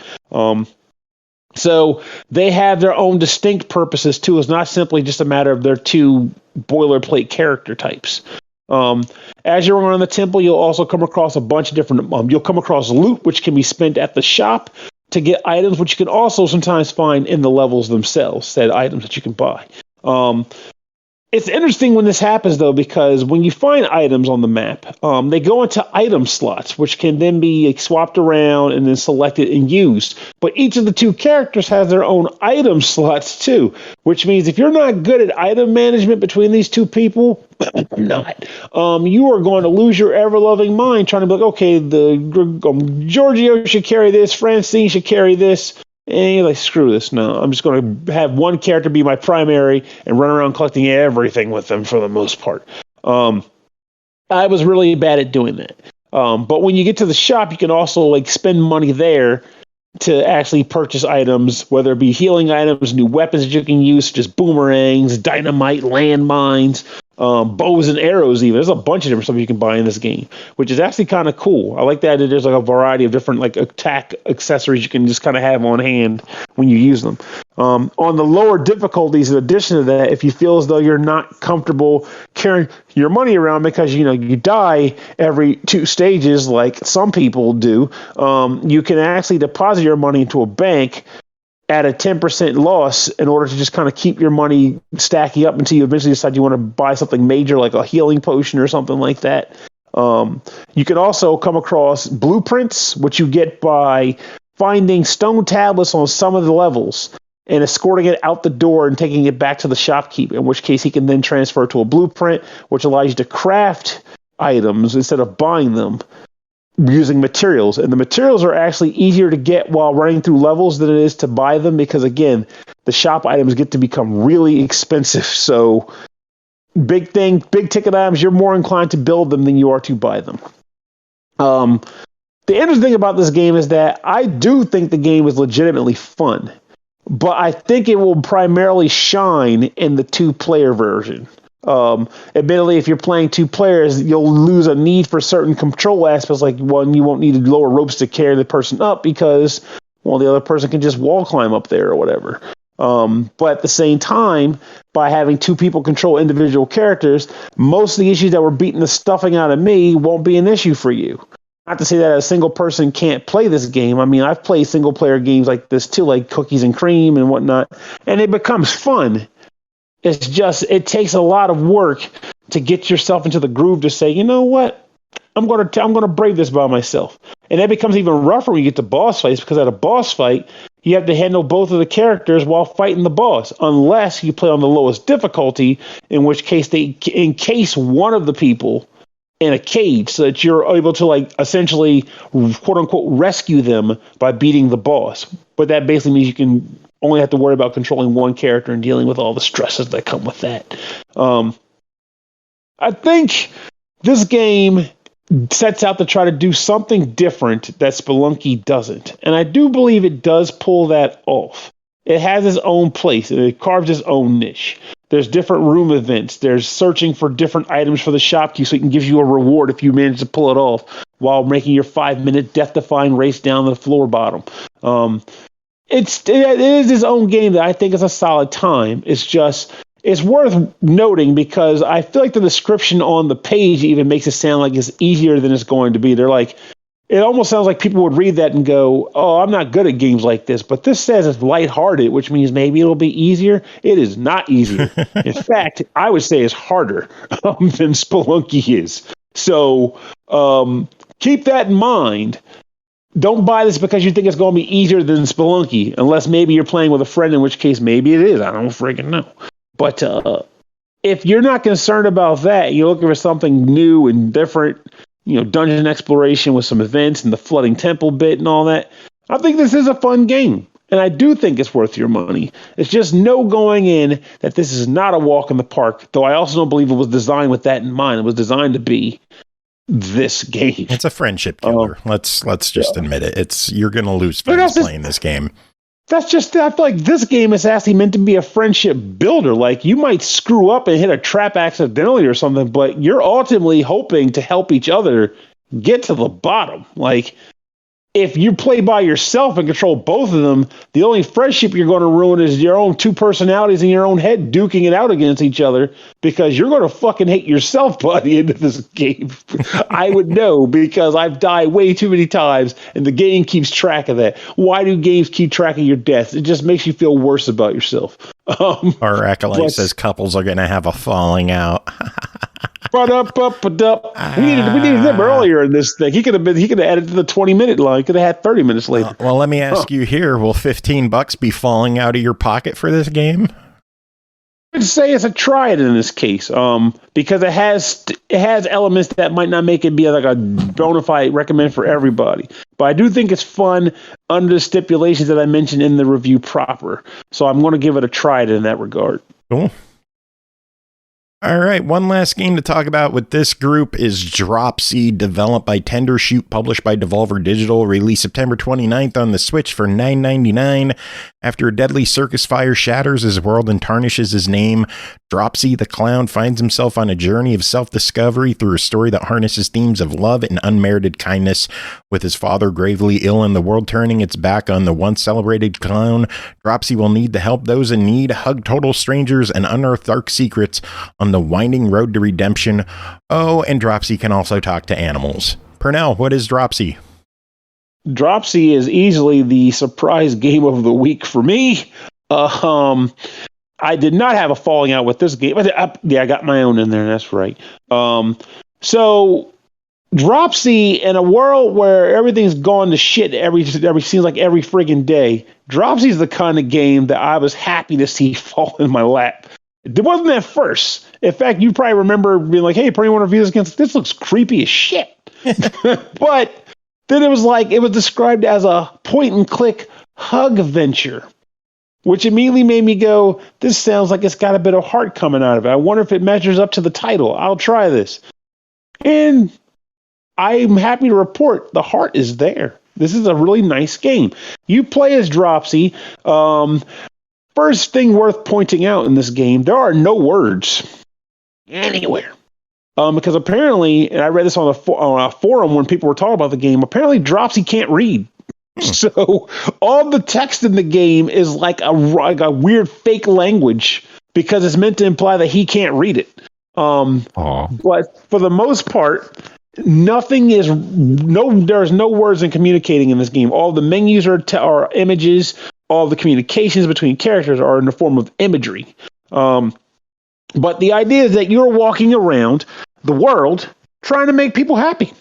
So they have their own distinct purposes too. It's not simply just a matter of their two boilerplate character types. As you're around the temple, you'll also come across a bunch of different. You'll come across loot, which can be spent at the shop to get items, which you can also sometimes find in the levels themselves. Said items that you can buy. It's interesting when this happens, though, because when you find items on the map, they go into item slots, which can then be swapped around and then selected and used. But each of the two characters has their own item slots, too, which means if you're not good at item management between these two people, you are going to lose your ever-loving mind trying to be like, okay, Giorgio should carry this, Francine should carry this. And you're like, screw this. No, I'm just going to have one character be my primary and run around collecting everything with them for the most part. I was really bad at doing that. But when you get to the shop, you can also spend money there to actually purchase items, whether it be healing items, new weapons that you can use, such as boomerangs, dynamite, landmines, bows and arrows even. There's a bunch of different stuff you can buy in this game, which is actually kind of cool. I like that there's a variety of different attack accessories you can just kind of have on hand when you use them. On the lower difficulties, in addition to that, if you feel as though you're not comfortable carrying your money around because you die every 2 stages like some people do, you can actually deposit your money into a bank at a 10% loss in order to just kind of keep your money stacking up until you eventually decide you want to buy something major like a healing potion or something like that. You can also come across blueprints, which you get by finding stone tablets on some of the levels and escorting it out the door and taking it back to the shopkeep, in which case he can then transfer to a blueprint, which allows you to craft items instead of buying them using materials. And the materials are actually easier to get while running through levels than it is to buy them because, again, the shop items get to become really expensive. So big ticket items, you're more inclined to build them than you are to buy them. The interesting thing about this game is that I do think the game is legitimately fun, but I think it will primarily shine in the 2-player version. Admittedly, if you're playing 2 players, you'll lose a need for certain control aspects, like one, you won't need lower ropes to carry the person up because, well, the other person can just wall climb up there or whatever. But at the same time, by having 2 people control individual characters, most of the issues that were beating the stuffing out of me won't be an issue for you. Not to say that a single person can't play this game. I mean, I've played single player games like this too, like Cookies and Cream and whatnot, and it becomes fun. It's just, it takes a lot of work to get yourself into the groove to say, you know what, I'm going to brave this by myself. And that becomes even rougher when you get to boss fights, because at a boss fight, you have to handle both of the characters while fighting the boss, unless you play on the lowest difficulty, in which case they encase one of the people in a cage so that you're able to essentially quote unquote rescue them by beating the boss. But that basically means you can only have to worry about controlling one character and dealing with all the stresses that come with that. I think this game sets out to try to do something different that Spelunky doesn't. And I do believe it does pull that off. It has its own place, and it carves its own niche. There's different room events. There's searching for different items for the shopkeep so it can give you a reward if you manage to pull it off while making your 5-minute death-defying race down the floor bottom. It is its own game that I think is a solid time. It's worth noting because I feel like the description on the page even makes it sound like it's easier than it's going to be. They're like, it almost sounds like people would read that and go, oh, I'm not good at games like this. But this says it's lighthearted, which means maybe it'll be easier. It is not easier. In fact, I would say it's harder than Spelunky is. So keep that in mind. Don't buy this because you think it's going to be easier than Spelunky, unless maybe you're playing with a friend, in which case maybe it is. I don't freaking know. But if you're not concerned about that, you're looking for something new and different, dungeon exploration with some events and the flooding temple bit and all that, I think this is a fun game. And I do think it's worth your money. It's just no going in that this is not a walk in the park, though I also don't believe it was designed with that in mind. It was designed to be this game. It's a friendship killer. Let's just admit it. You're going to lose friends playing this game. I feel like this game is actually meant to be a friendship builder. Like, you might screw up and hit a trap accidentally or something, but you're ultimately hoping to help each other get to the bottom. Like, if you play by yourself and control both of them, the only friendship you're going to ruin is your own two personalities in your own head duking it out against each other, because you're going to fucking hate yourself by the end of this game. I would know, because I've died way too many times and the game keeps track of that. Why do games keep track of your deaths? It just makes you feel worse about yourself. Our Acolyte says couples are going to have a falling out. We needed them earlier in this thing. He could have added to the 20-minute line. Could have had 30 minutes later. Well, let me ask you here: will $15 be falling out of your pocket for this game? I'd say it's a try it in this case, because it has elements that might not make it be like a bona fide recommend for everybody. But I do think it's fun under the stipulations that I mentioned in the review proper. So I'm going to give it a try it in that regard. Cool. All right, one last game to talk about with this group is Dropsy, developed by Tendershoot, published by Devolver Digital, released September 29th on the Switch for $9.99. After a deadly circus fire shatters his world and tarnishes his name, Dropsy the clown finds himself on a journey of self-discovery through a story that harnesses themes of love and unmerited kindness. With his father gravely ill and the world turning its back on the once celebrated clown, Dropsy will need to help those in need, hug total strangers, and unearth dark secrets on the winding road to redemption. Oh, and Dropsy can also talk to animals. Pernell, what is Dropsy? Dropsy is easily the surprise game of the week for me. I did not have a falling out with this game. I got my own in there. That's right. So Dropsy, in a world where everything's gone to shit seems like every friggin' day, Dropsy is the kind of game that I was happy to see fall in my lap. It wasn't at first. In fact, you probably remember being like, hey, probably want to review this against this looks creepy as shit. But then it was described as a point and click hug venture, which immediately made me go, this sounds like it's got a bit of heart coming out of it. I wonder if it measures up to the title. I'll try this. And I'm happy to report the heart is there. This is a really nice game. You play as Dropsy. First thing worth pointing out in this game, there are no words anywhere. Because apparently, and I read this on a forum when people were talking about the game, apparently Dropsy can't read. So all the text in the game is like a weird fake language because it's meant to imply that he can't read it. But for the most part, there's no words in communicating in this game. All the menus are images. All the communications between characters are in the form of imagery. But the idea is that you're walking around the world trying to make people happy.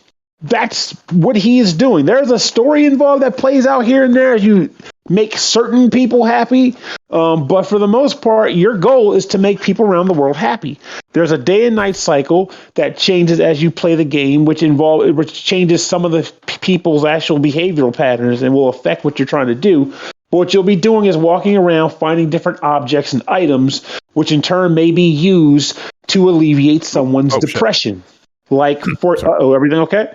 That's what he is doing. There's a story involved that plays out here and there as you make certain people happy. But for the most part, your goal is to make people around the world happy. There's a day and night cycle that changes as you play the game, which changes some of the people's actual behavioral patterns and will affect what you're trying to do. But what you'll be doing is walking around, finding different objects and items, which in turn may be used to alleviate someone's depression. Shit. Like, everything okay?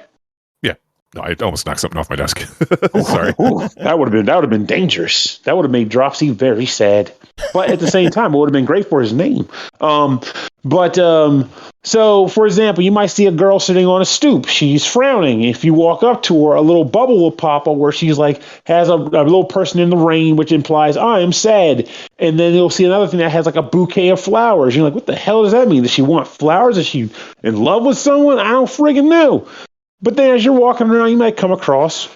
Yeah. No, I almost knocked something off my desk. Sorry. That would have been dangerous. That would have made Dropsy very sad. But at the same time, it would have been great for his name. So, for example, you might see a girl sitting on a stoop. She's frowning. If you walk up to her, a little bubble will pop up where she's like, has a little person in the rain, which implies, I am sad. And then you'll see another thing that has like a bouquet of flowers. You're like, what the hell does that mean? Does she want flowers? Is she in love with someone? I don't friggin' know. But then as you're walking around, you might come across,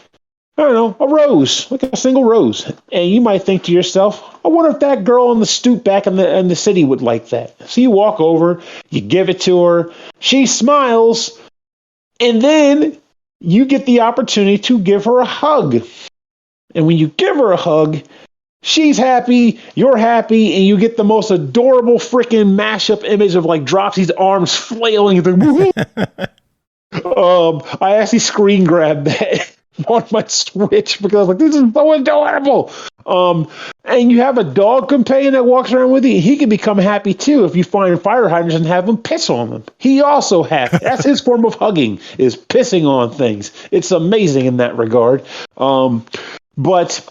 I don't know, a rose, like a single rose. And you might think to yourself, I wonder if that girl on the stoop back in the city would like that. So you walk over, you give it to her, she smiles, and then you get the opportunity to give her a hug. And when you give her a hug, she's happy, you're happy, and you get the most adorable freaking mashup image of like Dropsy's arms flailing. I actually screen grabbed that on my Switch because I was like, this is so adorable. And you have a dog companion that walks around with you. He can become happy too if you find fire hydrants and have him piss on them. He also happy. That's his form of hugging, is pissing on things. It's amazing in that regard. But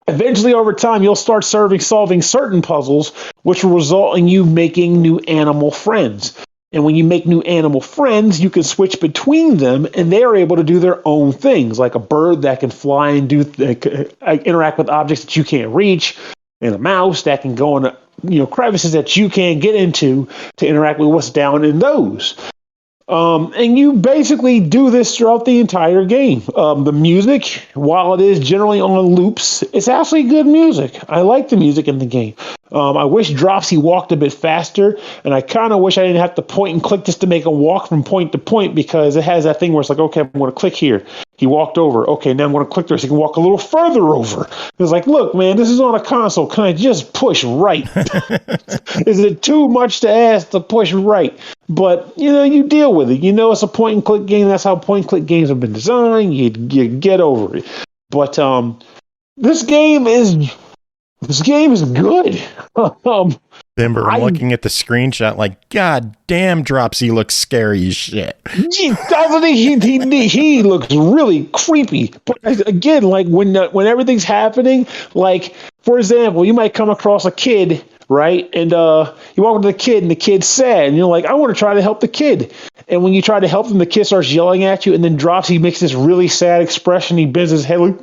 eventually, over time, you'll start solving certain puzzles, which will result in you making new animal friends. And when you make new animal friends, you can switch between them, and they are able to do their own things, like a bird that can fly and interact with objects that you can't reach, and a mouse that can go in crevices that you can't get into to interact with what's down in those. And you basically do this throughout the entire game. The music, while it is generally on loops, it's actually good music. I like the music in the game. I wish Dropsy walked a bit faster, and I kind of wish I didn't have to point and click just to make him walk from point to point, because it has that thing where it's like, okay, I'm going to click here. He walked over. Okay, now I'm going to click there so he can walk a little further over. It's like, look, man, this is on a console. Can I just push right? Is it too much to ask to push right? But, you deal with it. It's a point-and-click game. That's how point-and-click games have been designed. You get over it. But this game is good. Timber, I'm looking at the screenshot like, God damn, Dropsy looks scary as shit. Doesn't he? He looks really creepy. But again, like when everything's happening, like, for example, you might come across a kid, right? And you walk up to the kid, and the kid's sad, and you're like, I want to try to help the kid. And when you try to help him, the kid starts yelling at you, and then Dropsy makes this really sad expression. He bends his head like,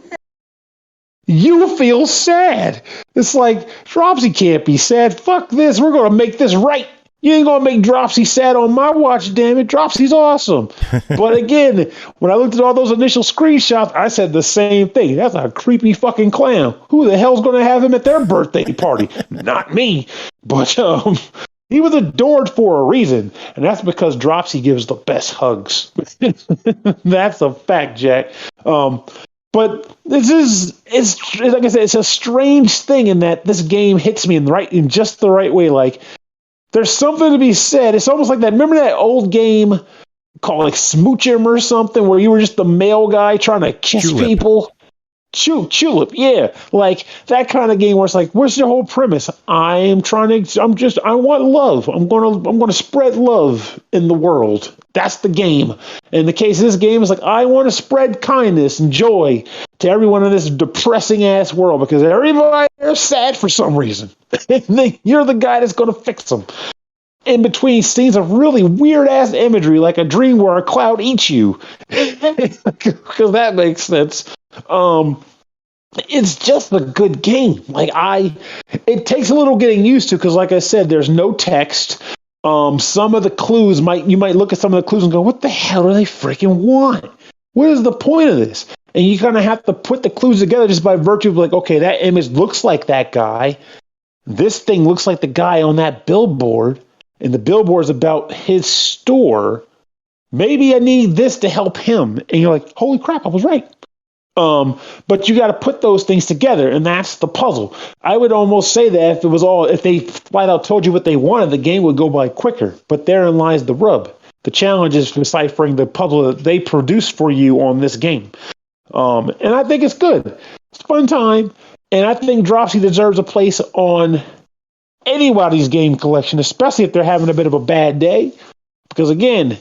you feel sad. It's like, Dropsy can't be sad. Fuck this. We're going to make this right. You ain't going to make Dropsy sad on my watch, damn it. Dropsy's awesome. But again, when I looked at all those initial screenshots, I said the same thing. That's a creepy fucking clown. Who the hell's going to have him at their birthday party? Not me. But he was adored for a reason, and that's because Dropsy gives the best hugs. That's a fact, Jack. But it's like I said, it's a strange thing in that this game hits me in just the right way. Like, there's something to be said. It's almost like that. Remember that old game called like Smooch'em or something, where you were just the male guy trying to kiss people? Tulip, yeah, like that kind of game where it's like, what's your whole premise? I want love. I'm gonna spread love in the world. That's the game. In the case of this game, it's like, I want to spread kindness and joy to everyone in this depressing ass world, because everybody is sad for some reason. You're the guy that's gonna fix them. In between scenes of really weird ass imagery, like a dream where a cloud eats you, because that makes sense. It's just a good game. It takes a little getting used to, because like I said, there's no text. Some of the clues you might look at some of the clues and go, what the hell do they freaking want? What is the point of this? And you kind of have to put the clues together just by virtue of like, okay, that image looks like that guy. This thing looks like the guy on that billboard, and the billboard is about his store. Maybe I need this to help him. And you're like, holy crap, I was right. But you got to put those things together, and that's the puzzle. I would almost say that if they flat out told you what they wanted, the game would go by quicker. But therein lies the rub. The challenge is deciphering the puzzle that they produce for you on this game. And I think it's good. It's a fun time, and I think Dropsy deserves a place on anybody's game collection, especially if they're having a bit of a bad day. Because again,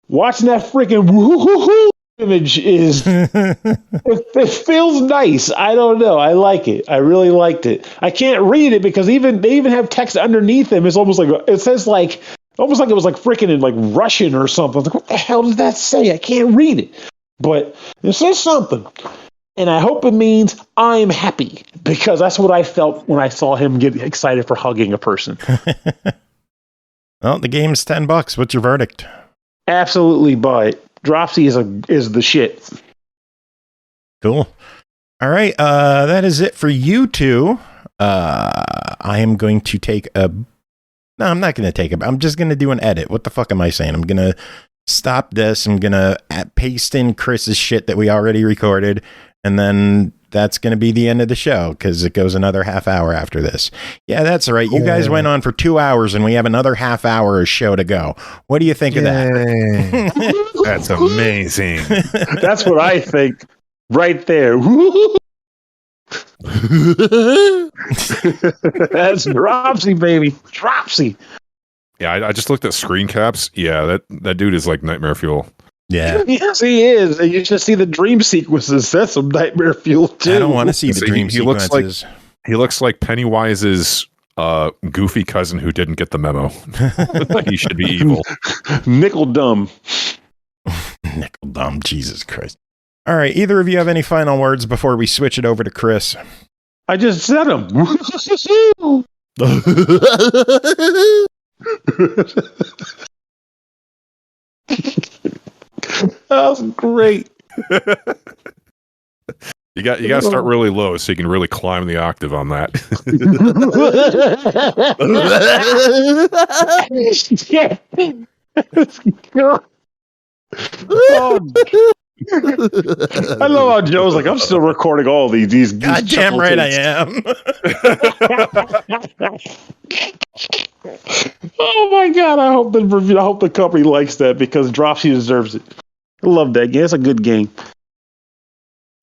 watching that freaking woo-hoo-hoo image it feels nice. I don't know. I like it. I really liked it. I can't read it because they even have text underneath them. It's almost like it says like almost like it was like freaking in like Russian or something. Like, what the hell does that say? I can't read it, but it says something, and I hope it means I'm happy, because that's what I felt when I saw him get excited for hugging a person. Well, the game's $10. What's your verdict? Absolutely buy it. Dropsy is the shit. Cool. All right, that is it for you two. I am going to take a... No, I'm not going to take a... I'm just going to do an edit. What the fuck am I saying? I'm going to stop this. I'm going to paste in Chris's shit that we already recorded, and then that's going to be the end of the show, because it goes another half hour after this. Yeah, that's right. You guys went on for 2 hours, and we have another half hour of show to go. What do you think of that? That's amazing. That's what I think. Right there. That's Dropsy, baby. Dropsy. Yeah, I just looked at screen caps. Yeah, that dude is like nightmare fuel. Yeah. Yes, he is. And you should see the dream sequences. That's some nightmare fuel, too. I don't want to see the dream sequences. He looks like Pennywise's goofy cousin who didn't get the memo. He should be evil. Nickel dumb. Nickel dumb. Jesus Christ. All right. Either of you have any final words before we switch it over to Chris? I just said them. That was great. You got to start really low so you can really climb the octave on that. I love how Joe's like, I'm still recording all these Goddamn right I am. Oh my god! I hope the company likes that, because Dropsy deserves it. I love that game. It's a good game.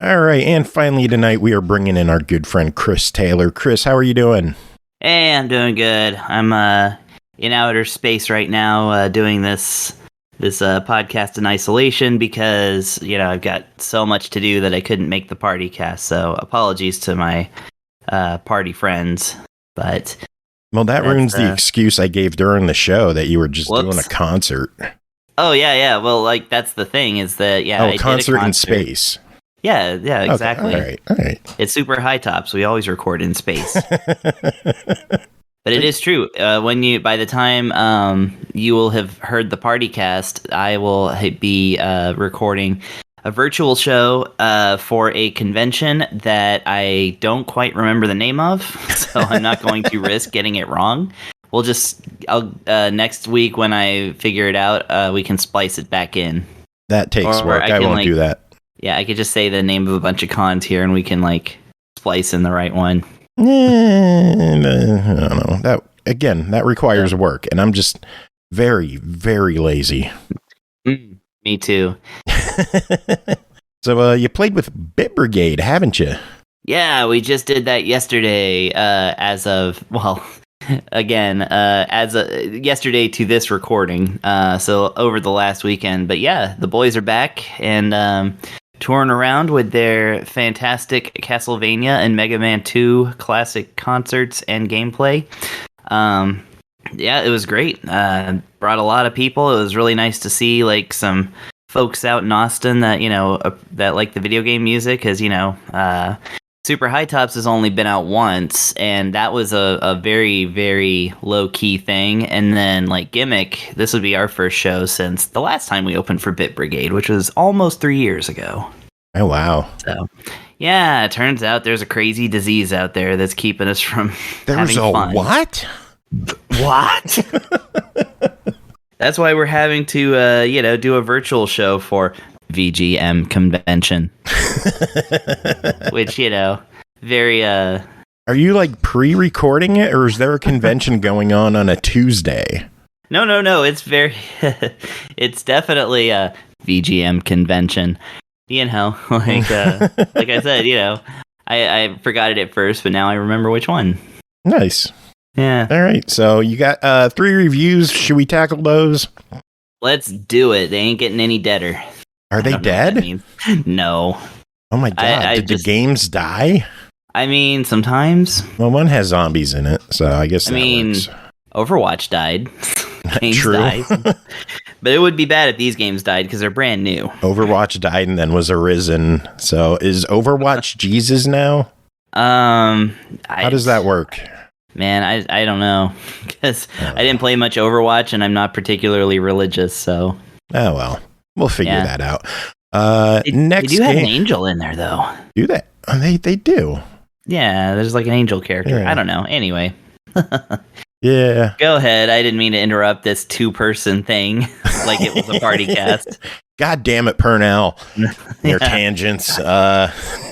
All right, and finally tonight we are bringing in our good friend Chris Taylor. Chris, how are you doing? Hey, I'm doing good. I'm in outer space right now, doing this podcast in isolation because, I've got so much to do that I couldn't make the party cast. So apologies to my party friends. But well, that ruins the excuse I gave during the show that you were just doing a concert. Oh, yeah. Well, that's the thing is that, I concert in space. Yeah, exactly. Okay, all right. It's super high tops. We always record in space. But it is true. By the time you will have heard the party cast, I will be recording a virtual show for a convention that I don't quite remember the name of, so I'm not going to risk getting it wrong. I'll next week when I figure it out, we can splice it back in. That takes work. I won't do that. Yeah, I could just say the name of a bunch of cons here, and we can splice in the right one. I don't know. That requires work, and I'm just very, very lazy. Me too. So you played with Bit Brigade, haven't you? Yeah, we just did that yesterday. Yesterday to this recording. So over the last weekend. But yeah, the boys are back and touring around with their fantastic Castlevania and Mega Man 2 classic concerts and gameplay. Yeah, it was great. Brought a lot of people. It was really nice to see some folks out in Austin that that like the video game music, because Super High Tops has only been out once, and that was a very, very low-key thing. And then, Gimmick, this would be our first show since the last time we opened for Bit Brigade, which was almost 3 years ago. Oh, wow. So, yeah, it turns out there's a crazy disease out there that's keeping us from having fun. What? What? That's why we're having to, do a virtual show for VGM convention. Which, very Are you pre-recording it, or is there a convention going on a Tuesday? No, it's it's definitely a VGM convention. Like I said, I forgot it at first, but now I remember which one. Nice. Yeah. All right, so you got 3 reviews. Should we tackle those? Let's do it. They ain't getting any deader. Are they dead? No. Oh my god, did the games die? I mean, sometimes. Well, one has zombies in it, so I guess that works. Overwatch died. True. Died. But it would be bad if these games died because they're brand new. Overwatch died and then was arisen. So is Overwatch Jesus now? How does that work? Man, I don't know. Because I didn't play much Overwatch and I'm not particularly religious, so. Oh, well. We'll figure that out. Next, they do have an angel in there, though. Do they? They do. Yeah, there's like an angel character. Yeah. I don't know. Anyway. Yeah. Go ahead. I didn't mean to interrupt this 2-person thing like it was a party cast. God damn it, Pernell. Your tangents.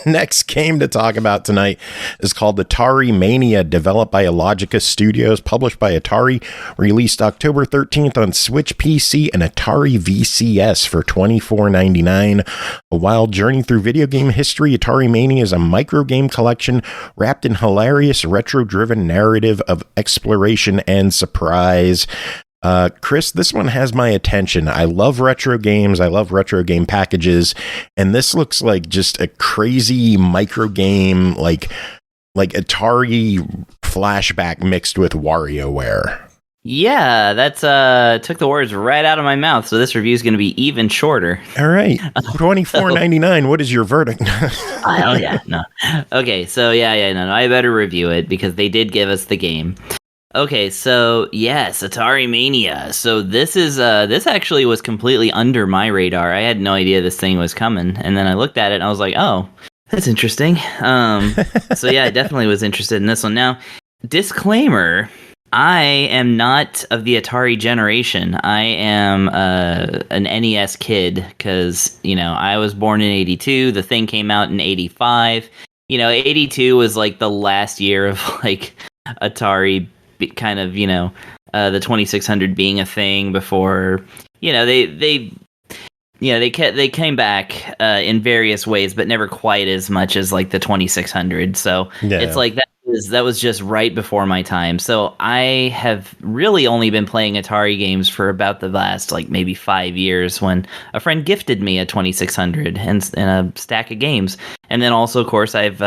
Next game to talk about tonight is called Atari Mania, developed by iLLOGIKA Studios, published by Atari, released October 13th on Switch PC and Atari VCS for $24.99. A wild journey through video game history, Atari Mania is a micro game collection wrapped in hilarious retro-driven narrative of exploration and surprise. Chris, this one has my attention. I love retro games. I love retro game packages. And this looks like just a crazy micro game, like Atari flashback mixed with WarioWare. Yeah, that's took the words right out of my mouth. So this review is going to be even shorter. All right. $24.99. What is your verdict? Oh, yeah. No. Okay. So no, I better review it because they did give us the game. Okay, so yes, Atari Mania. So this is this actually was completely under my radar. I had no idea this thing was coming, and then I looked at it and I was like, "Oh, that's interesting." So yeah, I definitely was interested in this one. Now, disclaimer: I am not of the Atari generation. I am an NES kid because I was born in '82. The thing came out in '85. '82 was like the last year of like Atari. Kind of, the 2600 being a thing before, they came back in various ways, but never quite as much as like the 2600. So it's like that was just right before my time. So I have really only been playing Atari games for about the last like maybe 5 years when a friend gifted me a 2600 and a stack of games. And then also, of course, I've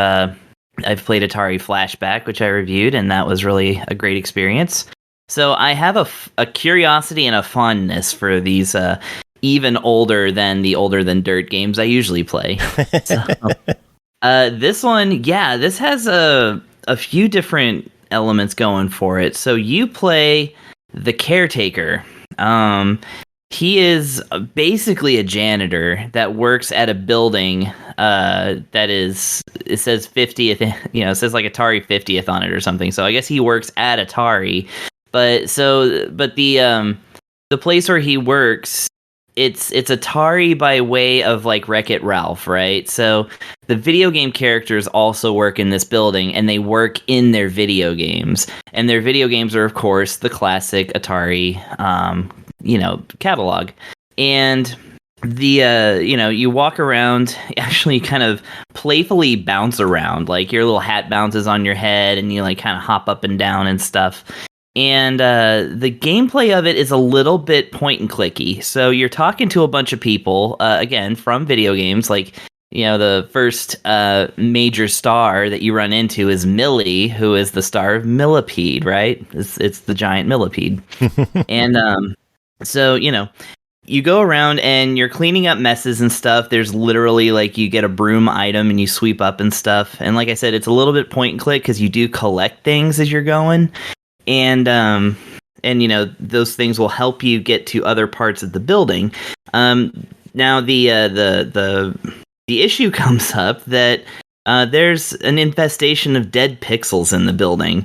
played Atari Flashback, which I reviewed, and that was really a great experience. So I have a curiosity and a fondness for these even older than dirt games I usually play. So, this one, this has a few different elements going for it. So you play the caretaker. He is basically a janitor that works at a building that is, it says 50th, it says like Atari 50th on it or something. So I guess he works at Atari. But the place where he works, it's Atari by way of like Wreck-It Ralph, right? So the video game characters also work in this building, and they work in their video games. And their video games are, of course, the classic Atari catalog. And the you walk around, actually kind of playfully bounce around, like your little hat bounces on your head and you like kind of hop up and down and stuff. And the gameplay of it is a little bit point and clicky. So you're talking to a bunch of people, again, from video games. Like, the first major star that you run into is Millie, who is the star of Millipede, right? It's the giant Millipede. And so, you go around and you're cleaning up messes and stuff. There's literally like you get a broom item and you sweep up and stuff. And like I said, it's a little bit point and click because you do collect things as you're going. And those things will help you get to other parts of the building. Now the issue comes up that there's an infestation of dead pixels in the building.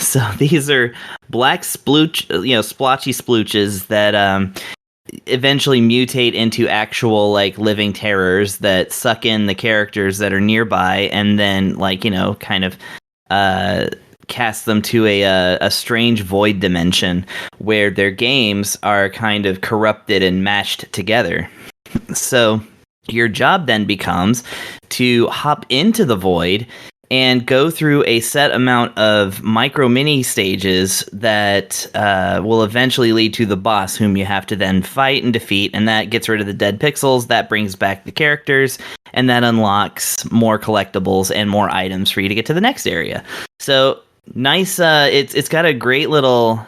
So these are black splotchy splooches that eventually mutate into actual like living terrors that suck in the characters that are nearby, and then kind of cast them to a strange void dimension where their games are kind of corrupted and mashed together. So your job then becomes to hop into the void and go through a set amount of micro mini stages that will eventually lead to the boss, whom you have to then fight and defeat, and that gets rid of the dead pixels, that brings back the characters, and that unlocks more collectibles and more items for you to get to the next area. So nice. It's got a great little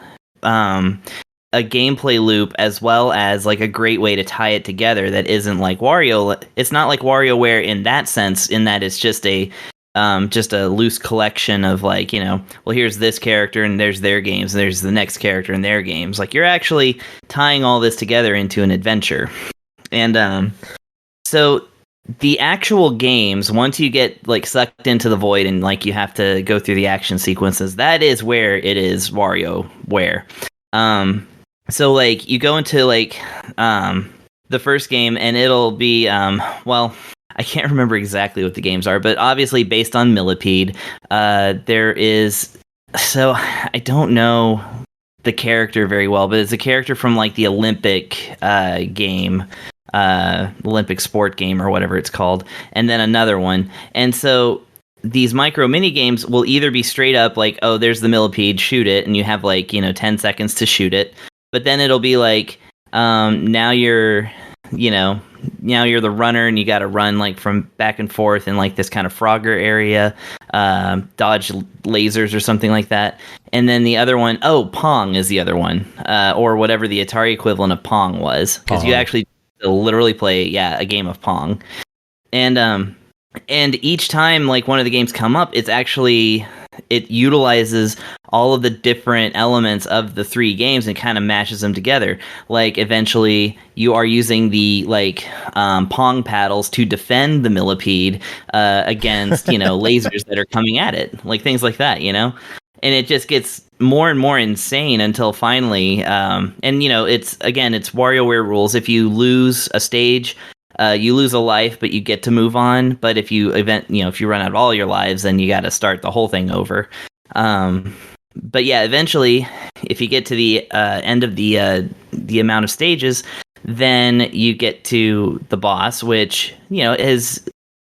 a gameplay loop, as well as like a great way to tie it together that isn't like Wario. It's not like WarioWare in that sense, in that it's just a just a loose collection of like, well, here's this character and there's their games, and there's the next character and their games. Like, you're actually tying all this together into an adventure. And so the actual games, once you get like sucked into the void and like you have to go through the action sequences, that is where it is WarioWare. So like you go into like the first game and it'll be well, I can't remember exactly what the games are, but obviously based on Millipede. There is, so I don't know the character very well, but it's a character from like the Olympic game, Olympic sport game or whatever it's called, and then another one. And so these micro mini games will either be straight up like, oh, there's the Millipede, shoot it, and you have like 10 seconds to shoot it. But then it'll be like, now you're the runner and you got to run like from back and forth in like this kind of Frogger area, dodge lasers or something like that. And then the other one, Pong is the other one, or whatever the Atari equivalent of Pong was, because you actually literally play a game of Pong. And each time like one of the games come up, it utilizes all of the different elements of the three games and kind of mashes them together. Like eventually you are using the like Pong paddles to defend the Millipede against lasers that are coming at it, like things like that, and it just gets more and more insane until finally it's WarioWare rules. If you lose a stage, you lose a life, but you get to move on. But if you if you run out of all your lives, then you got to start the whole thing over. But yeah, eventually, if you get to the end of the amount of stages, then you get to the boss, which is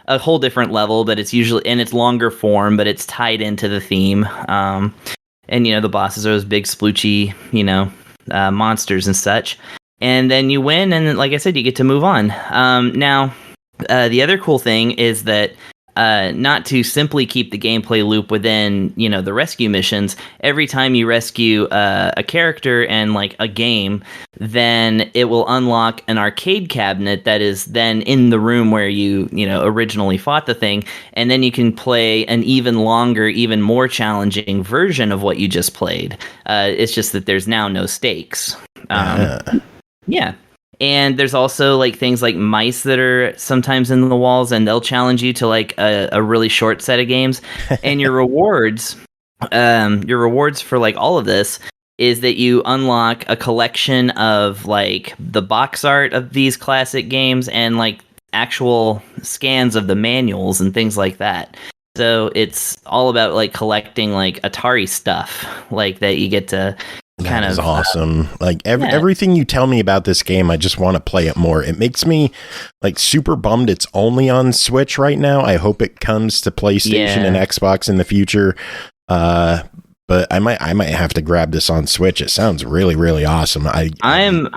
a whole different level, but it's usually in its longer form, but it's tied into the theme. And the bosses are those big sploochy, monsters and such. And then you win, and like I said, you get to move on. Now, the other cool thing is that not to simply keep the gameplay loop within, the rescue missions. Every time you rescue a character and like a game, then it will unlock an arcade cabinet that is then in the room where you originally fought the thing, and then you can play an even longer, even more challenging version of what you just played. It's just that there's now no stakes. Yeah. And there's also like things like mice that are sometimes in the walls, and they'll challenge you to like a really short set of games. And your rewards for like all of this is that you unlock a collection of like the box art of these classic games and like actual scans of the manuals and things like that. So it's all about like collecting like Atari stuff like that you get to kind of awesome. Like everything you tell me about this game, I just want to play it more. It makes me like super bummed it's only on Switch right now. I hope it comes to PlayStation and Xbox in the future. But I might have to grab this on Switch. It sounds really, really awesome. I'm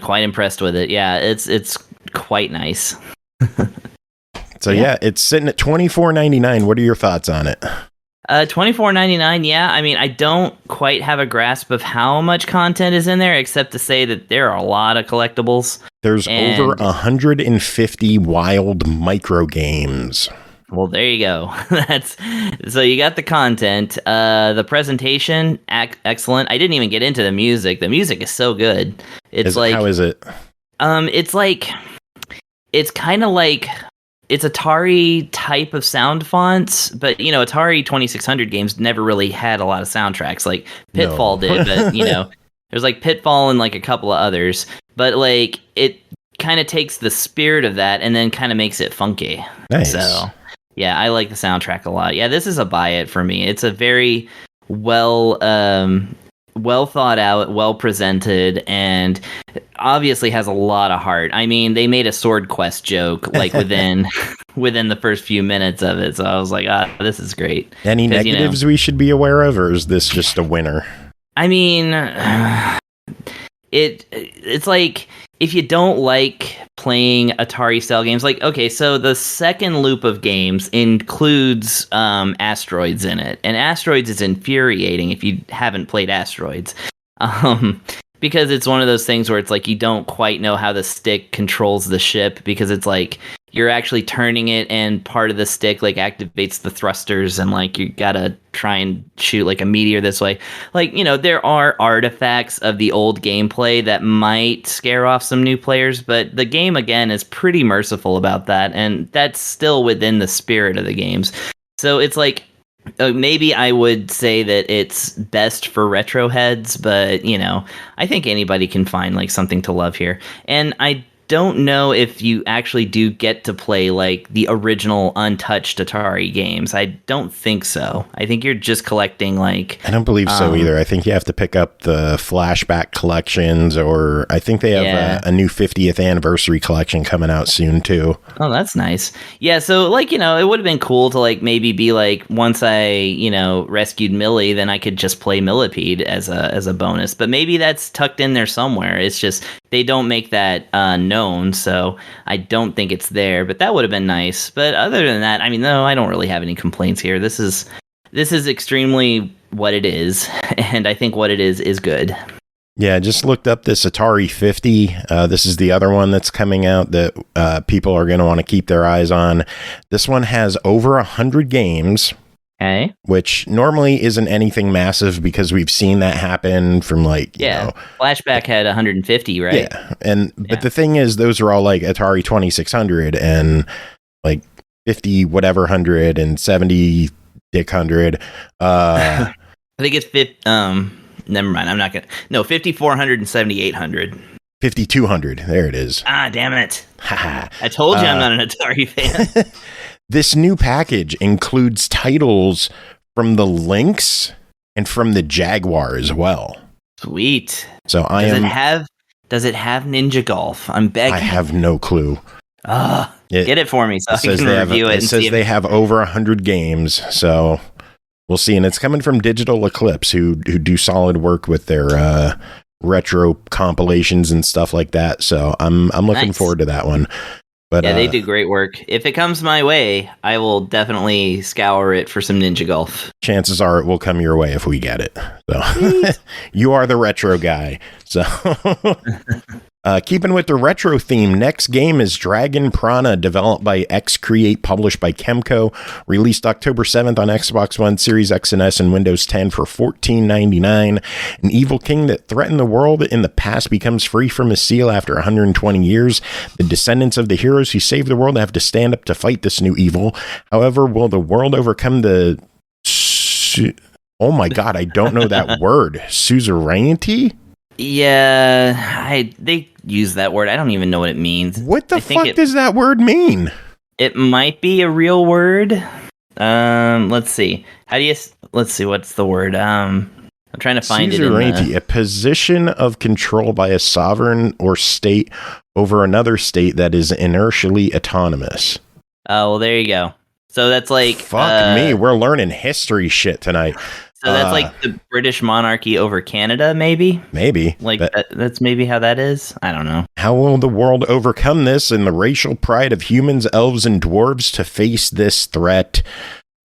quite impressed with it. Yeah, it's quite nice. So yeah, it's sitting at $24.99. What are your thoughts on it? $24.99. Yeah, I mean, I don't quite have a grasp of how much content is in there, except to say that there are a lot of collectibles. There's over 150 wild micro games. Well, there you go. So you got the content, the presentation, excellent. I didn't even get into the music. The music is so good. How is it? It's kind of like. It's Atari type of sound fonts, but Atari 2600 games never really had a lot of soundtracks. Like Pitfall did, but there's like Pitfall and like a couple of others. But like it kind of takes the spirit of that and then kind of makes it funky. Nice. So yeah, I like the soundtrack a lot. Yeah, this is a buy it for me. It's a very well thought out, well presented, and obviously has a lot of heart. I mean, they made a Sword Quest joke like within the first few minutes of it, so I was like, this is great. Any negatives we should be aware of, or is this just a winner? I mean, it's like if you don't like playing Atari style games, like, okay, so the second loop of games includes Asteroids in it, and Asteroids is infuriating if you haven't played Asteroids, because it's one of those things where it's like you don't quite know how the stick controls the ship, because it's like you're actually turning it, and part of the stick like activates the thrusters, and like you gotta try and shoot like a meteor this way. Like, you know, there are artifacts of the old gameplay that might scare off some new players, but the game again is pretty merciful about that, and that's still within the spirit of the games. So it's like, maybe I would say that it's best for retro heads, but you know, I think anybody can find like something to love here. And I don't know if you actually do get to play like the original untouched Atari games. I don't think so. I think you're just collecting like... I don't believe so either. I think you have to pick up the flashback collections, or I think they have a new 50th anniversary collection coming out soon too. Oh, that's nice. Yeah, so like, you know, it would have been cool to like maybe be like, once I, you know, rescued Millie, then I could just play Millipede as a bonus. But maybe that's tucked in there somewhere. It's just they don't make that known, so I don't think it's there. But that would have been nice. But other than that, I mean, no, I don't really have any complaints here. This is extremely what it is, and I think what it is good. Yeah, I just looked up this Atari 50. This is the other one that's coming out that people are going to want to keep their eyes on. This one has over 100 games. Okay. Which normally isn't anything massive, because we've seen that happen from like, you know, Flashback had 150, right? Yeah. But the thing is, those are all like Atari 2600 and like 50 whatever 100 and 70 dick 100. I think it's never mind. I'm not gonna. No, 5400 and 7800. 5200. There it is. Ah, damn it! I told you I'm not an Atari fan. This new package includes titles from the Lynx and from the Jaguar as well. Sweet. So Does it have Ninja Golf? I'm begging. I have no clue. Get it for me so I can review it. It says they have over 100 games, so we'll see. And it's coming from Digital Eclipse, who do solid work with their retro compilations and stuff like that. So I'm looking forward to that one. But, yeah, they do great work. If it comes my way, I will definitely scour it for some Ninja Golf. Chances are it will come your way if we get it. So you are the retro guy. So keeping with the retro theme, next game is Dragon Prana, developed by EXE-CREATE, published by KEMCO, released October 7th on Xbox One, Series X and S, and Windows 10 for $14.99. An evil king that threatened the world in the past becomes free from his seal after 120 years. The descendants of the heroes who saved the world have to stand up to fight this new evil. However, will the world overcome the... Oh my god, I don't know that word. Suzerainty? Yeah, they use that word. I don't even know what it means. What the fuck does that word mean? It might be a real word. Let's see. Let's see, what's the word? I'm trying to find it. A position of control by a sovereign or state over another state that is inertially autonomous. Oh, well, there you go. So that's like... Fuck me, we're learning history shit tonight. So that's like the British monarchy over Canada, maybe? Maybe. Like, that's maybe how that is? I don't know. How will the world overcome this and the racial pride of humans, elves, and dwarves to face this threat?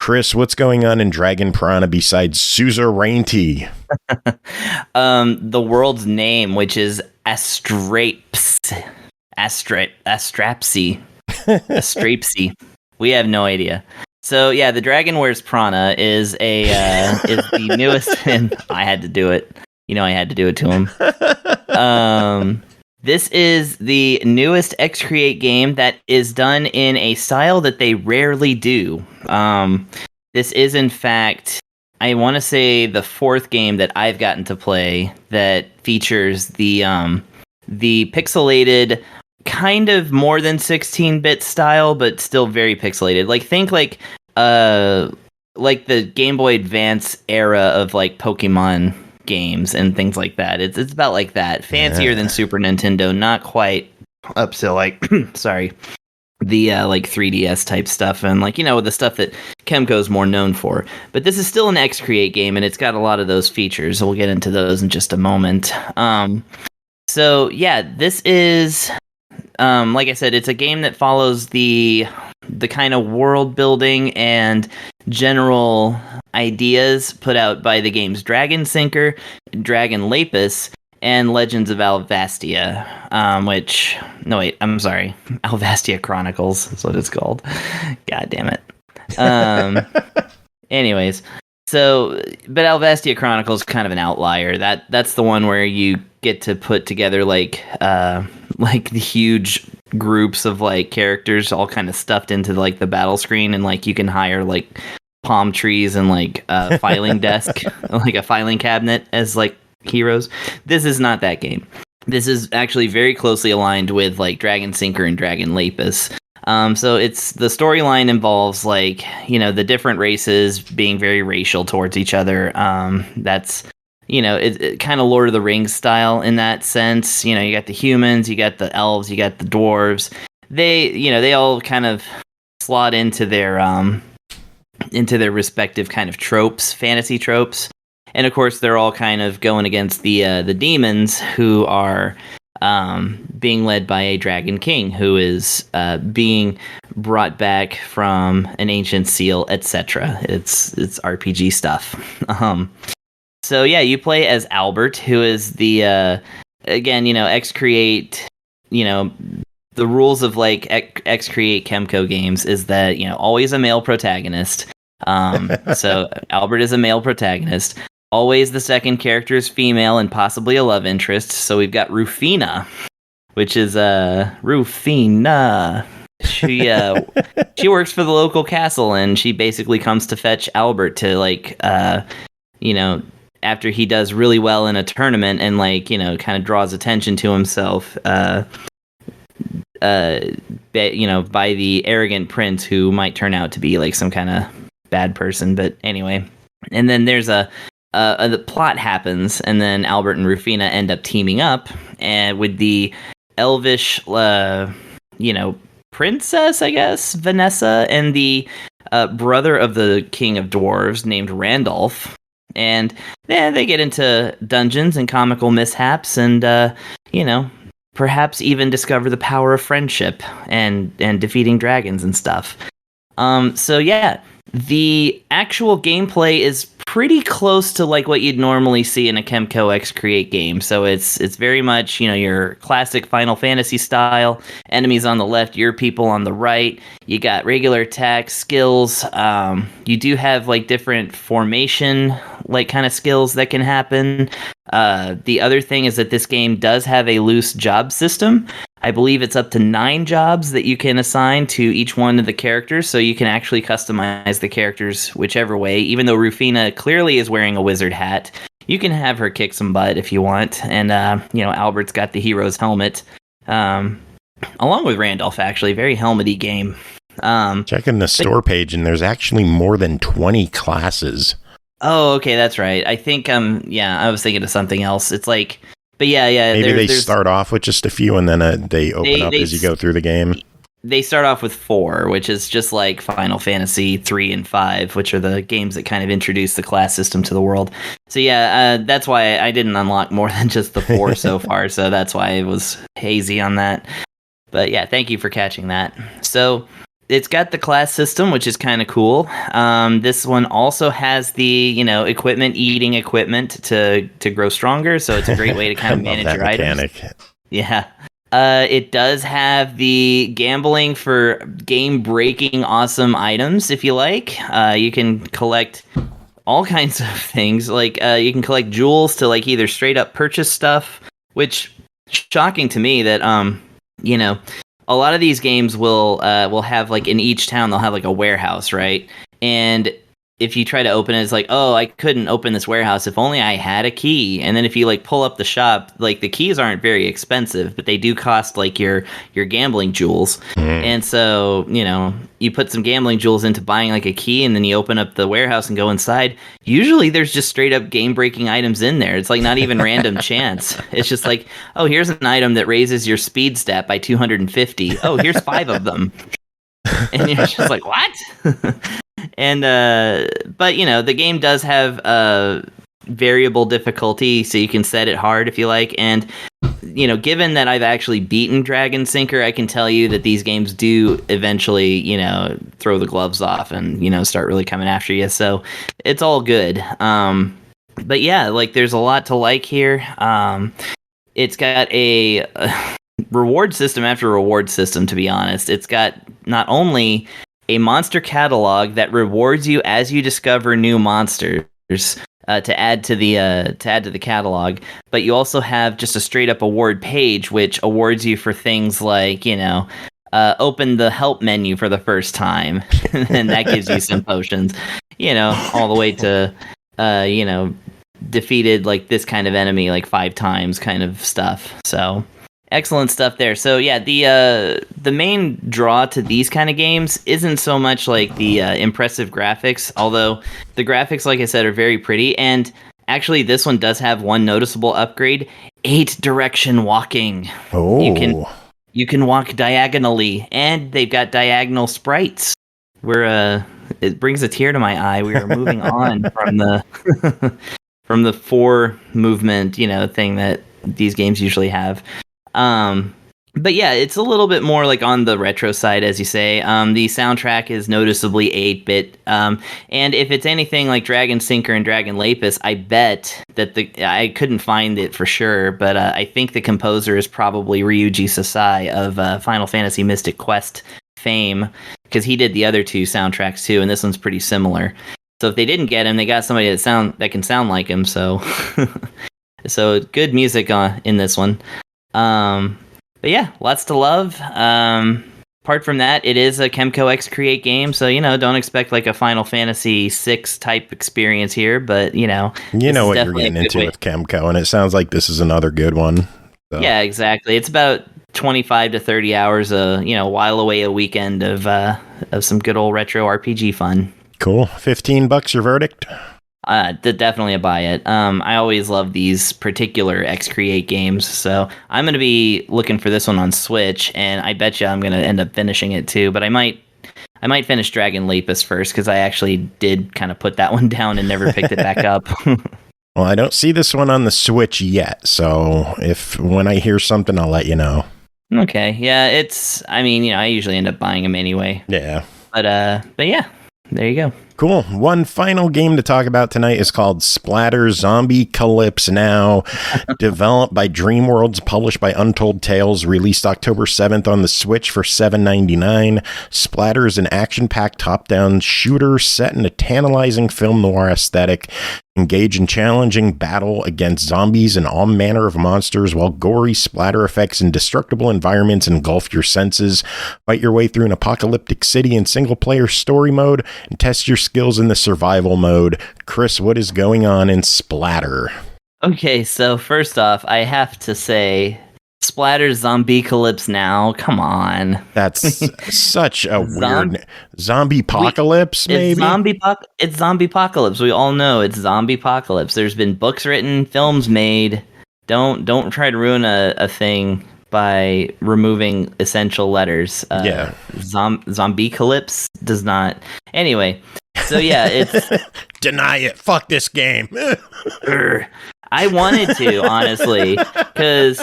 Chris, what's going on in Dragon Prana besides suzerainty? The world's name, which is Astrapsy. Astrapsy. We have no idea. So yeah, the Dragon Wears Prana is is the newest, and I had to do it. You know, I had to do it to him. This is the newest EXE-CREATE game that is done in a style that they rarely do. This is, in fact, I want to say the fourth game that I've gotten to play that features the pixelated, kind of more than 16-bit style, but still very pixelated. Like, think like the Game Boy Advance era of like Pokemon games and things like that. It's about like that. Fancier than Super Nintendo, not quite up to like sorry, the like 3DS type stuff, and like, you know, the stuff that KEMCO is more known for. But this is still an EXE-CREATE game, and it's got a lot of those features. We'll get into those in just a moment. So yeah, this is like I said, it's a game that follows the kind of world building and general ideas put out by the game's Dragon Sinker, Dragon Lapis, and Legends of Alvastia, Alvastia Chronicles is what it's called. God damn it. Anyways, but Alvastia Chronicles is kind of an outlier. That's the one where you get to put together like the huge groups of like characters all kind of stuffed into like the battle screen, and like you can hire like palm trees and like a filing desk, like a filing cabinet as like heroes. This is not that game. This is actually very closely aligned with like Dragon Sinker and Dragon Lapis. So the storyline involves like, the different races being very racial towards each other. That's, it kind of Lord of the Rings style in that sense. You got the humans, you got the elves, you got the dwarves. They all kind of slot into their respective kind of tropes, fantasy tropes. And of course, they're all kind of going against the demons, who are being led by a dragon king who is being brought back from an ancient seal, etc. It's RPG stuff. So yeah, you play as Albert, who is the EXE-CREATE. The rules of like EXE-CREATE KEMCO games is that always a male protagonist. So Albert is a male protagonist. Always the second character is female and possibly a love interest. So we've got Rufina, which is Rufina. She works for the local castle, and she basically comes to fetch Albert to like after he does really well in a tournament and like kind of draws attention to himself by the arrogant prince, who might turn out to be like some kind of bad person. But anyway, and then there's the plot happens, and then Albert and Rufina end up teaming up, and with the elvish, princess, I guess, Vanessa, and the brother of the king of dwarves named Randolph, and they get into dungeons and comical mishaps, and perhaps even discover the power of friendship and defeating dragons and stuff. So yeah. The actual gameplay is pretty close to like what you'd normally see in a KEMCO EXE-CREATE game. So it's very much, your classic Final Fantasy style. Enemies on the left, your people on the right. You got regular attacks, skills. You do have like different formation like kind of skills that can happen. The other thing is that this game does have a loose job system. I believe it's up to 9 jobs that you can assign to each one of the characters, so you can actually customize the characters whichever way. Even though Rufina clearly is wearing a wizard hat, you can have her kick some butt if you want. And, Albert's got the hero's helmet, along with Randolph, actually. Very helmety game. Checking the store page, and there's actually more than 20 classes. Oh, okay, that's right. I think, I was thinking of something else. It's like... But yeah. Maybe they start off with just a few, and then they open up as you go through the game. They start off with 4, which is just like Final Fantasy 3 and 5, which are the games that kind of introduce the class system to the world. So yeah, that's why I didn't unlock more than just the 4 so far. So that's why I was hazy on that. But yeah, thank you for catching that. So it's got the class system, which is kind of cool. This one also has the, equipment eating equipment to grow stronger. So it's a great way to kind of manage your items. Yeah. It does have the gambling for game-breaking awesome items, if you like. You can collect all kinds of things. Like you can collect jewels to like either straight up purchase stuff, which shocking to me that a lot of these games will have like in each town they'll have like a warehouse, right? And if you try to open it, it's like, oh, I couldn't open this warehouse if only I had a key. And then if you like pull up the shop, like the keys aren't very expensive, but they do cost like your gambling jewels. And so, you put some gambling jewels into buying like a key, and then you open up the warehouse and go inside. Usually there's just straight up game breaking items in there. It's like not even random chance. It's just like, oh, here's an item that raises your speed stat by 250. Oh, here's 5 of them. And you're just like, what? And but the game does have variable difficulty, so you can set it hard if you like. And given that I've actually beaten Dragon Sinker, I can tell you that these games do eventually throw the gloves off and start really coming after you. So it's all good. But yeah, like there's a lot to like here. It's got a reward system after reward system, to be honest. It's got not only a monster catalog that rewards you as you discover new monsters to add to the catalog, but you also have just a straight up award page which awards you for things like, open the help menu for the first time, and that gives you some potions, all the way to defeated like this kind of enemy like 5 times kind of stuff. So excellent stuff there. So yeah, the main draw to these kind of games isn't so much like the impressive graphics, although the graphics, like I said, are very pretty. And actually, this one does have one noticeable upgrade: 8-direction walking. Oh, you can walk diagonally, and they've got diagonal sprites. It brings a tear to my eye. We are moving on from the from the 4 movement, thing that these games usually have. But yeah, it's a little bit more like on the retro side, as you say. The soundtrack is noticeably 8-bit. And if it's anything like Dragon Sinker and Dragon Lapis, I bet that I couldn't find it for sure, but I think the composer is probably Ryuji Sasai of Final Fantasy Mystic Quest fame, because he did the other 2 soundtracks too, and this one's pretty similar. So if they didn't get him, they got somebody that can sound like him. So, so good music in this one. But yeah, lots to love. Apart from that, it is a KEMCO EXE-CREATE game, so don't expect like a Final Fantasy VI type experience here. But you know what you're getting into with KEMCO, and it sounds like this is another good one. So. Yeah, exactly. It's about 25 to 30 hours, while away a weekend of some good old retro RPG fun. Cool. $15 your verdict? Definitely a buy it. I always love these particular EXE-CREATE games, so I'm going to be looking for this one on Switch, and I bet you I'm going to end up finishing it too, but I might finish Dragon Lapis first, because I actually did kind of put that one down and never picked it back up. Well, I don't see this one on the Switch yet, so when I hear something, I'll let you know. Okay, yeah, I usually end up buying them anyway. Yeah. But yeah, there you go. Cool. One final game to talk about tonight is called Splatter Zombiecalypse Now. Developed by Dreamworlds, published by Untold Tales, released October 7th on the Switch for $7.99. Splatter is an action-packed top-down shooter set in a tantalizing film noir aesthetic. Engage in challenging battle against zombies and all manner of monsters, while gory splatter effects and destructible environments engulf your senses. Fight your way through an apocalyptic city in single-player story mode, and test your skills in the survival mode. Chris, what is going on in Splatter? Okay, so first off, I have to say, Splatter Zombiecalypse Now, come on. That's such a weird Zombiecalypse, maybe? It's Zombiecalypse. We all know it's Zombiecalypse. There's been books written, films made. Don't try to ruin a thing by removing essential letters. Zombiecalypse does not. Anyway, so yeah, it's deny it. Fuck this game. I wanted to, honestly, because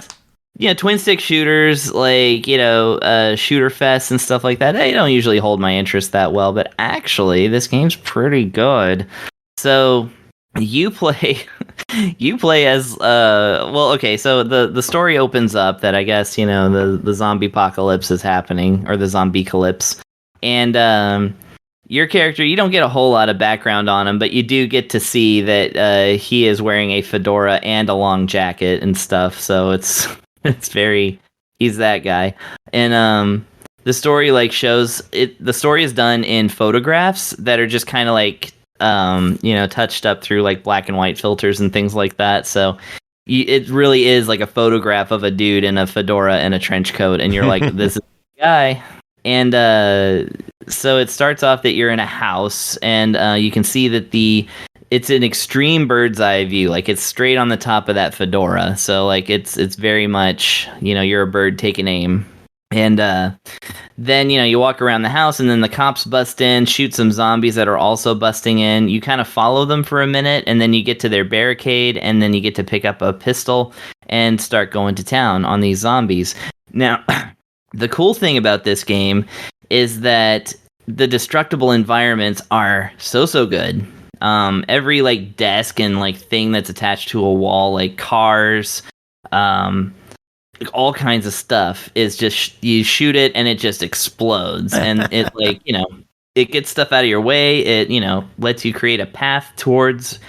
twin stick shooters, like Shooter Fest and stuff like that, they don't usually hold my interest that well. But actually, this game's pretty good. So you play as okay. So the story opens up that I guess the zombie apocalypse is happening, or the Zombiecalypse, and your character, you don't get a whole lot of background on him, but you do get to see that he is wearing a fedora and a long jacket and stuff. So it's he's that guy. And the story shows it. The story is done in photographs that are just kind of touched up through black and white filters and things like that. So it really is like a photograph of a dude in a fedora and a trench coat, and you're like, this is the guy. And so it starts off that you're in a house, and you can see that it's an extreme bird's eye view. It's straight on the top of that fedora. So it's very much, you're a bird taking aim. And then, you walk around the house, and then the cops bust in, shoot some zombies that are also busting in. You kind of follow them for a minute, and then you get to their barricade, and then you get to pick up a pistol and start going to town on these zombies. Now, the cool thing about this game is that the destructible environments are so good. Every like desk and like thing that's attached to a wall, like cars, like all kinds of stuff, is just you shoot it and it just explodes, and it like it gets stuff out of your way. It lets you create a path towards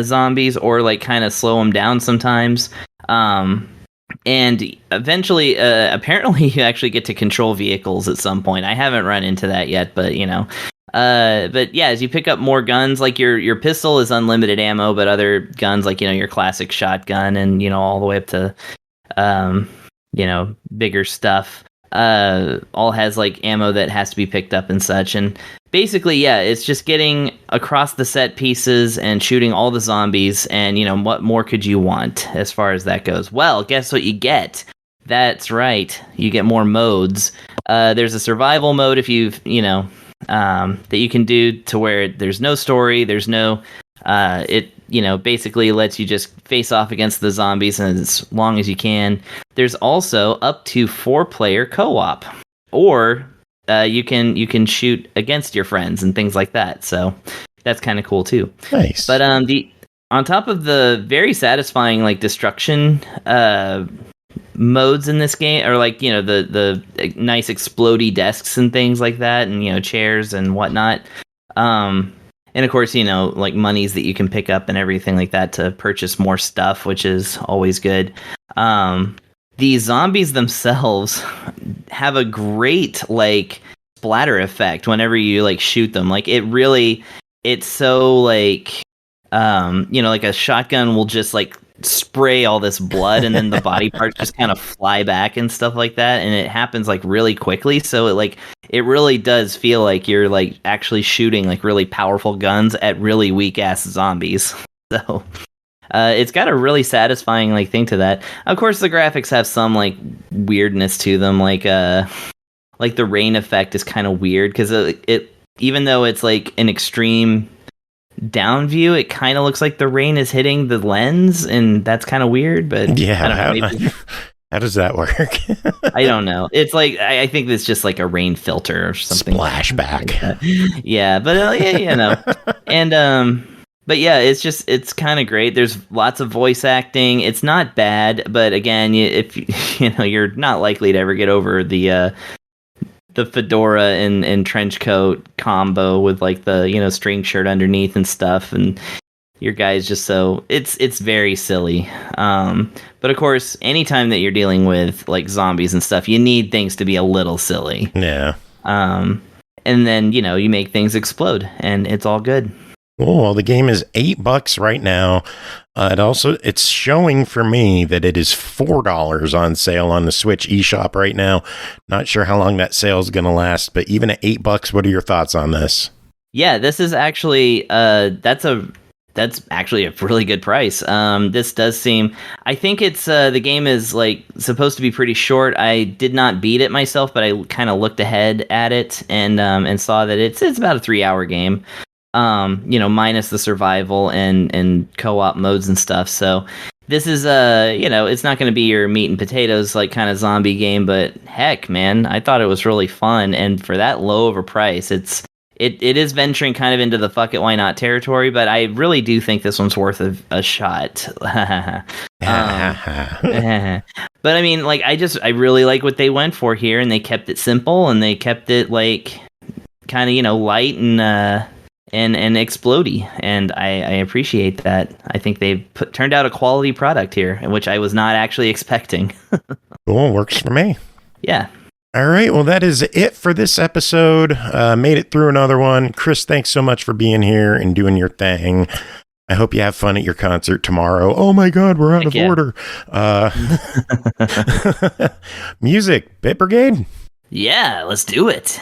zombies, or like kind of slow them down sometimes. And eventually, apparently, you actually get to control vehicles at some point. I haven't run into that yet, but but yeah, as you pick up more guns, like your pistol is unlimited ammo, but other guns like your classic shotgun and all the way up to bigger stuff, all has like ammo that has to be picked up and such. And basically, yeah, it's just getting across the set pieces and shooting all the zombies. And what more could you want as far as that goes? Well, guess what you get? That's right, you get more modes. There's a survival mode if you've that you can do to where there's no story, there's no it basically lets you just face off against the zombies as long as you can. There's also up to 4-player co-op, or you can shoot against your friends and things like that. So that's kind of cool too. Nice. But on top of the very satisfying like destruction modes in this game, or like the nice explodey desks and things like that, and chairs and whatnot, and of course like monies that you can pick up and everything like that to purchase more stuff, which is always good. The zombies themselves have a great like splatter effect whenever you like shoot them. Like it's so like like a shotgun will just like spray all this blood, and then the body parts just kind of fly back and stuff like that, and it happens like really quickly, so it really does feel like you're like actually shooting like really powerful guns at really weak ass zombies. So it's got a really satisfying like thing to that. Of course the graphics have some like weirdness to them, like the rain effect is kind of weird, because it even though it's like an extreme down view, it kind of looks like the rain is hitting the lens, and that's kind of weird. But yeah, how does that work? I don't know. It's like I think it's just like a rain filter or something. Splashback. Like yeah, but and but yeah, it's kind of great. There's lots of voice acting. It's not bad, but again, if you're not likely to ever get over the fedora and trench coat combo with like the string shirt underneath and stuff, and your guy's just so it's very silly. But of course, anytime that you're dealing with like zombies and stuff, you need things to be a little silly. Yeah. And then you make things explode, and it's all good. Oh, well, the game is $8 right now. It's showing for me that it is $4 on sale on the Switch eShop right now. Not sure how long that sale is going to last, but even at $8, what are your thoughts on this? Yeah, this is actually that's actually a really good price. This does seem, I think it's the game is like supposed to be pretty short. I did not beat it myself, but I kind of looked ahead at it and saw that it's about a 3-hour game. Minus the survival and co-op modes and stuff. So this is it's not going to be your meat and potatoes like kind of zombie game, but heck, man, I thought it was really fun. And for that low of a price, it is venturing kind of into the fuck it, why not territory, but I really do think this one's worth a shot. But I mean, like, I really like what they went for here, and they kept it simple, and they kept it like kind of light and explodey, and I appreciate that. I think they've turned out a quality product here, which I was not actually expecting. Cool, works for me. Yeah. All right, well, that is it for this episode. Made it through another one. Chris, thanks so much for being here and doing your thing. I hope you have fun at your concert tomorrow. Oh my God, we're out of order. Music, Bit Brigade? Yeah, let's do it.